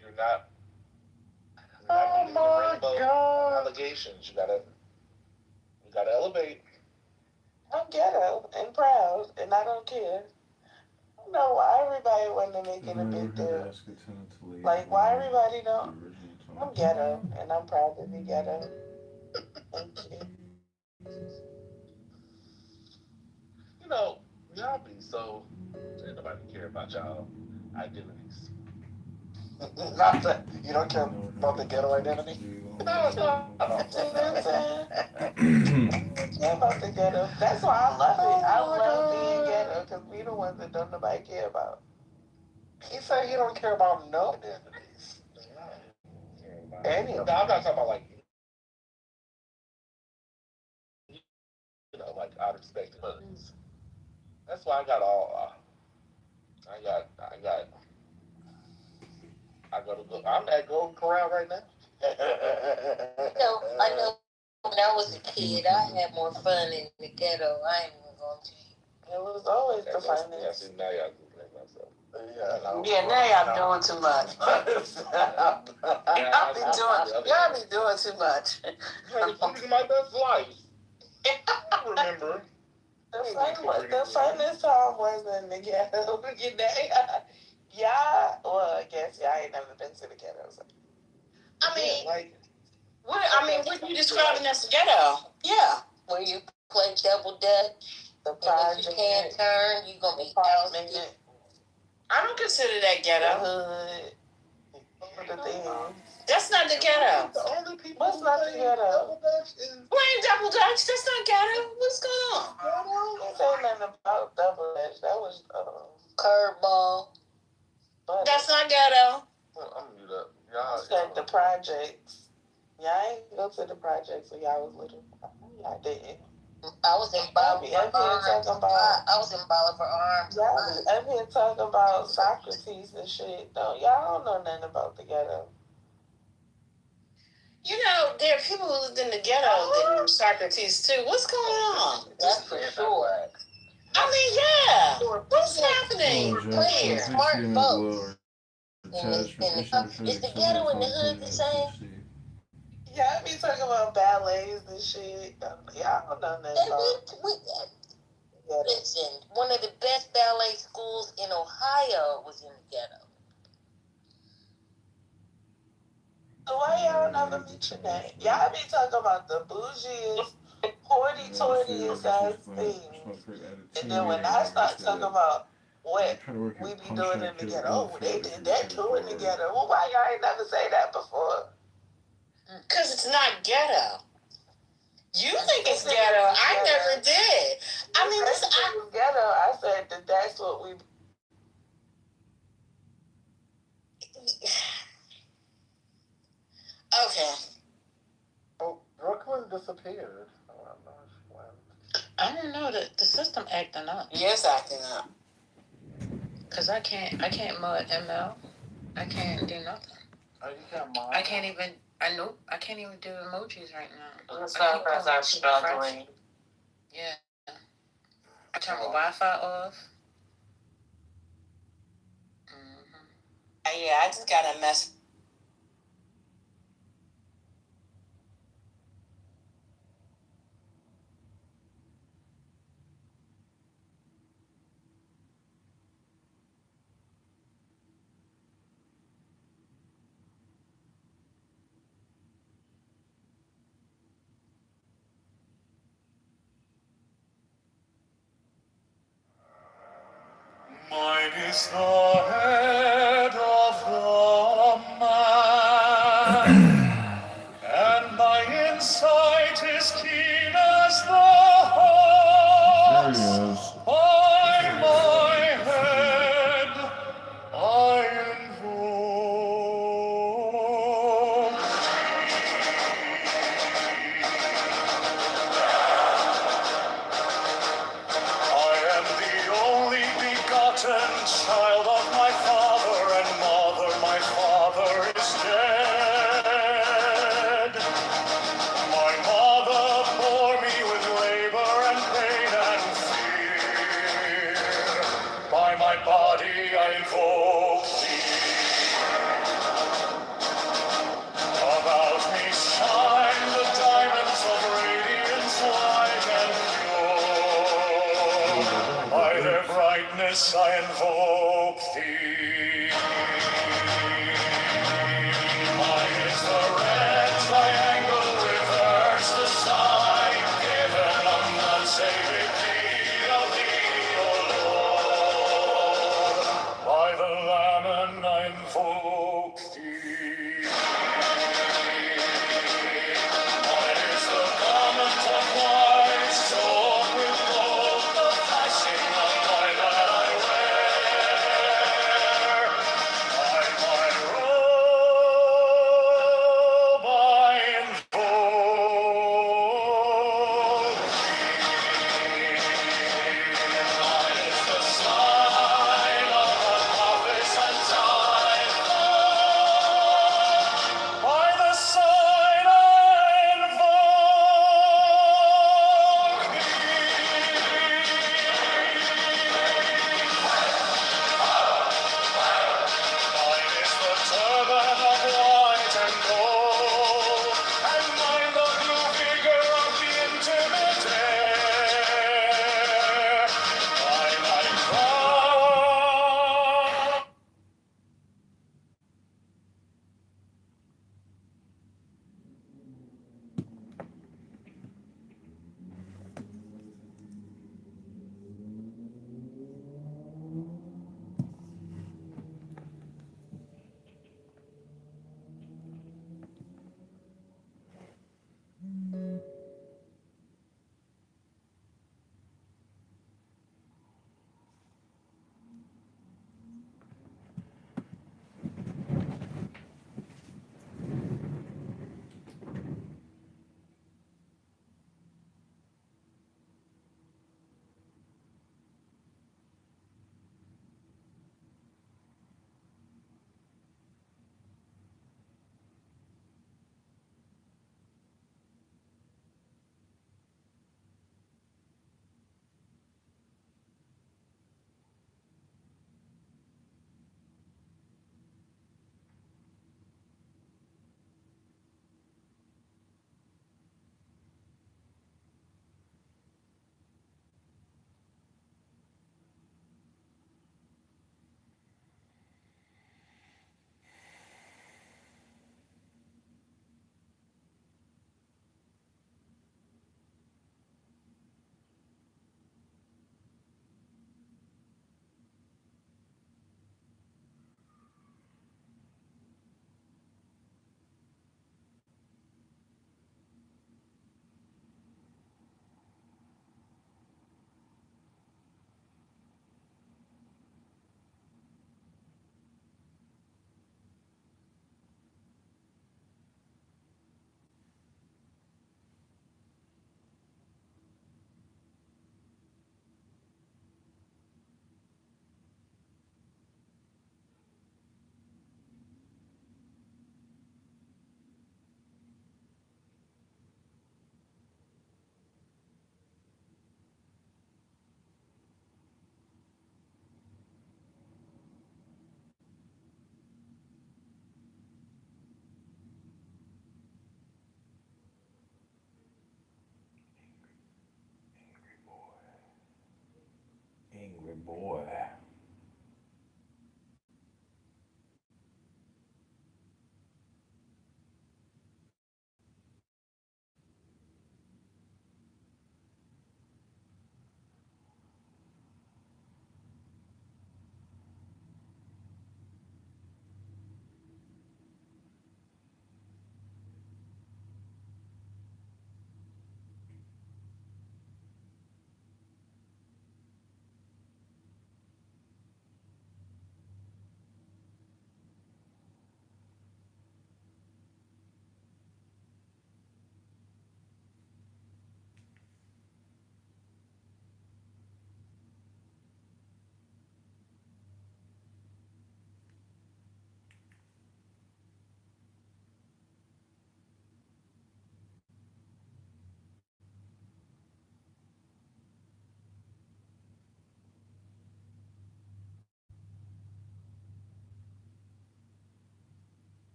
you're not beating the rainbow allegations. You gotta elevate. I'm ghetto and proud, and I don't care. I don't know why everybody want to make it a big deal. Like, why everybody don't? I'm ghetto, and I'm proud to be ghetto. Thank you. You know, y'all be so. Ain't nobody care about y'all identities. Not that you don't care about the ghetto identity. No. Care about the ghetto. That's why I love it. I love being ghetto because we the ones that don't nobody care about. He said he don't care about no identities. Any of them. I'm not talking about like like out of respect. But that's why I got all. I'm at Golden Corral right now. I know. When I was a kid, I had more fun in the ghetto. I ain't even going to. It was always the funnest. Yeah, see, now y'all do blame myself. Now y'all doing too much. Y'all be doing too much. Including my best life. I remember. The funnest time was in the ghetto. Yeah, well, I guess y'all ain't never been to the ghetto. So. What you describing as the ghetto? Yeah, where you play double dutch, and if you can't turn, you gonna be out. I don't consider that ghetto. That's not the ghetto. What's not the ghetto? Playing double dutch. That's not ghetto. What's going on? Don't say nothing about double dutch. That was curveball. That's not ghetto. I'm gonna mute up. Y'all said the projects. Y'all ain't go to the projects when y'all was little. Y'all didn't. I was in Bolivar Arms. I was in Bolivar Arms. Y'all was up here talking about Socrates and shit. Y'all don't know nothing about the ghetto. You know, there are people who lived in the ghetto that knew Socrates too. What's going on? That's for sure. I mean, yeah. What's happening? Clear, smart folks. Is the ghetto in the hood the same? Yeah, I be talking about ballets and shit. Y'all don't know nothing about. Listen, one of the best ballet schools in Ohio was in the ghetto. So why y'all never mention that? Y'all be talking about the bougiest, hoity-toityest ass things. And then when I start talking about what we be doing in the ghetto, oh, they did that too in the ghetto. Well, why y'all ain't never say that before? Because it's not ghetto. You think it's ghetto. I never did. I mean, this I ghetto. I said that that's what we. Okay. Oh, Brooklyn disappeared. Oh, I'm not sure. I don't know, the system acting up. Yes, acting up. Cause I can't mod ML. I can't do nothing. Oh, you can't mod? I can't even do emojis right now. The servers are struggling. Yeah. I turn my Wi-Fi off. Yeah, I just got a mess. Mine is the head of the man, and my insight is keen as the hawk's. There he is. By my head I invoke. I am the only begotten child of my father and mother. My father is dead. My mother bore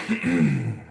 Mine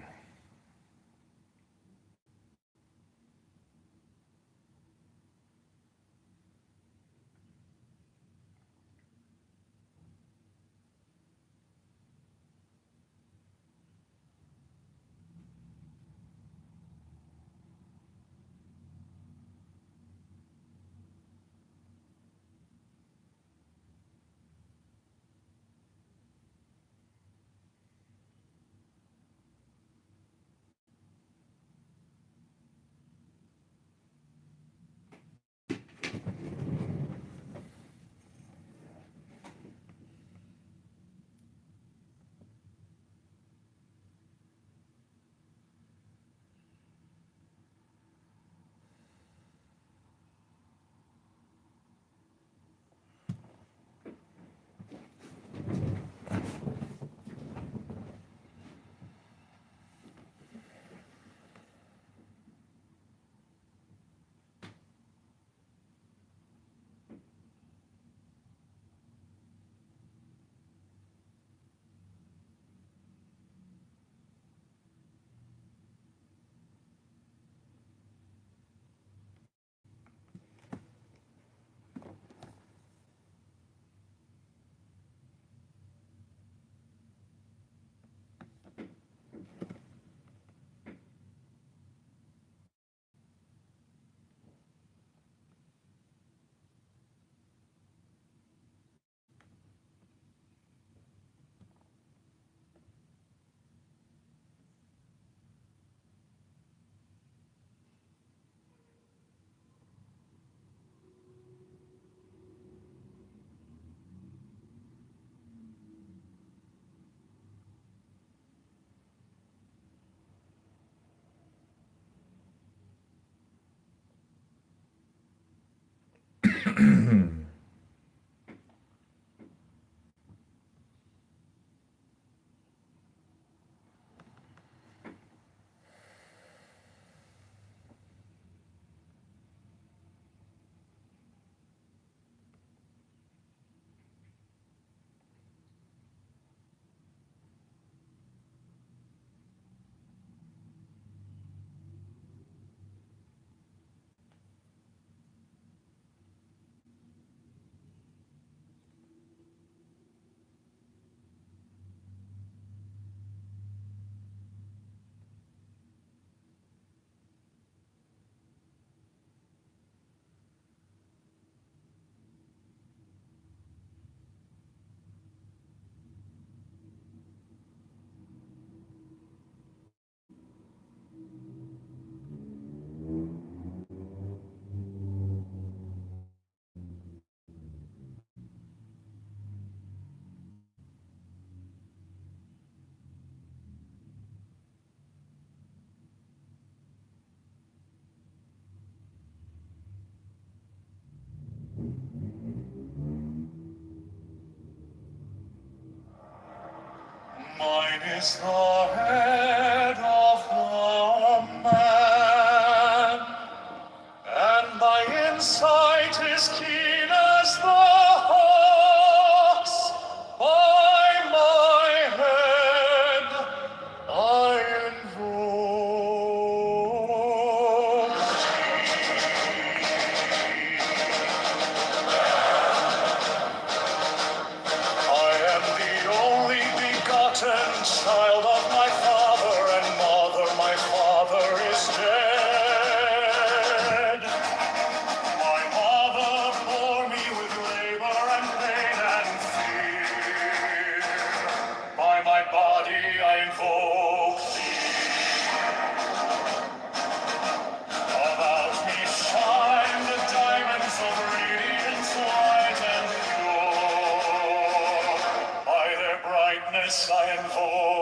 is the head of the man, and my insight is keen as the hawk's. By my head I invoke I am the only begotten child of my father and mother. My father is dead. My mother bore me with labor and pain and fear. By my body I invoke thee. About me shine the diamonds of radiance white and pure. By their brightness I invoke